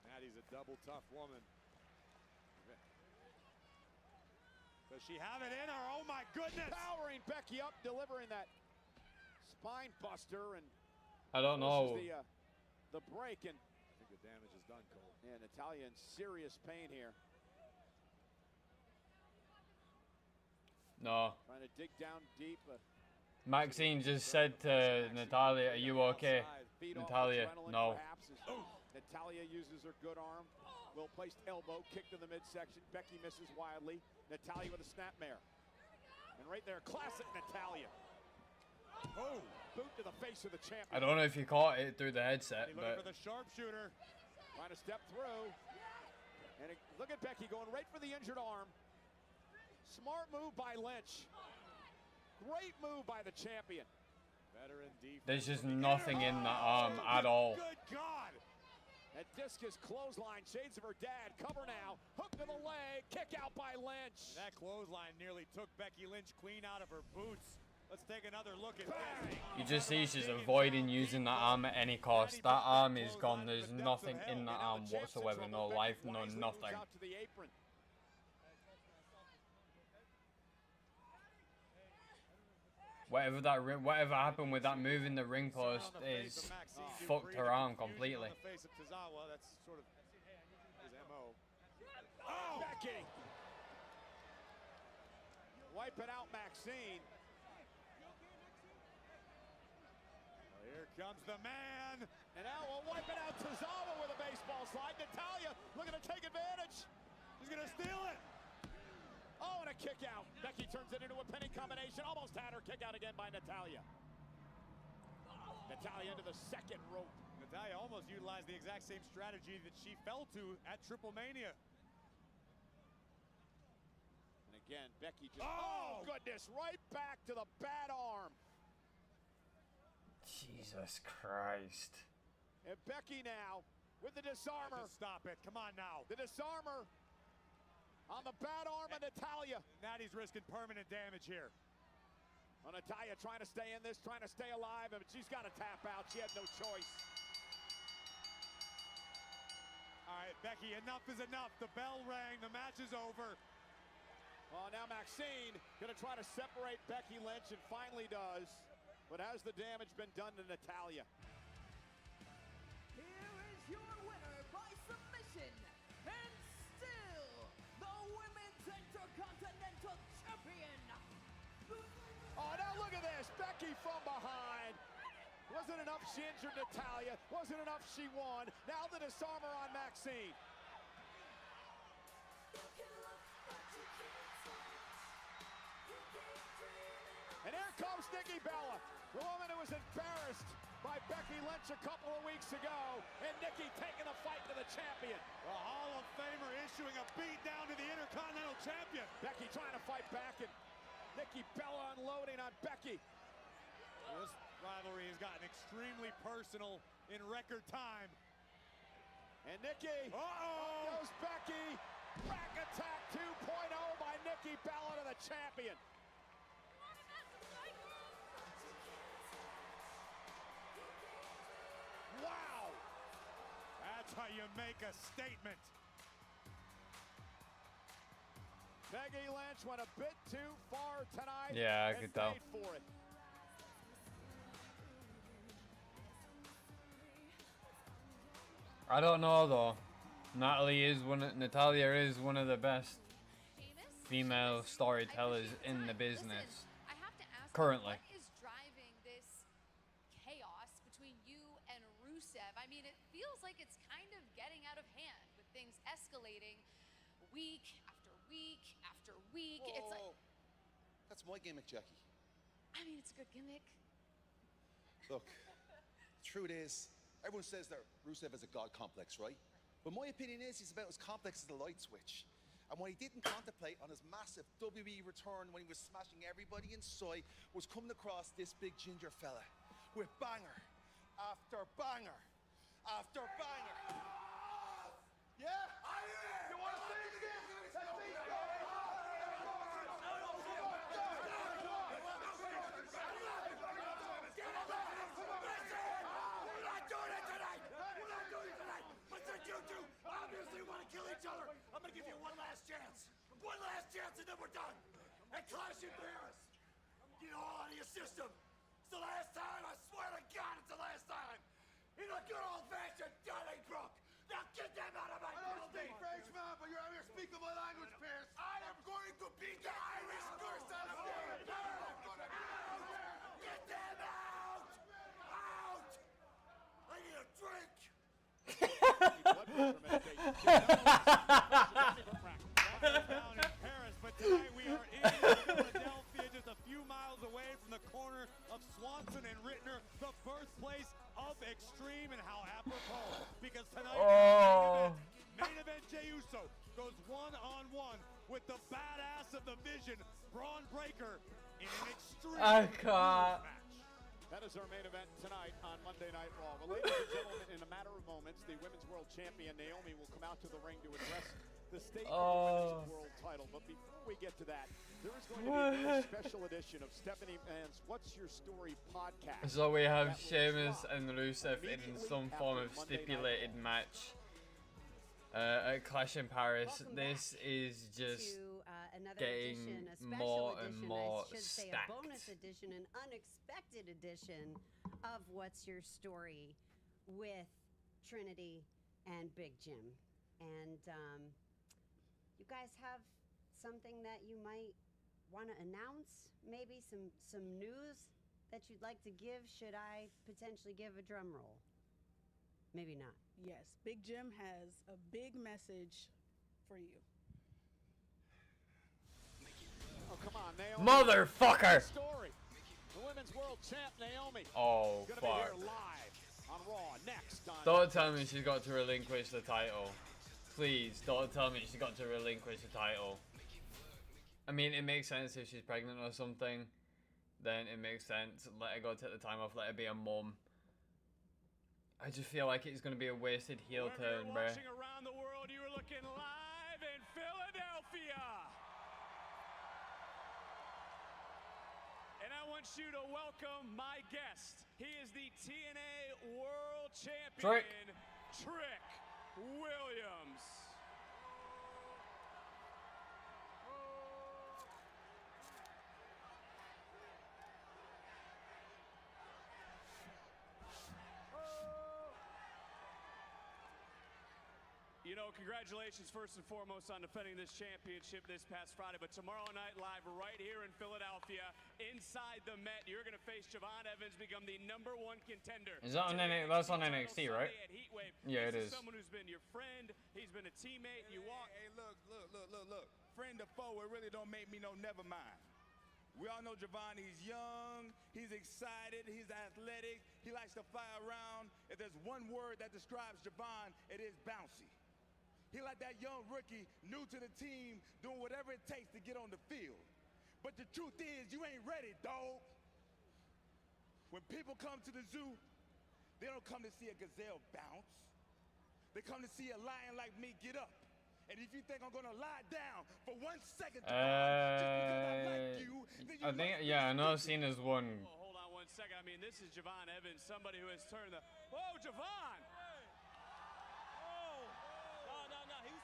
Speaker 3: Natty's a double tough woman. Does she have it in her? Oh my goodness!
Speaker 17: Powering Becky up, delivering that spine buster, and
Speaker 1: I don't know.
Speaker 17: The break, and
Speaker 3: I think the damage is done, Cole.
Speaker 17: Yeah, Natalya in serious pain here.
Speaker 1: No.
Speaker 17: Trying to dig down deep.
Speaker 1: Maxine just said to Natalia, "Are you okay?" Natalia, no.
Speaker 17: Natalia uses her good arm. Well-placed elbow, kick to the midsection. Becky misses wildly. Natalia with a snapmare. And right there, classic Natalia. Oh, boot to the face of the champion.
Speaker 1: I don't know if you caught it through the headset, but
Speaker 17: for the sharpshooter. Trying to step through. And look at Becky going right for the injured arm. Smart move by Lynch. Great move by the champion. Veteran defense.
Speaker 1: there's just nothing in that arm at all.
Speaker 17: Good God. That discus clothesline, shades of her dad. Cover now. Hook to the leg. Kick out by Lynch.
Speaker 3: That clothesline nearly took Becky Lynch clean out of her boots. Let's take another look at this.
Speaker 1: You just see she's avoiding using that arm at any cost. That arm is gone. There's nothing in that arm whatsoever. No life, no nothing. Whatever happened with that move in the ring post is fucked her arm completely.
Speaker 3: Face of Tozawa, that's sort of his MO.
Speaker 17: Oh, Becky! Wiping out Maxine.
Speaker 3: Well, here comes the man.
Speaker 17: And now we'll wipe it out Tozawa with a baseball slide. Natalia looking to take advantage.
Speaker 3: She's gonna steal it.
Speaker 17: Oh, and a kick out. Becky turns it into a pinning combination. Almost had her kick out again by Natalia. Natalia into the second rope.
Speaker 3: Natalia almost utilized the exact same strategy that she fell to at Triple Mania.
Speaker 17: And again, Becky just, oh goodness, right back to the bad arm.
Speaker 1: Jesus Christ.
Speaker 17: And Becky now with the disarmer.
Speaker 3: Just stop it, come on now.
Speaker 17: The disarmer on the bad arm of Natalia.
Speaker 3: Natty's risking permanent damage here.
Speaker 17: Well, Natalia trying to stay in this, trying to stay alive, but she's got to tap out. She had no choice.
Speaker 3: All right, Becky, enough is enough. The bell rang, the match is over.
Speaker 17: Well, now Maxine going to try to separate Becky Lynch, and finally does. But has the damage been done to Natalia?
Speaker 16: Here is your winner by submission, and still the Women's Intercontinental Champion.
Speaker 17: Oh, now look at this. Becky from behind. Wasn't enough she injured Natalia. Wasn't enough she won. Now the disarmer on Maxine. And here comes Nikki Bella, the woman who was embarrassed by Becky Lynch a couple of weeks ago, and Nikki taking the fight to the champion.
Speaker 3: The Hall of Famer issuing a beat down to the Intercontinental Champion.
Speaker 17: Becky trying to fight back, and Nikki Bella unloading on Becky.
Speaker 3: Well, this rivalry has gotten extremely personal in record time.
Speaker 17: And Nikki, up goes Becky. Rack attack 2.0 by Nikki Bella to the champion. Wow!
Speaker 3: That's how you make a statement.
Speaker 17: Becky Lynch went a bit too far tonight.
Speaker 1: Yeah, I could tell.
Speaker 17: For it.
Speaker 1: I don't know though. Natalia is one of the best female storytellers in the business.
Speaker 9: I have to ask
Speaker 1: currently.
Speaker 9: What is driving this chaos between you and Rusev? I mean, it feels like it's kind of getting out of hand with things escalating week after week after week.
Speaker 20: Whoa,
Speaker 9: It's like,
Speaker 20: that's my gimmick, Jackie.
Speaker 9: I mean, it's a good gimmick.
Speaker 20: Look, the truth is, everyone says that Rusev has a god complex, right? But my opinion is he's about as complex as the light switch. And what he didn't contemplate on his massive WWE return when he was smashing everybody in sight was coming across this big ginger fella with banger after banger after banger. Yeah? You want to see it again? Let's see it go!
Speaker 21: Obviously, you want to kill each other. I'm going to give you one last chance. One last chance, and then we're done. And Clash in Paris. Get it all out of your system. It's the last time. I swear to God, it's the last time. In a good old-fashioned Donnybrook. Now get them out of my building. I don't speak French, man, but you're out here speaking my language, Pierce. I am going to be the Irish person of
Speaker 3: down in Paris, but tonight we are in Philadelphia, just a few miles away from the corner of Swanson and Rittner, the birthplace of Extreme, and how apropos, because tonight main event Jey Uso goes one-on-one with the badass of the Vision, Braun Breaker, in an Extreme match.
Speaker 17: That is our main event tonight on Monday Night Raw. Well, ladies and gentlemen, in a matter of moments, the Women's World Champion Naomi will come out to the ring to address the state of the Women's World title. But before we get to that, there is going to be a very special edition of Stephanie Mann's What's Your Story podcast.
Speaker 1: So we have Sheamus and Rusev in some form of stipulated match at Clash in Paris. This is just getting more and more stacked.
Speaker 10: A bonus edition, an unexpected edition of What's Your Story with Trinity and Big Jim. And you guys have something that you might want to announce? Maybe some news that you'd like to give? Should I potentially give a drum roll? Maybe not.
Speaker 22: Yes, Big Jim has a big message for you.
Speaker 17: Oh, come on, Naomi.
Speaker 1: Motherfucker!
Speaker 17: Story. The Women's World Champ, Naomi.
Speaker 1: Oh,
Speaker 17: gonna
Speaker 1: fuck.
Speaker 17: Be here live on Raw next on
Speaker 1: Don't tell me she's got to relinquish the title. Please, don't tell me she's got to relinquish the title. I mean, it makes sense if she's pregnant or something. Then it makes sense. Let her go take the time off. Let her be a mum. I just feel like it's going to be a wasted heel turn, bruh.
Speaker 3: Watching around the world, you are looking live in Philadelphia. And I want you to welcome my guest. He is the TNA World Champion, Trick Williams. You know, congratulations first and foremost on defending this championship this past Friday, but tomorrow night live right here in Philadelphia, inside the Met, you're going to face Javon Evans, become the #1 contender.
Speaker 1: Is that on NXT? That's on NXT, right? Yeah, it is.
Speaker 3: Someone who's been your friend, he's been a teammate. You walk.
Speaker 23: Hey, look. Friend or foe, it really don't make me no never mind. We all know Javon, he's young, he's excited, he's athletic, he likes to fly around. If there's one word that describes Javon, it is bouncy. He like that young rookie, new to the team, doing whatever it takes to get on the field. But the truth is, you ain't ready, dog. When people come to the zoo, they don't come to see a gazelle bounce. They come to see a lion like me get up. And if you think I'm gonna lie down for 1 second, just because I like you, then you
Speaker 1: I know Cena's one.
Speaker 3: Oh, hold on 1 second. I mean, this is Javon Evans, somebody who has turned the. Whoa, Javon!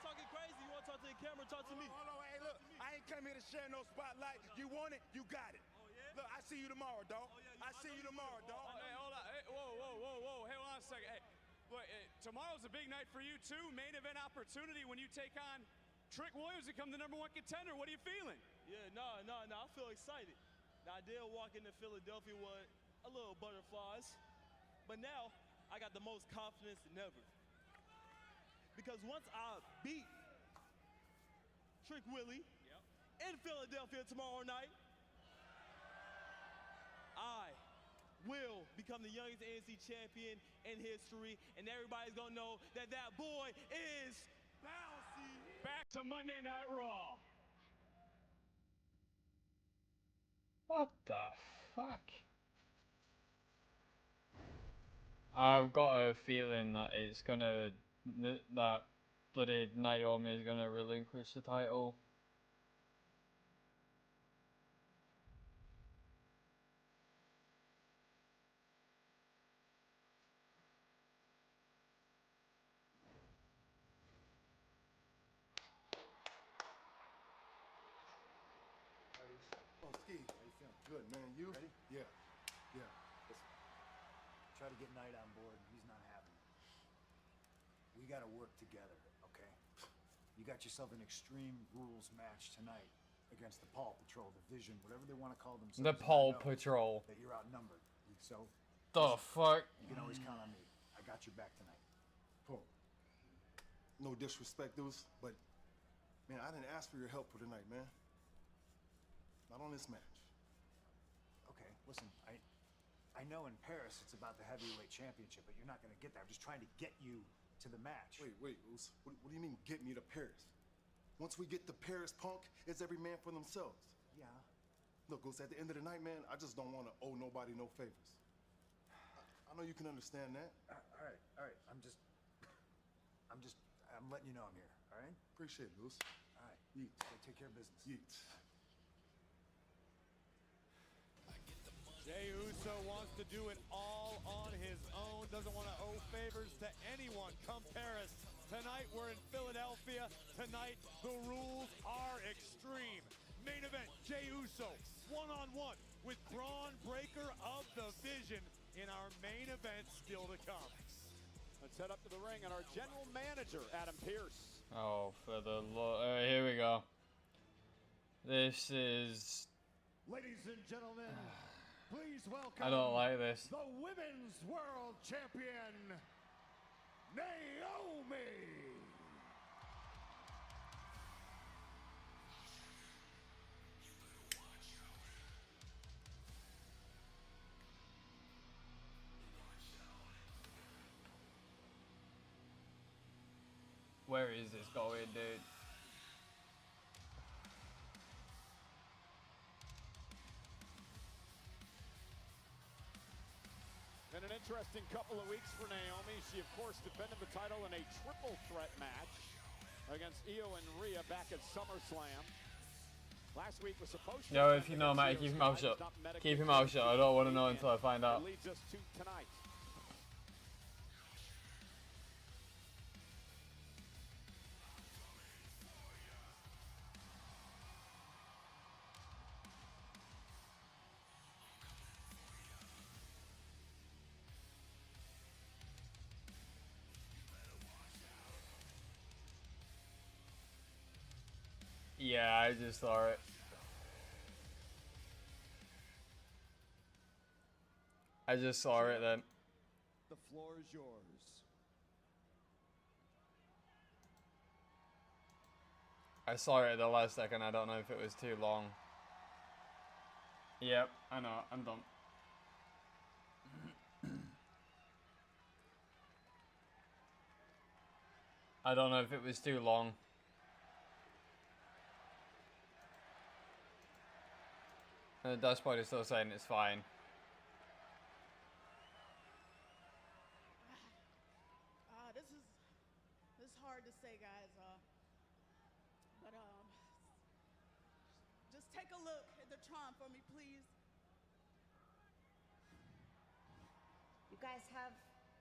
Speaker 22: Talking crazy. You want to talk to the camera? Talk to me.
Speaker 23: Hold on, hey, look. I ain't come here to share no spotlight. You want it? You got it.
Speaker 22: Oh, yeah?
Speaker 23: Look, I see you tomorrow, dog. I see you tomorrow, dog.
Speaker 3: Hey, hold on. Hey, whoa. Hey, hold on a second. Hey, look, tomorrow's a big night for you, too. Main event opportunity when you take on Trick Williams to become the #1 contender. What are you feeling?
Speaker 22: Yeah, no. I feel excited. Now, I did walk into Philadelphia with a little butterflies. But now, I got the most confidence than ever. Because once I beat Trick Willie in Philadelphia tomorrow night, I will become the youngest ANC champion in history, and everybody's gonna know that that boy is bouncy.
Speaker 3: Back to Monday Night Raw.
Speaker 1: What the fuck? I've got a feeling that it's gonna that bloody Naomi is gonna relinquish the title.
Speaker 5: Oh, Ski, how you feeling? Good, man. You? Ready? Yeah.
Speaker 11: Listen, try to get Knight on board, and he's not having it. We gotta work together, okay? You got yourself an Extreme Rules match tonight against the Paw Patrol, the Vision, whatever they want to call themselves.
Speaker 1: The Paw Patrol.
Speaker 11: That you're outnumbered. So,
Speaker 1: the fuck?
Speaker 11: You can always count on me. I got your back tonight.
Speaker 5: Paul, No disrespect, Deuce, but man, I didn't ask for your help for tonight, man. Not on this match.
Speaker 11: Okay, listen, I know in Paris it's about the heavyweight championship, but you're not gonna get there. I'm just trying to get you to the match.
Speaker 5: Wait, Deuce. What do you mean get me to Paris? Once we get to Paris, Punk, it's every man for themselves.
Speaker 11: Yeah.
Speaker 5: Look, Goose, at the end of the night, man, I just don't want to owe nobody no favors. I know you can understand that.
Speaker 11: All right. I'm letting you know I'm here, all right?
Speaker 5: Appreciate it, Goose.
Speaker 11: All right.
Speaker 5: Yeet.
Speaker 11: Go take care of business.
Speaker 5: Yeet.
Speaker 3: Jey Uso wants to do it all on his own, doesn't want to owe favors to anyone come Paris. Tonight we're in Philadelphia. Tonight the rules are extreme. Main event, Jey Uso, one-on-one with Braun Breaker of the Vision in our main event still to come.
Speaker 17: Let's head up to the ring and our general manager, Adam Pearce.
Speaker 1: Oh, for the Lord. Here we go. This is...
Speaker 2: Ladies and gentlemen, please welcome
Speaker 1: I don't like this.
Speaker 2: the Women's World Champion, Naomi.
Speaker 1: Where is this going, dude?
Speaker 17: Been an interesting couple of weeks for Naomi. She, of course, defended the title in a triple threat match against Io and Rhea back at SummerSlam. Last week was supposed to...
Speaker 1: Yo, if you know, mate, keep your mouth shut. Keep your mouth shut. I don't want to know until I find out.
Speaker 17: It leads us to tonight.
Speaker 1: Yeah, I just saw it. I just saw it then.
Speaker 3: The floor is yours.
Speaker 1: I saw it at the last second. I don't know if it was too long. Yep, I know. I'm done. I don't know if it was too long. The dashboard is still saying it's fine.
Speaker 13: This is hard to say, guys. But just take a look at the Tron for me, please.
Speaker 10: You guys have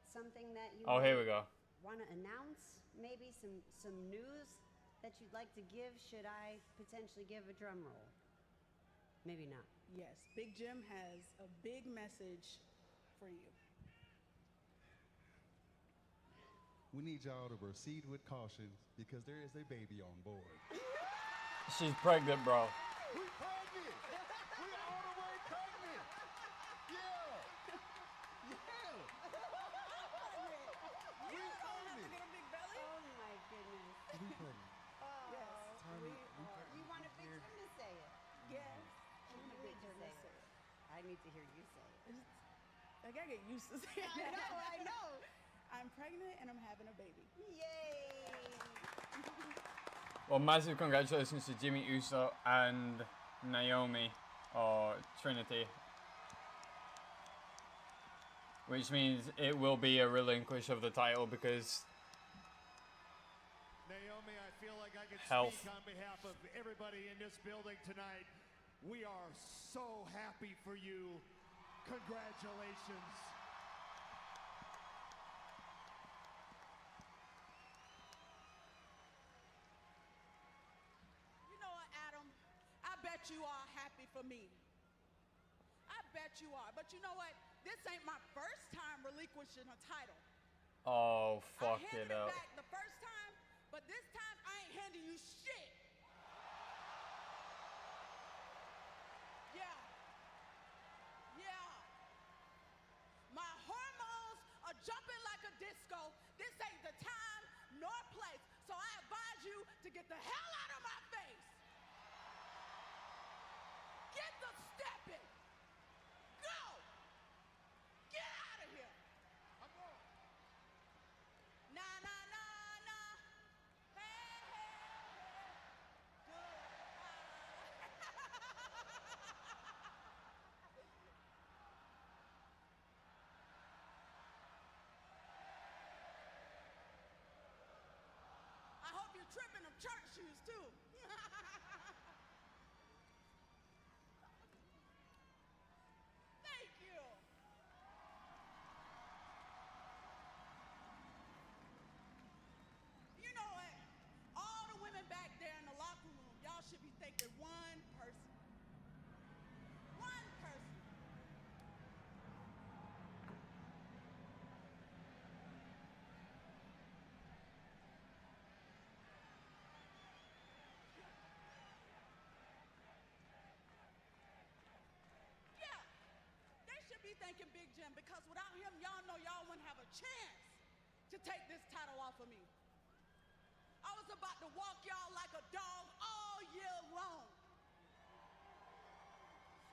Speaker 10: something that you
Speaker 1: Here we go.
Speaker 10: want to announce? Maybe some news that you'd like to give? Should I potentially give a drum roll? Maybe not.
Speaker 13: Yes, Big Jim has a big message for you.
Speaker 14: We need y'all to proceed with caution because there is a baby on board.
Speaker 1: She's pregnant, bro.
Speaker 14: We pregnant! We all the way pregnant! Yeah! Yeah!
Speaker 10: You don't have to get a big belly? Oh my goodness.
Speaker 14: We pregnant.
Speaker 10: Yes,
Speaker 14: Tommy,
Speaker 10: we are. You want a Big Jim to say it? Yes. You need to say it. I need to hear you say it.
Speaker 13: I gotta get used to saying it.
Speaker 10: I know.
Speaker 13: I'm pregnant and I'm having a baby.
Speaker 10: Yay!
Speaker 1: Well, massive congratulations to Jimmy Uso and Naomi, or Trinity. Which means it will be a relinquish of the title because...
Speaker 2: Naomi, I feel like I can
Speaker 1: Health.
Speaker 2: speak on behalf of everybody in this building tonight. We are so happy for you. Congratulations.
Speaker 13: You know what, Adam? I bet you are happy for me. I bet you are. But you know what? This ain't my first time relinquishing a title.
Speaker 1: Oh, fuck
Speaker 13: I handed
Speaker 1: it up.
Speaker 13: back the first time, but this time I ain't handing you shit. Yeah. My hormones are jumping like a disco. This ain't the time nor place get the hell out of my face. Get the stepping. Go. Get out of here.
Speaker 4: I'm going.
Speaker 13: Nah, nah, nah, nah. Hey, hey, hey. I hope you're tripping them church shoes too. Thank you. You know what? All the women back there in the locker room, y'all should be thanking one person. One person. Yeah, they should be thanking Big Jim because without him, y'all know y'all wouldn't have a chance to take this title off of me. I was about to walk y'all like a dog all year long.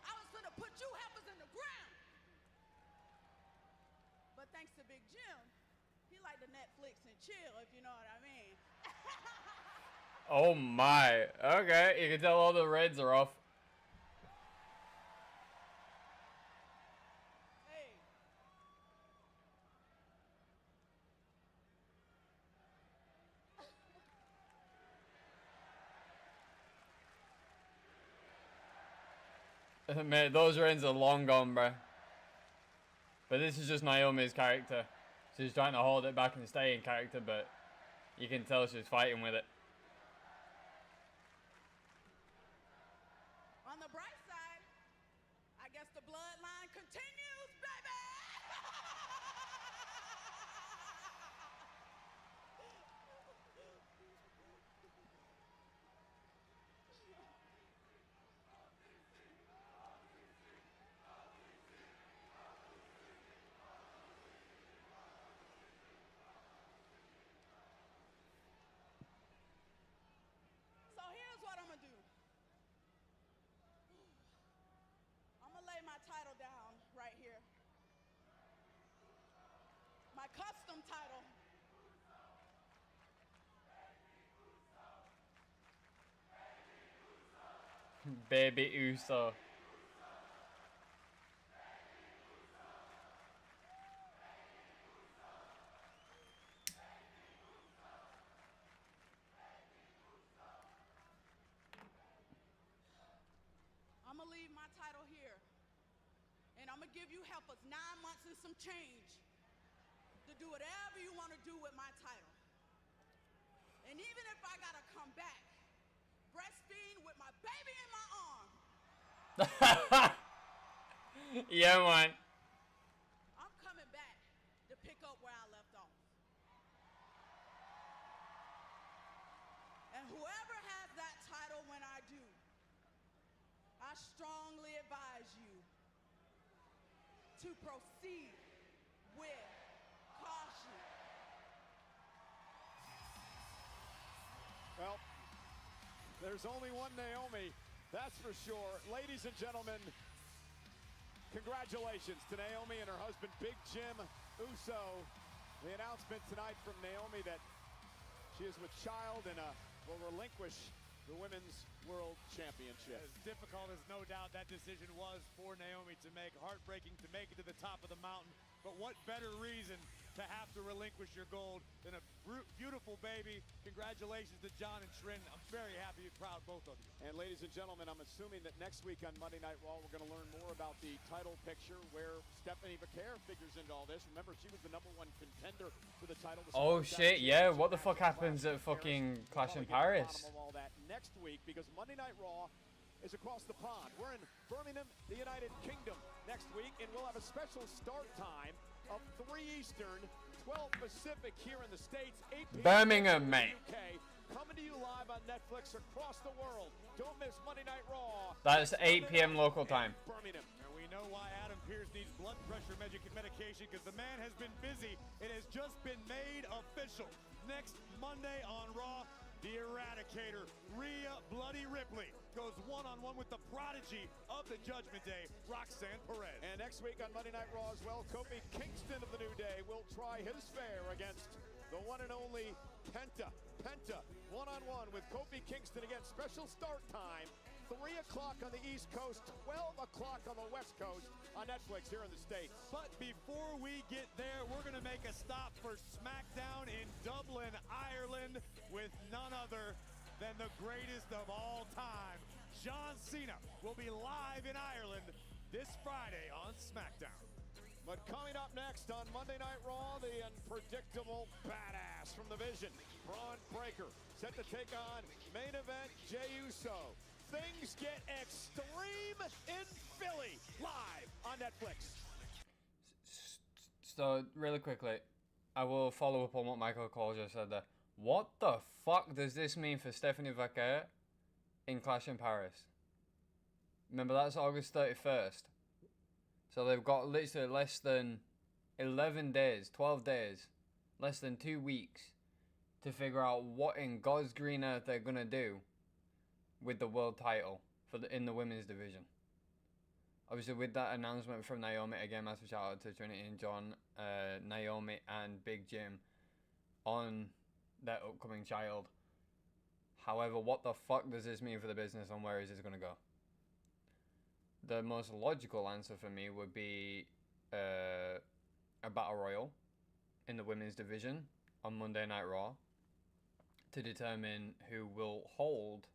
Speaker 13: I was gonna put you heifers in the ground. But thanks to Big Jim, he like to Netflix and chill, if you know what I mean.
Speaker 1: Oh my. Okay, you can tell all the reds are off.
Speaker 13: Hey.
Speaker 1: Man, those reds are long gone, bro. But this is just Naomi's character. She's trying to hold it back and stay in character, but you can tell she's fighting with it.
Speaker 13: On the bright side, I guess the bloodline continues, baby! So here's what I'm gonna do. I'm gonna lay my title down right here. My custom title.
Speaker 1: Baby Uso.
Speaker 13: I'm gonna leave my title here. And I'm gonna give you heifers 9 months and some change to do whatever you wanna do with my title. And even if I gotta come back, breastfeeding with my baby in my arm,
Speaker 1: Yeah, man.
Speaker 13: I'm coming back to pick up where I left off. And whoever has that title when I do, I strongly advise you to proceed with caution.
Speaker 17: Well, there's only one Naomi, that's for sure. Ladies and gentlemen, congratulations to Naomi and her husband, Big Jim Uso. The announcement tonight from Naomi that she is with child and will relinquish the Women's World Championship.
Speaker 3: As difficult as no doubt that decision was for Naomi to make, heartbreaking to make it to the top of the mountain, but what better reason to have to relinquish your gold than a beautiful baby. Congratulations to John and Trin. I'm very happy and proud, both of you.
Speaker 17: And ladies and gentlemen, I'm assuming that next week on Monday Night Raw, we're going to learn more about the title picture where Stephanie Vaquer figures into all this. Remember, she was the #1 contender for the title.
Speaker 1: Oh shit, yeah, what the fuck happens at fucking Clash in Paris?
Speaker 17: All that next week, because Monday Night Raw is across the pond. We're in Birmingham, the United Kingdom next week, and we'll have a special start time of 3 Eastern, 12 Pacific here in the States, 8 p.m.
Speaker 1: Birmingham, mate.
Speaker 17: UK, coming to you live on Netflix across the world. Don't miss Monday Night Raw.
Speaker 1: That's 8 p.m. local time.
Speaker 17: Birmingham.
Speaker 3: And we know why Adam Pearce needs blood pressure medication, because the man has been busy. It has just been made official. Next Monday on Raw, The Eradicator, Rhea Bloody Ripley, goes one-on-one with the prodigy of the Judgment Day, Roxanne Perez.
Speaker 17: And next week on Monday Night Raw as well, Kofi Kingston of the New Day will try his fare against the one and only Penta. Penta, one-on-one with Kofi Kingston again. Special start time, 3 o'clock on the East Coast, 12 o'clock on the West Coast on Netflix here in the States.
Speaker 3: But before we get there, we're going to make a stop for SmackDown in Dublin, Ireland, with none other than the greatest of all time. John Cena will be live in Ireland this Friday on SmackDown.
Speaker 17: But coming up next on Monday Night Raw, the unpredictable badass from the Vision, Braun Breaker, set to take on main event Jey Uso. Things get extreme in Philly, live on Netflix.
Speaker 1: So, really quickly, I will follow up on what Michael Cole just said there. What the fuck does this mean for Stephanie Vaquer in Clash in Paris? Remember, that's August 31st. So they've got literally less than 11 days, 12 days, less than 2 weeks to figure out what in God's green earth they're going to do with the world title in the women's division. Obviously, with that announcement from Naomi, again, massive shout out to Trinity and John, Naomi and Big Jim on their upcoming child. However, what the fuck does this mean for the business and where is this going to go? The most logical answer for me would be a battle royal in the women's division on Monday Night Raw to determine who will hold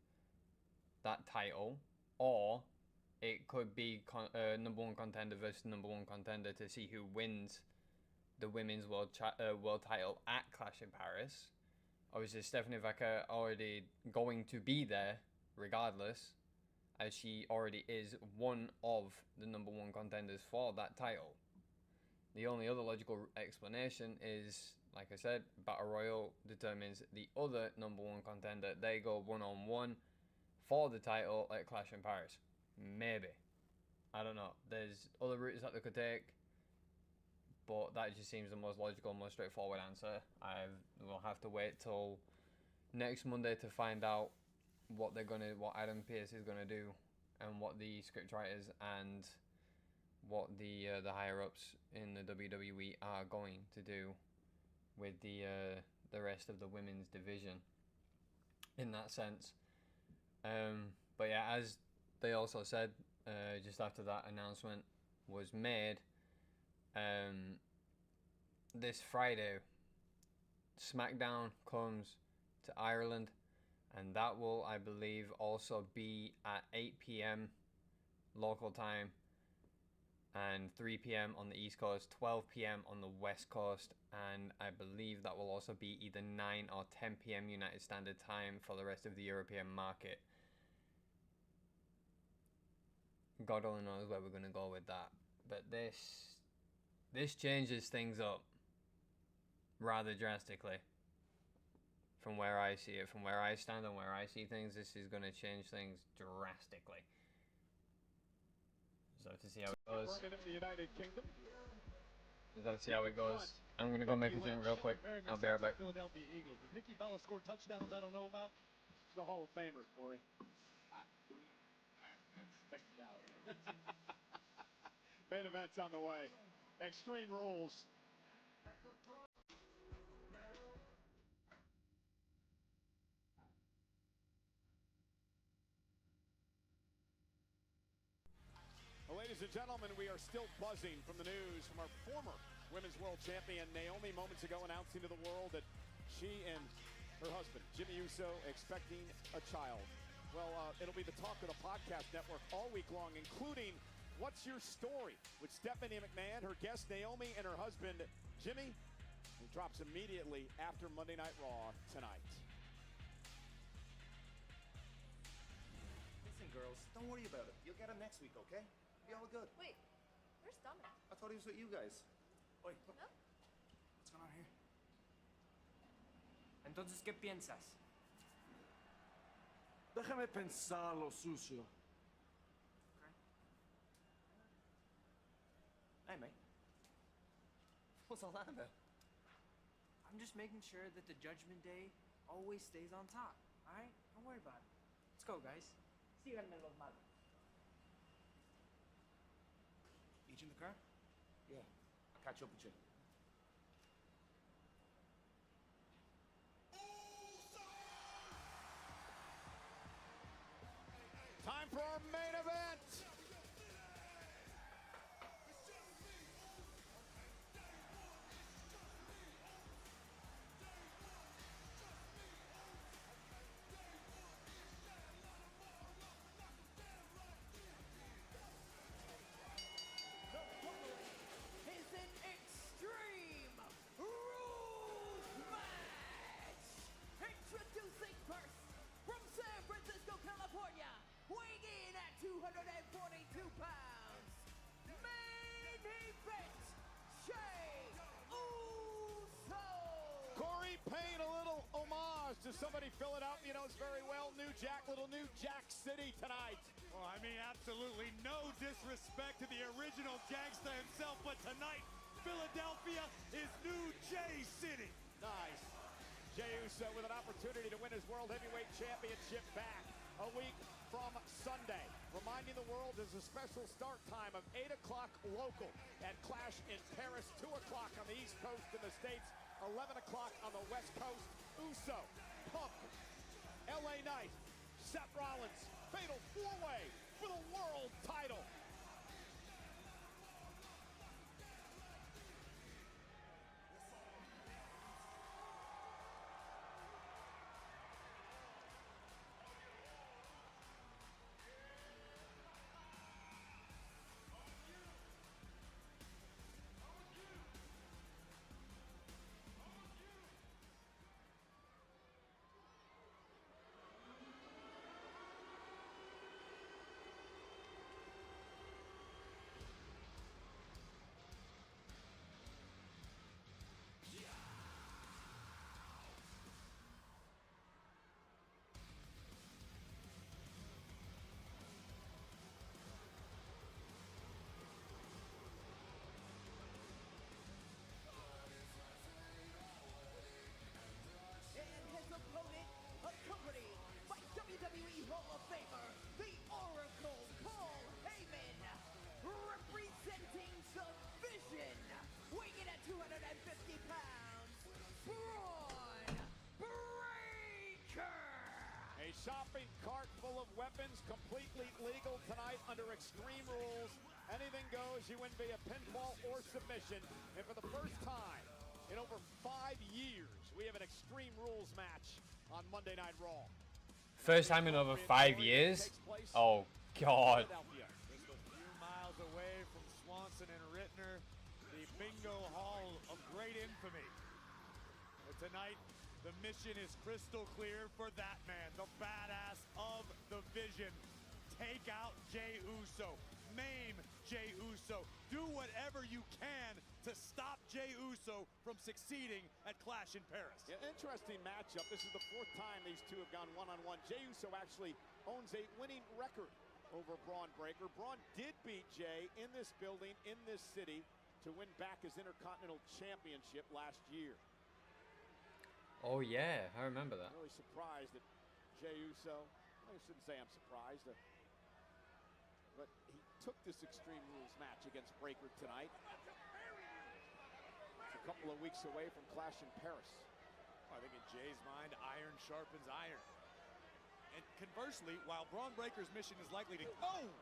Speaker 1: that title, or it could be number one contender versus number one contender to see who wins the women's world title at Clash in Paris. Obviously, Stephanie Vaquer already going to be there regardless, as she already is one of the number one contenders for that title. The only other logical explanation is, like I said, Battle Royal determines the other number one contender. They go one-on-one for the title at Clash in Paris. Maybe. I don't know. There's other routes that they could take, but that just seems the most logical, most straightforward answer. We'll have to wait till next Monday to find out what Adam Pearce is gonna do, and what the scriptwriters and what the higher ups in the WWE are going to do with the rest of the women's division in that sense. But yeah, as they also said, just after that announcement was made, this Friday, SmackDown comes to Ireland, and that will, I believe, also be at 8 p.m. local time, and 3 p.m. on the East Coast, 12 p.m. on the West Coast, and I believe that will also be either 9 or 10 p.m. United Standard Time for the rest of the European market. God only knows where we're going to go with that. But this changes things up rather drastically from where I see it. From where I stand and where I see things, this is going to change things drastically. So to see how it goes.
Speaker 17: Working in the United Kingdom.
Speaker 1: Let's see how it goes. I'm going to go make a drink real quick. I'll be right back.
Speaker 19: Philadelphia Eagles. Did Nikki Bella score touchdowns I don't know about?
Speaker 17: She's a Hall of Famer, Corey. Main event's on the way. Extreme Rules. Well, ladies and gentlemen, we are still buzzing from the news from our former Women's World Champion Naomi moments ago announcing to the world that she and her husband, Jimmy Uso, expecting a child. Well, it'll be the talk of the podcast network all week long, including What's Your Story with Stephanie McMahon, her guest Naomi, and her husband Jimmy. It drops immediately after Monday Night Raw tonight.
Speaker 8: Listen, girls, don't worry about it. You'll get him next week, okay? Be all good.
Speaker 6: Wait, where's Dominic?
Speaker 8: I thought he was with you guys. Oi, look.
Speaker 6: ¿No?
Speaker 8: What's going on here?
Speaker 15: Entonces, ¿qué piensas?
Speaker 8: Déjame pensarlo, sucio. Hey, mate. What's all that about?
Speaker 15: I'm just making sure that the Judgment Day
Speaker 12: always stays on top. All right? Don't worry about it. Let's go, guys. See you in the middle of Malos. Meet you in the car?
Speaker 8: Yeah, I'll catch up with you.
Speaker 17: Time for our main event.
Speaker 16: The following is an Extreme Rules match. Introducing first, from San Francisco, California, weighing in at 242 pounds, main event, Jey Uso.
Speaker 17: Corey paying a little homage to somebody Philadelphia knows very well. New Jack City tonight.
Speaker 3: Well, I mean, absolutely no disrespect to the original gangster himself, but tonight, Philadelphia is New Jay City.
Speaker 17: Nice. Jey Uso with an opportunity to win his World Heavyweight Championship back a week from Sunday. Reminding the world there's a special start time of 8 o'clock local at Clash in Paris, 2 o'clock on the East Coast in the States, 11 o'clock on the West Coast. Uso, Punk, LA Knight, Seth Rollins, fatal four-way for the world title.
Speaker 16: And his opponent, accompanied by WWE Hall of Famer, the Oracle, Paul Heyman, representing the Vision, weighing in at 250 pounds, Braun Breaker.
Speaker 17: A shopping cart full of weapons, completely legal tonight under Extreme Rules. Anything goes, you win via pinfall or submission. And for the first time in over 5 years, we have an Extreme Rules match on Monday Night Raw.
Speaker 1: First time in over 5 years? Oh, God.
Speaker 3: Just a few miles away from Swanson and Rittner, the bingo hall of great infamy. But tonight, the mission is crystal clear for that man, the badass of the Vision. Take out Jey Uso. Maim Jey Uso. Do whatever you can to stop Jey Uso from succeeding at Clash in Paris.
Speaker 17: Yeah, interesting matchup. This is the 4th time these two have gone one-on-one. Jey Uso actually owns a winning record over Braun Breaker. Braun did beat Jey in this building, in this city, to win back his Intercontinental Championship last year.
Speaker 1: Oh yeah, I remember that.
Speaker 17: I'm really surprised that Jey Uso, I shouldn't say I'm surprised, but he took this Extreme Rules match against Breaker tonight. It's a couple of weeks away from Clash in Paris.
Speaker 3: I think in Jay's mind, iron sharpens iron. And conversely, while Braun Breaker's mission is likely to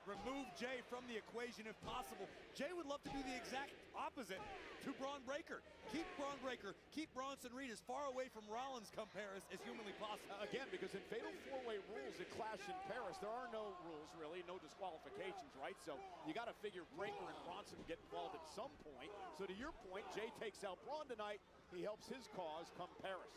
Speaker 3: remove Jey from the equation if possible, Jey would love to do the exact opposite to Braun Breaker. Keep Braun Breaker, keep Bronson Reed as far away from Rollins come Paris as humanly possible.
Speaker 17: Again, because in fatal four-way rules at Clash in Paris, there are no rules really, no disqualifications, right? So you got to figure Breaker and Bronson get involved at some point. So to your point, Jey takes out Braun tonight. He helps his cause come Paris.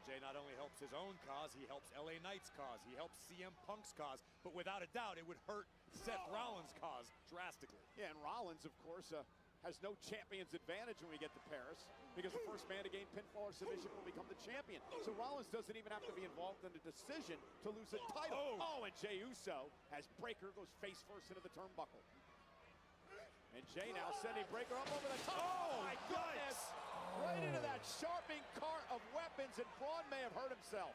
Speaker 3: Jey not only helps his own cause, he helps LA Knight's cause, he helps CM Punk's cause, but without a doubt, it would hurt Seth Rollins' cause drastically.
Speaker 17: Yeah, and Rollins, of course, has no champion's advantage when we get to Paris because the first man to gain pinfall or submission will become the champion. So Rollins doesn't even have to be involved in a decision to lose a title. Oh, and Jey Uso, as Breaker goes face first into the turnbuckle. And Jay now sending Breaker up over the top. Oh my goodness! Right into that sharpening cart of weapons, and Braun may have hurt himself.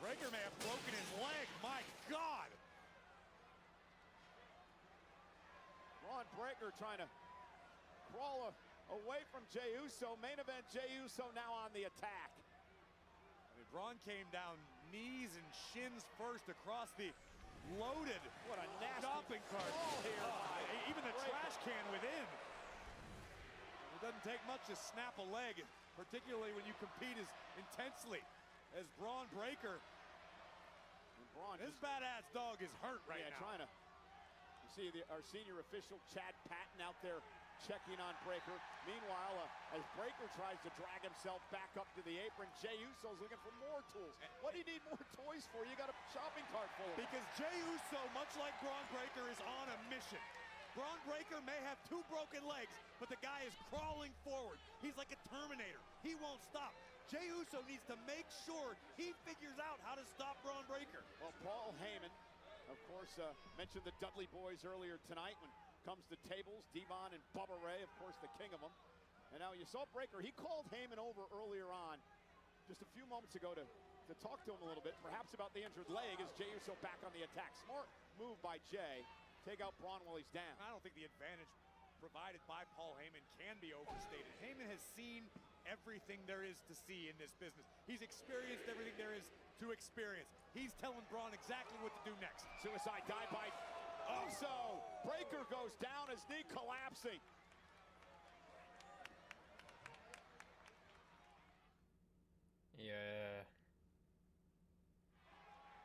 Speaker 3: Breaker may have broken his leg. My God!
Speaker 17: Braun Breaker trying to crawl away from Jey Uso. Main event, Jey Uso now on the attack.
Speaker 3: I mean, Braun came down knees and shins first across the loaded
Speaker 17: What a nasty
Speaker 3: shopping cart
Speaker 17: here.
Speaker 3: even the
Speaker 17: Breaker.
Speaker 3: trash can within. It doesn't take much to snap a leg, particularly when you compete as intensely as Braun Breaker.
Speaker 17: And Braun
Speaker 3: This badass dog is hurt right now.
Speaker 17: Trying to. You see our senior official Chad Patton out there checking on Breaker. Meanwhile, as Breaker tries to drag himself back up to the apron, Jey Uso's looking for more tools. What do you need more toys for? You got a shopping cart full of them.
Speaker 3: Because Jey Uso, much like Braun Breaker, is on a mission. Braun Breaker may have 2 broken legs, but the guy is crawling forward. He's like a Terminator. He won't stop. Jey Uso needs to make sure he figures out how to stop Braun Breaker.
Speaker 17: Well, Paul Heyman, of course, mentioned the Dudley Boys earlier tonight when it comes to tables. Devon and Bubba Ray, of course, the king of them. And now you saw Breaker. He called Heyman over earlier on, just a few moments ago, to talk to him a little bit, perhaps about the injured leg, as Jey Uso back on the attack. Smart move by Jey. Take out Braun while he's down.
Speaker 3: I don't think the advantage provided by Paul Heyman can be overstated. Heyman has seen everything there is to see in this business. He's experienced everything there is to experience. He's telling Braun exactly what to do next.
Speaker 17: Suicide dive by Uso. Breaker goes down, his knee collapsing.
Speaker 1: Yeah.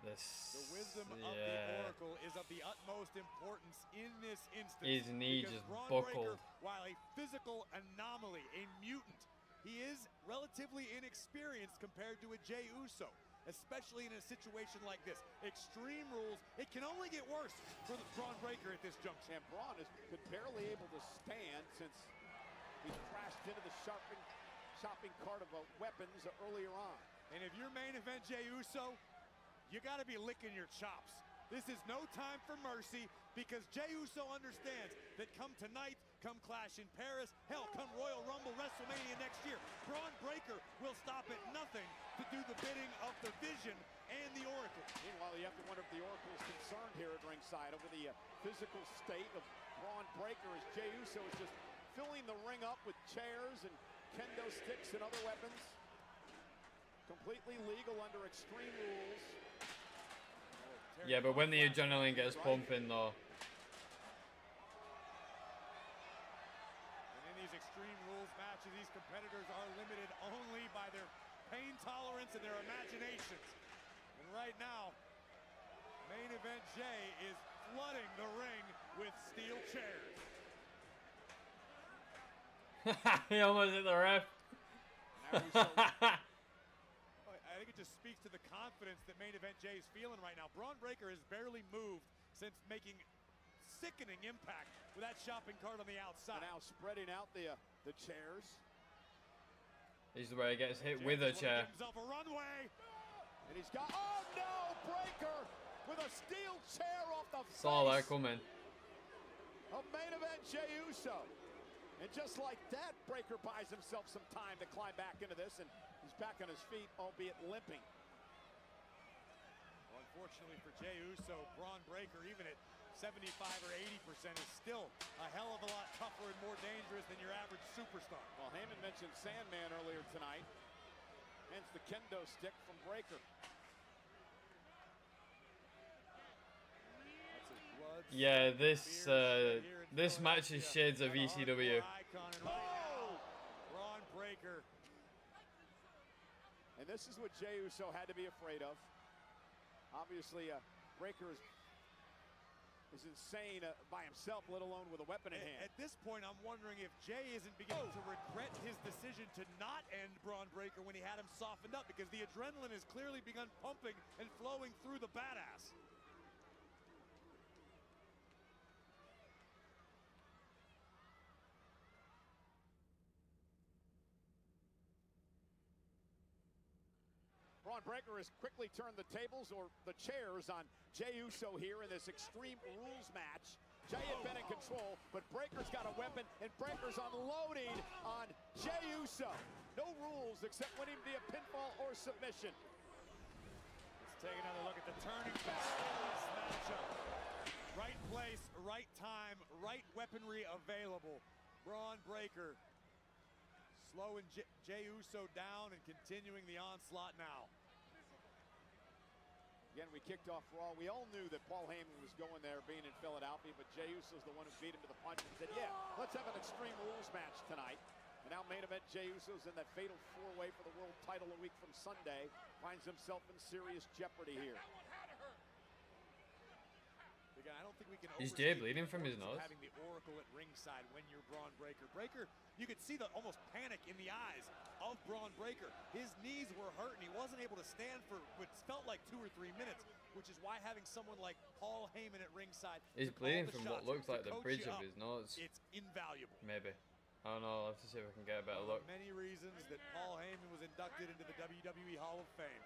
Speaker 3: The wisdom of the Oracle is of the utmost importance in this instance.
Speaker 1: His knee
Speaker 3: because
Speaker 1: just
Speaker 3: Braun
Speaker 1: buckled.
Speaker 3: Breaker, while a physical anomaly, a mutant, he is relatively inexperienced compared to a Jey Uso, especially in a situation like this. Extreme rules, it can only get worse for the Braun Breaker at this junction.
Speaker 17: And Braun is barely able to stand since he crashed into the shopping cart of weapons earlier on.
Speaker 3: And if you're main event Jey Uso, you got to be licking your chops. This is no time for mercy, because Jey Uso understands that come tonight, come Clash in Paris, hell, come Royal Rumble, WrestleMania next year, Braun Breaker will stop at nothing to do the bidding of the Vision and the Oracle.
Speaker 17: Meanwhile, you have to wonder if the Oracle is concerned here at ringside over the physical state of Braun Breaker, as Jey Uso is just filling the ring up with chairs and kendo sticks and other weapons. Completely legal under Extreme Rules.
Speaker 1: Yeah, but when the adrenaline gets pumping, though.
Speaker 3: And in these Extreme Rules matches, these competitors are limited only by their pain tolerance and their imaginations. And right now, main event Jey is flooding the ring with steel chairs.
Speaker 1: He almost hit the ref.
Speaker 3: I think it just speaks to the confidence that main event Jey is feeling right now. Braun Breaker has barely moved since making sickening impact with that shopping cart on the outside.
Speaker 17: And now spreading out the chairs.
Speaker 1: This is where he gets hit with a chair.
Speaker 3: Himself a runway.
Speaker 17: And he's got, oh no, Breaker with a steel chair off the
Speaker 1: Saw that
Speaker 17: face
Speaker 1: coming.
Speaker 17: of main event Jey Uso. And just like that, Breaker buys himself some time to climb back into this, and he's back on his feet, albeit limping.
Speaker 3: Well, unfortunately for Jey Uso, Braun Breaker, even at 75 or 80%, is still a hell of a lot tougher and more dangerous than your average superstar.
Speaker 17: Well, Heyman mentioned Sandman earlier tonight. Hence the kendo stick from Breaker.
Speaker 1: Yeah, this match is shades of ECW.
Speaker 3: Oh! Braun Breaker.
Speaker 17: And this is what Jey Uso had to be afraid of. Obviously, Breaker is insane by himself, let alone with a weapon in hand.
Speaker 3: At this point, I'm wondering if Jey isn't beginning to regret his decision to not end Braun Breaker when he had him softened up, because the adrenaline has clearly begun pumping and flowing through the badass.
Speaker 17: Braun Breaker has quickly turned the tables, or the chairs, on Jey Uso here in this Extreme Rules match Jay had been in control, but Breaker's got a weapon, and Breaker's unloading on Jey Uso. No rules except winning via pinfall or submission.
Speaker 3: Let's take another look at the turning back in this matchup. Right place, right time, right weaponry available. Braun Breaker slowing Jey Uso down and continuing the onslaught now.
Speaker 17: Again, we kicked off Raw. We all knew that Paul Heyman was going there, being in Philadelphia, but Jey Uso's the one who beat him to the punch and said, yeah, let's have an Extreme Rules match tonight. And now main event, Jey Uso's in that fatal four-way for the world title a week from Sunday. Finds himself in serious jeopardy here.
Speaker 3: Again, I don't think we can
Speaker 1: Is Jey bleeding from his nose?
Speaker 3: Having the Oracle at ringside when you're Braun Breaker. Breaker, you could see the almost panic in the eyes of Braun Breaker. His knees were hurt and he wasn't able to stand for what felt like 2 or 3 minutes, which is why having someone like Paul Heyman at ringside.
Speaker 1: He's bleeding from what looks like the bridge of his nose.
Speaker 3: It's invaluable.
Speaker 1: Maybe. I don't know. I'll have to see if I can get a better look.
Speaker 3: Many reasons that Paul Heyman was inducted into the WWE Hall of Fame.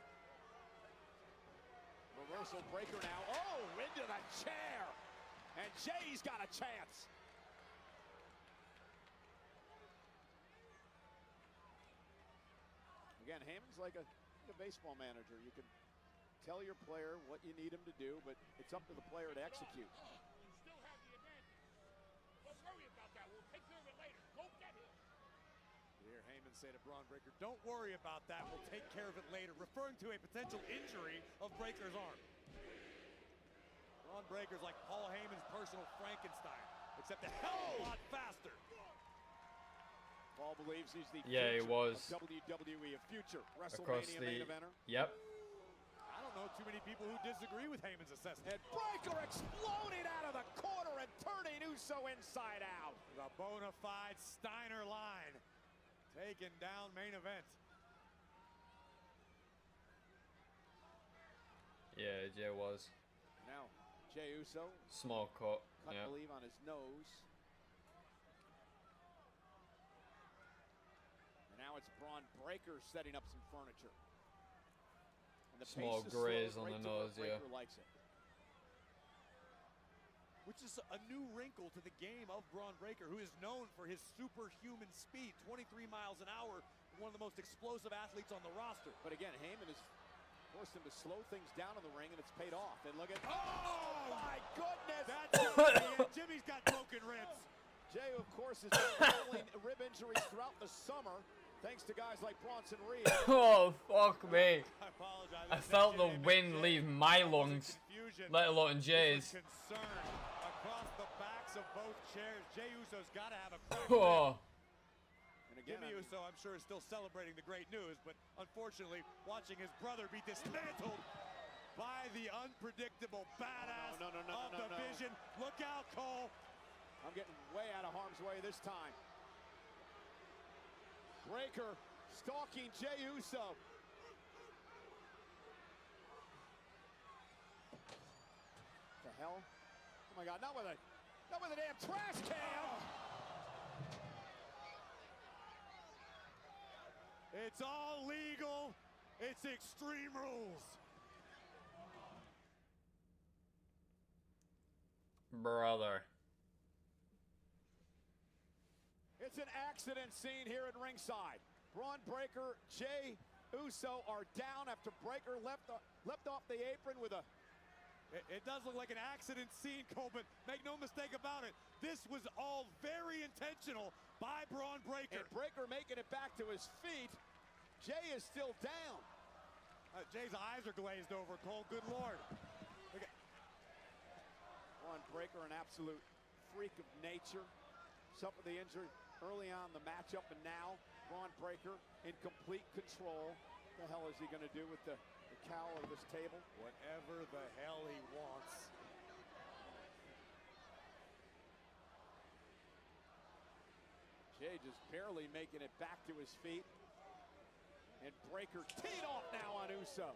Speaker 17: Reversal Breaker now. Oh, into the chair. And Jay's got a chance. Again, Heyman's like a baseball manager. You can tell your player what you need him to do, but it's up to the player to execute.
Speaker 4: You still have the advantage. Don't worry about that. We'll take care of it later. Go get him.
Speaker 3: You hear Heyman say to Braun Breaker, don't worry about that. We'll take care of it later, referring to a potential injury of Breaker's arm. Braun Breaker's like Paul Heyman's personal Frankenstein, except a hell of a lot faster.
Speaker 17: Paul believes he's the
Speaker 1: he was
Speaker 17: of WWE, a future
Speaker 1: across
Speaker 17: WrestleMania
Speaker 1: the.
Speaker 17: main eventer.
Speaker 1: Yep.
Speaker 3: I don't know too many people who disagree with Heyman's assessment.
Speaker 17: And Breaker exploding out of the corner and turning Uso inside out.
Speaker 3: The bona fide Steiner line, taking down main event.
Speaker 1: Yeah, Jey was.
Speaker 17: Now, Jey Uso.
Speaker 1: Small cut.
Speaker 17: Cut, I believe, on his nose. And now it's Braun Breaker setting up some furniture. And the
Speaker 1: small
Speaker 17: pace is
Speaker 1: graze
Speaker 17: slowed
Speaker 1: on
Speaker 17: right
Speaker 1: the
Speaker 17: to where
Speaker 1: nose, yeah.
Speaker 17: Breaker likes it.
Speaker 3: Which is a new wrinkle to the game of Braun Breaker, who is known for his superhuman speed, 23 miles an hour, one of the most explosive athletes on the roster.
Speaker 17: But again, Heyman has forced him to slow things down in the ring, and it's paid off. And look at,
Speaker 3: oh
Speaker 17: my goodness!
Speaker 3: That's Jimmy's got broken ribs.
Speaker 17: Jey, of course, has been battling rib injuries throughout the summer, thanks to guys like Bronson Reed.
Speaker 1: Oh, fuck me.
Speaker 3: I apologize.
Speaker 1: I felt the wind leave my lungs, let alone Jey's.
Speaker 3: Concern across the backs of both chairs. Jey Uso's got to have a crack.
Speaker 1: Oh.
Speaker 3: And again, Jimmy Uso, I'm sure, is still celebrating the great news, but unfortunately, watching his brother be dismantled by the unpredictable badass of the Vision. Look out, Cole.
Speaker 17: I'm getting way out of harm's way this time. Breaker stalking Jey Uso. The hell? Oh my God! Not with a damn trash can.
Speaker 3: It's all legal. It's Extreme Rules.
Speaker 1: Brother.
Speaker 17: It's an accident scene here at ringside. Braun Breaker, Jey Uso are down after Breaker left off the apron with a...
Speaker 3: It does look like an accident scene, Cole, but make no mistake about it. This was all very intentional by Braun Breaker.
Speaker 17: And Breaker making it back to his feet. Jey is still down.
Speaker 3: Jey's eyes are glazed over, Cole. Good Lord. Look at
Speaker 17: Braun Breaker, an absolute freak of nature. Suffered the injury early on in the matchup, and now Braun Breaker in complete control. What the hell is he going to do with the cowl of this table?
Speaker 3: Whatever the hell he wants.
Speaker 17: Jey just barely making it back to his feet. And Breaker teed off now on Uso.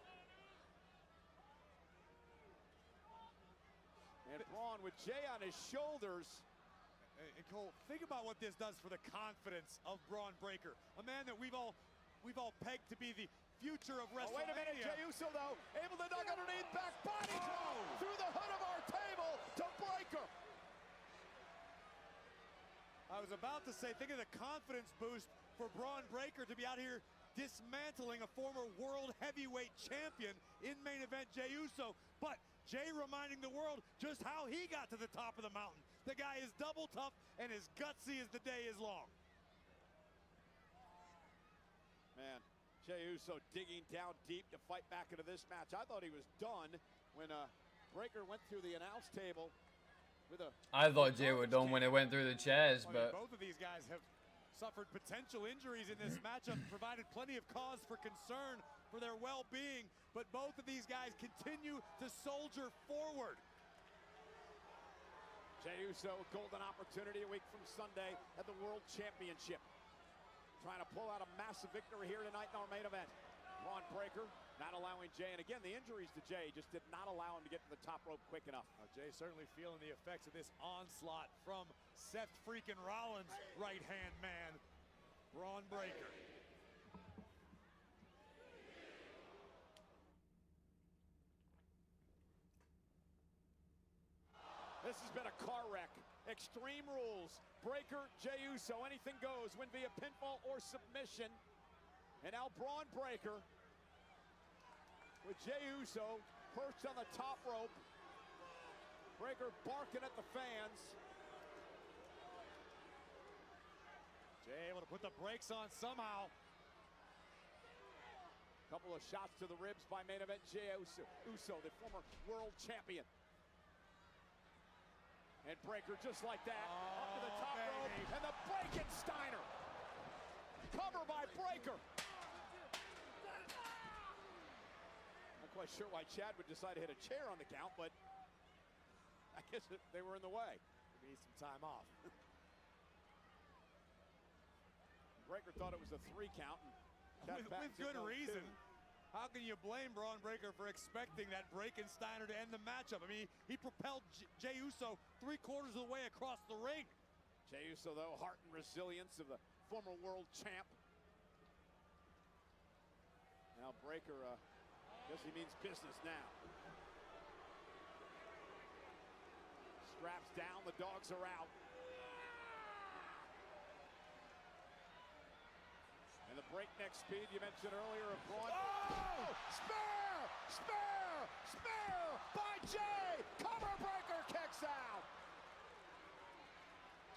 Speaker 17: And Braun with Jey on his shoulders.
Speaker 3: And Cole, think about what this does for the confidence of Braun Breaker, a man that we've all pegged to be the future of WrestleMania.
Speaker 17: Oh, wait a minute, Jey Uso though, able to duck underneath, back body throw through the hood of our table to Breaker.
Speaker 3: was about to say, think of the confidence boost for Braun Breaker to be out here dismantling a former world heavyweight champion in main event Jey Uso. But Jey reminding the world just how he got to the top of the mountain. The guy is double tough and as gutsy as the day is long.
Speaker 17: Man, Jey Uso digging down deep to fight back into this match. I thought he was done when Breaker went through the announce table with a...
Speaker 1: I thought Jey were done when it went through the chairs, but...
Speaker 3: Both of these guys have suffered potential injuries in this matchup, provided plenty of cause for concern for their well-being, but both of these guys continue to soldier forward.
Speaker 17: Jey Uso, golden opportunity a week from Sunday at the World Championship. Trying to pull out a massive victory here tonight in our main event. Braun Breaker not allowing Jey, and again, the injuries to Jey just did not allow him to get to the top rope quick enough.
Speaker 3: Jey certainly feeling the effects of this onslaught from Seth freaking Rollins' right-hand man, Braun Breaker.
Speaker 17: This has been a car wreck. Extreme Rules. Breaker, Jey Uso, anything goes. Win via pinfall or submission. And now Braun Breaker with Jey Uso perched on the top rope. Breaker barking at the fans.
Speaker 3: Jey able to put the brakes on somehow.
Speaker 17: Couple of shots to the ribs by main event Jey Uso, the former world champion. And Breaker just like that, up to the top rope, and the Breakensteiner. Cover by Breaker. Not quite sure why Chad would decide to hit a chair on the count, but I guess they were in the way.
Speaker 3: We need some time off.
Speaker 17: Breaker thought it was a 3 count. And
Speaker 3: with good reason. How can you blame Braun Breaker for expecting that Breakensteiner to end the matchup? I mean, he propelled Jey Uso 3/4 of the way across the ring.
Speaker 17: Jey Uso, though, heart and resilience of the former world champ. Now Breaker, guess he means business now. Straps down, the dogs are out. And the breakneck speed you mentioned earlier of Braun.
Speaker 21: Oh! Spear! Spear! Spear by Jey! Cover Breaker kicks out!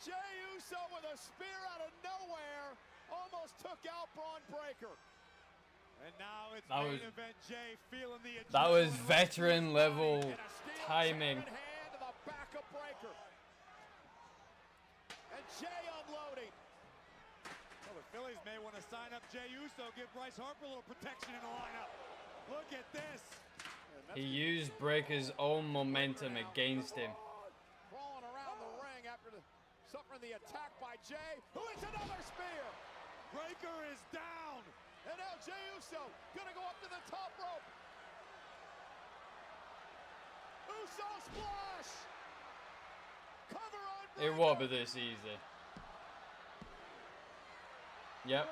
Speaker 21: Jey Uso with a spear out of nowhere almost took out Braun Breaker.
Speaker 3: And now it's
Speaker 1: That
Speaker 3: main
Speaker 1: was-
Speaker 3: event Jey feeling the
Speaker 1: That was
Speaker 3: adrenaline.
Speaker 1: veteran level
Speaker 21: And a steel
Speaker 1: timing.
Speaker 21: chair in hand to the back of Breaker. And Jey unloading.
Speaker 3: Well, the Phillies may want to sign up Jey Uso, give Bryce Harper a little protection in the lineup. Look at this.
Speaker 1: He used Breaker's own momentum against him.
Speaker 21: Crawling around the ring after suffering the attack by Jey, who hits another spear.
Speaker 3: Breaker is down.
Speaker 21: And now Jey Uso gonna go up to the top rope. Uso splash. Cover on Breaker.
Speaker 1: It won't be this easy. Yep.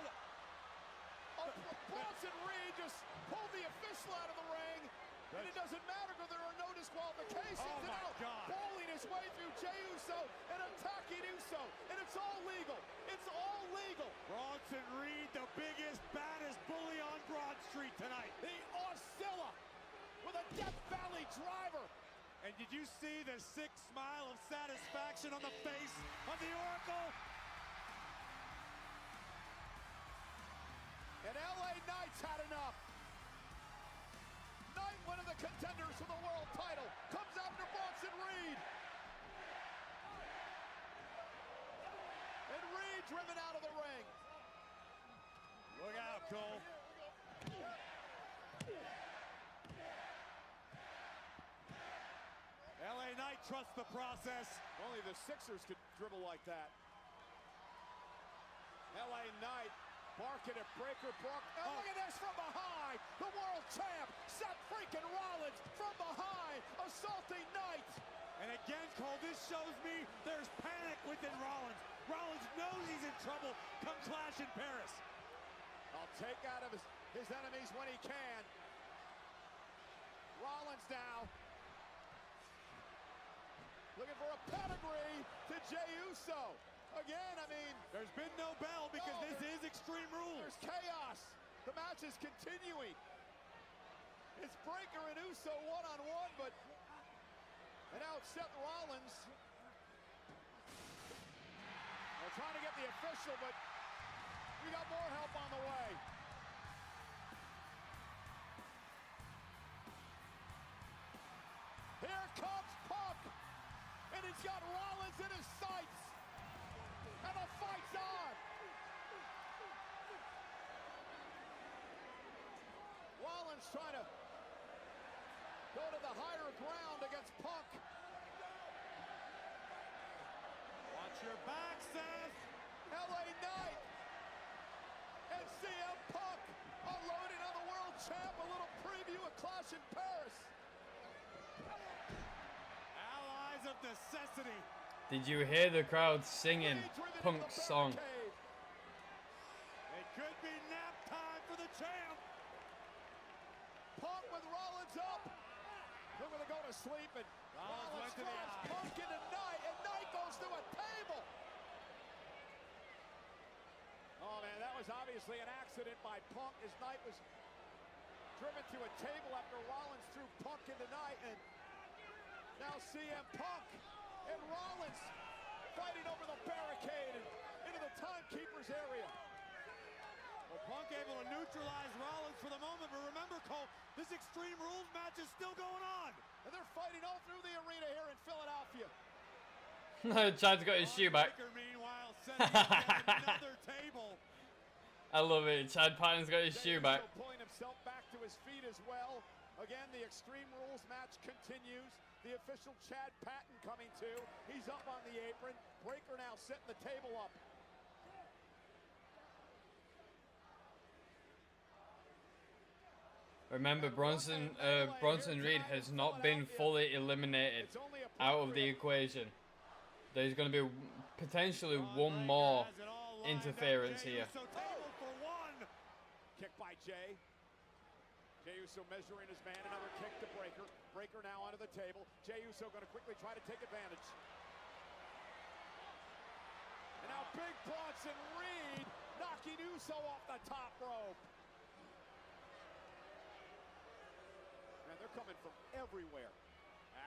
Speaker 21: Oh, Bronson Reed just pulled the official out of the ring. And it doesn't matter because there are no disqualifications.
Speaker 3: Oh,
Speaker 21: And
Speaker 3: my
Speaker 21: now
Speaker 3: God.
Speaker 21: bowling his way through Jey Uso and attacking Uso. And it's all legal. It's all legal.
Speaker 3: Bronson Reed, the biggest, baddest bully on Broad Street tonight.
Speaker 21: The Oscilla with a Death Valley driver.
Speaker 3: And did you see the sick smile of satisfaction on the face of the Oracle?
Speaker 21: And LA Knight's had enough. Knight, one of the contenders for the world title, comes after Bronson Reed. And Reed driven out of the ring.
Speaker 3: Look out, Cole. LA Knight trusts the process.
Speaker 17: Only the Sixers could dribble like that. LA Knight barking at Breaker.
Speaker 21: And look at this from behind. The world champ, Seth freaking Rollins, from behind, assaulting Knight.
Speaker 3: And again, Cole, this shows me there's panic within Rollins. Rollins knows he's in trouble come Clash in Paris.
Speaker 21: I'll take out of his enemies when he can. Rollins now. Looking for a pedigree to Jey Uso. Again, I
Speaker 3: There's been no bell because this is Extreme Rules.
Speaker 2: There's chaos. The match is continuing. It's Breakker and Uso one-on-one, but and now it's Seth Rollins. They're trying to get the official, but we got more help on the way. Here comes Punk, and he's got Rollins in his sights, and the fight's on. Rollins trying to go to the higher ground against Punk.
Speaker 3: Watch your back, Seth.
Speaker 2: LA Knight and CM Punk unloading on the world champ. A little preview of Clash in Paris.
Speaker 3: Allies of necessity.
Speaker 1: Did you hear the crowd singing Punk's song?
Speaker 3: It could be nap time for the champ.
Speaker 2: Punk with Rollins up. They're going to go to sleep, and Rollins drives Punk into Knight, and Knight goes to a table. Oh, man, that was obviously an accident by Punk as Knight was driven to a table after Rollins threw Punk into Knight, and now CM Punk and Rollins fighting over the barricade and into the timekeeper's area.
Speaker 3: Well, Punk able to neutralize Rollins for the moment, but remember, Cole, this Extreme Rules match is still going on.
Speaker 2: And they're fighting all through the arena here in Philadelphia.
Speaker 1: Chad's got his shoe back.
Speaker 3: Meanwhile, setting up another table.
Speaker 1: I love it. Chad Patton's got his shoe back.
Speaker 2: Pulling himself back to his feet as well. Again, the Extreme Rules match continues. The official Chad Patton coming to. He's up on the apron. Breakker now setting the table up.
Speaker 1: Remember, Bronson Reed has not been fully eliminated out of the equation. There's going to be potentially one more interference here.
Speaker 2: Kick by Jay. Jey Uso measuring his man. Another kick to Breakker. Breakker now onto the table. Jey Uso going to quickly try to take advantage. And now Big Bronson Reed knocking Uso off the top rope. Man, they're coming from everywhere.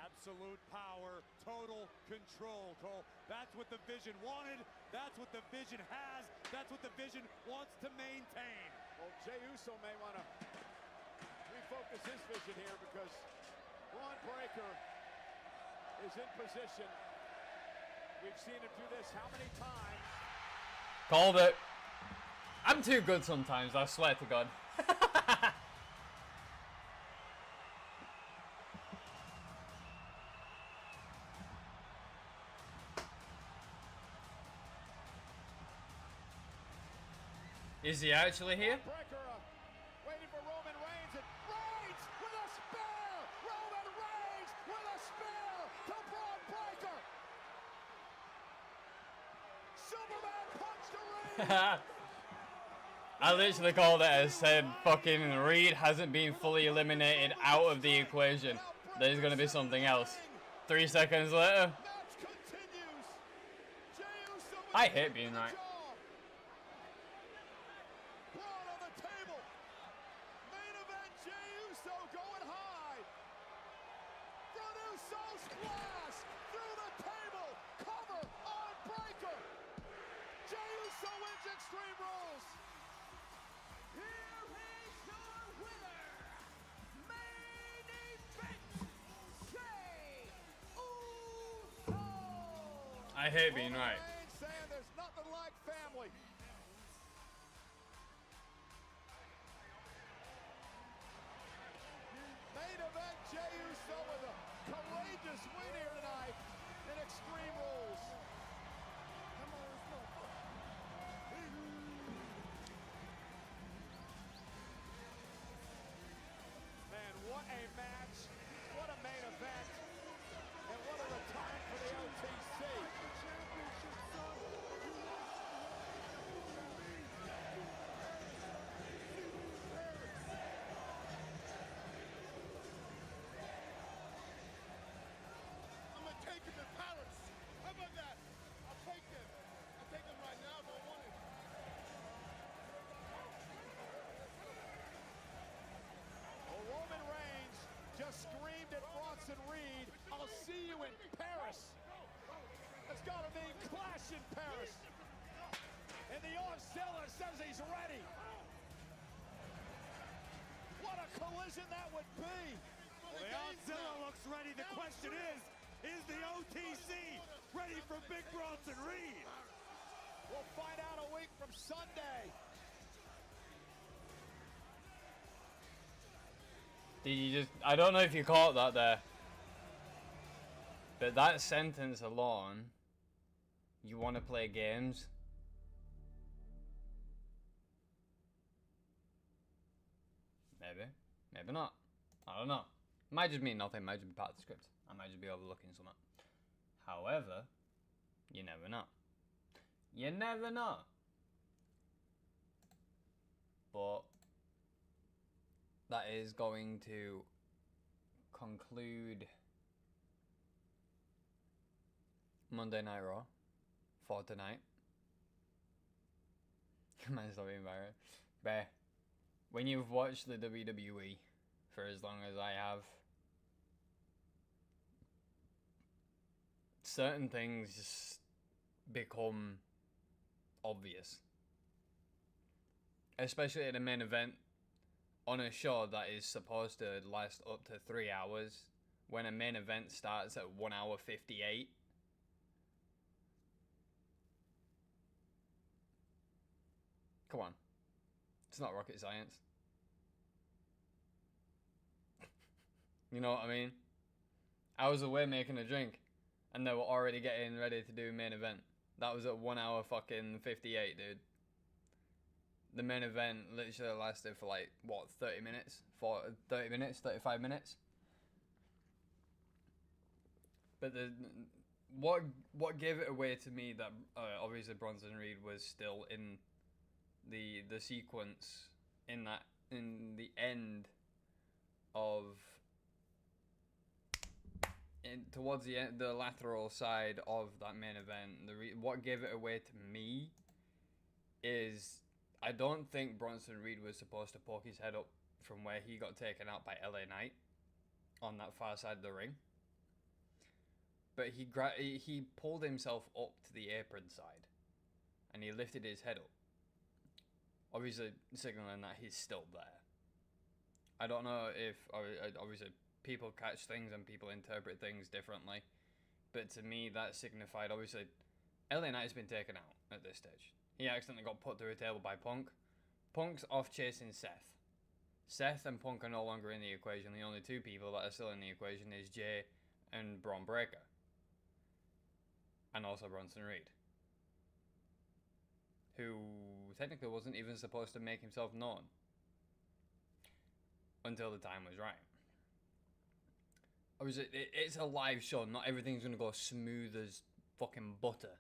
Speaker 3: Absolute power, total control, Cole. That's what the Vision wanted. That's what the Vision has. That's what the Vision wants to maintain.
Speaker 2: Well, Jey Uso may want to refocus his vision here because Braun Breakker is in position. We've seen him do this how many times?
Speaker 1: Called it. I'm too good sometimes, I swear to God. Is he actually here?
Speaker 2: Breakker waiting for Roman Reigns, and Reigns with a spear! Roman Reigns with a spear to Braun Breakker! Superman punch to Reigns!
Speaker 1: I literally called it as said fucking Reed hasn't been fully eliminated out of the equation. There's gonna be something else. 3 seconds later. I hate being right. I hate being right.
Speaker 2: Saying there's nothing like family. Main event, Jey Uso with a courageous win here tonight in Extreme Rules. Man, what a match. What a main event. And what a time for the OTC. Godzilla says he's ready. What a collision that would be.
Speaker 3: Well, the Godzilla looks ready. The question is the OTC ready for Big Bronson Reed?
Speaker 2: We'll find out a week from Sunday.
Speaker 1: Did you just... I don't know if you caught that there. But that sentence alone... You want to play games? Maybe. Maybe not. I don't know. Might just mean nothing. Might just be part of the script. I might just be overlooking something. However, you never know. You never know. But that is going to conclude Monday Night Raw for tonight. Man's not being embarrassed. But when you've watched the WWE for as long as I have, certain things just become obvious. Especially at a main event on a show that is supposed to last up to 3 hours, when a main event starts at 1 hour 58. Come on. It's not rocket science. You know what I mean? I was away making a drink, and they were already getting ready to do main event. That was at 1 hour fucking 58, dude. The main event literally lasted for like, what, 30 minutes? 30 minutes? 35 minutes? But what gave it away to me that obviously Bronson Reed was still in the sequence in the end of towards the end, the lateral side of that main event. What gave it away to me is I don't think Bronson Reed was supposed to poke his head up from where he got taken out by LA Knight on that far side of the ring. But he pulled himself up to the apron side and he lifted his head up, obviously signaling that he's still there. I don't know if, obviously, people catch things and people interpret things differently, but to me that signified, obviously, LA Knight's been taken out at this stage. He accidentally got put through a table by Punk. Punk's off chasing Seth. Seth and Punk are no longer in the equation. The only two people that are still in the equation is Jay and Braun Breaker. And also Bronson Reed, who technically wasn't even supposed to make himself known until the time was right. Obviously, it's a live show. Not everything's going to go smooth as fucking butter.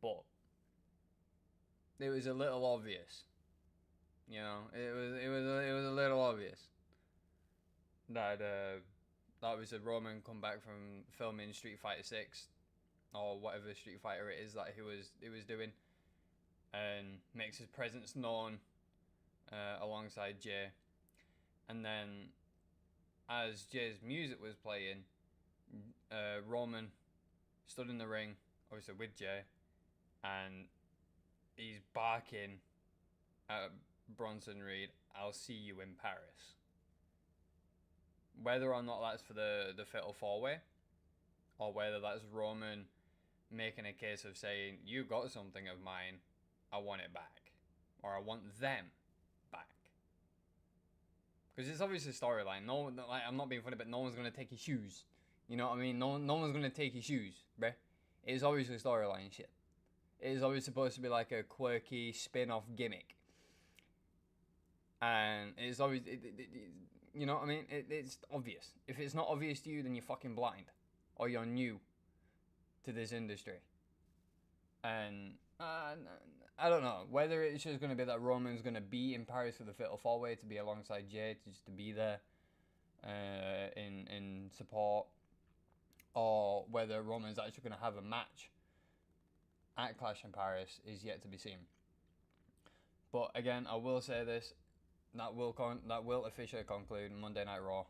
Speaker 1: But it was a little obvious. You know, it was a little obvious that obviously Roman come back from filming Street Fighter 6 or whatever Street Fighter it is that he was doing, and makes his presence known alongside Jay. And then as Jay's music was playing, Roman stood in the ring, obviously with Jay, and he's barking at Bronson Reed, "I'll see you in Paris." Whether or not that's for the Fatal 4-Way, or whether that's Roman making a case of saying, "You got something of mine, I want it back," or "I want them back." Because it's obviously storyline. No, like, I'm not being funny, but no one's gonna take his shoes. You know what I mean? No one's gonna take his shoes, bruh. It's obviously storyline shit. It is always supposed to be like a quirky spin-off gimmick, and it's always, you know what I mean? It's obvious. If it's not obvious to you, then you're fucking blind, or you're new to this industry. And I don't know whether it's just going to be that Roman's going to be in Paris for the Fatal 4-Way to be alongside Jay, just to be there in support, or whether Roman's actually going to have a match at Clash in Paris is yet to be seen. But again, I will say this: that will officially conclude Monday Night Raw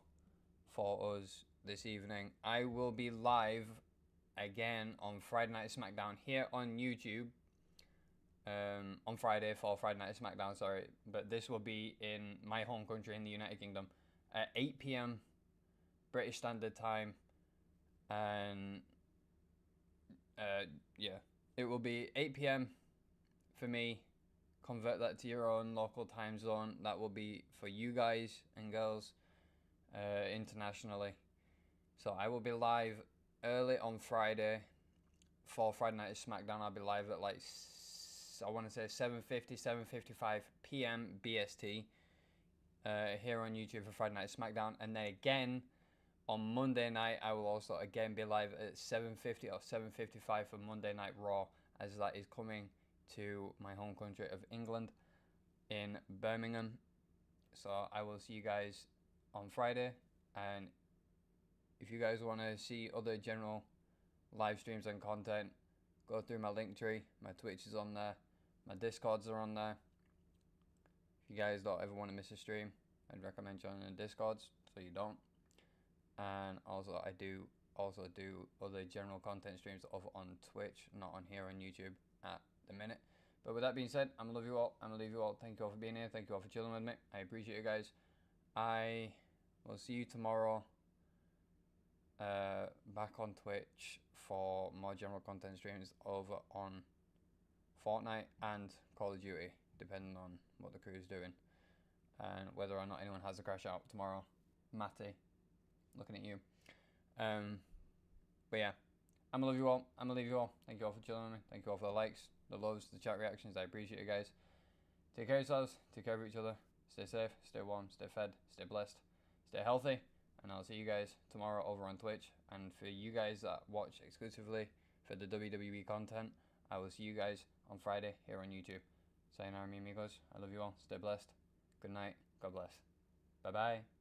Speaker 1: for us this evening. I will be live again on Friday Night SmackDown here on YouTube on Friday for Friday Night SmackDown, sorry. But this will be in my home country in the United Kingdom at 8 p.m. British Standard Time. And yeah, it will be 8 p.m. for me. Convert that to your own local time zone. That will be for you guys and girls internationally. So I will be live early on Friday for Friday Night SmackDown. I'll be live at like, I want to say 7:50, 7:55 p.m. BST here on YouTube for Friday Night SmackDown. And then again, on Monday night, I will also again be live at 7:50 or 7:55 for Monday Night Raw, as that is coming to my home country of England in Birmingham. So I will see you guys on Friday. And if you guys want to see other general live streams and content, go through my link tree. My Twitch is on there. My Discords are on there. If you guys don't ever want to miss a stream, I'd recommend joining the Discords so you don't. And also I do other general content streams over on Twitch, not on here on YouTube at the minute. But with that being said, I'm gonna love you all. I'm gonna leave you all. Thank you all for being here. Thank you all for chilling with me. I appreciate you guys. I will see you tomorrow back on Twitch for more general content streams over on Fortnite and Call of Duty, depending on what the crew is doing and whether or not anyone has a crash out tomorrow. Matty, looking at you. But yeah, I'm gonna love you all. I'm gonna leave you all. Thank you all for chilling with me. Thank you all for the likes, the loves, the chat reactions. I appreciate you guys. Take care of yourselves. Take care of each other. Stay safe. Stay warm. Stay fed. Stay blessed. Stay healthy. And I'll see you guys tomorrow over on Twitch. And for you guys that watch exclusively for the WWE content, I will see you guys on Friday here on YouTube. Sayonara, mi amigos. I love you all. Stay blessed. Good night. God bless. Bye-bye.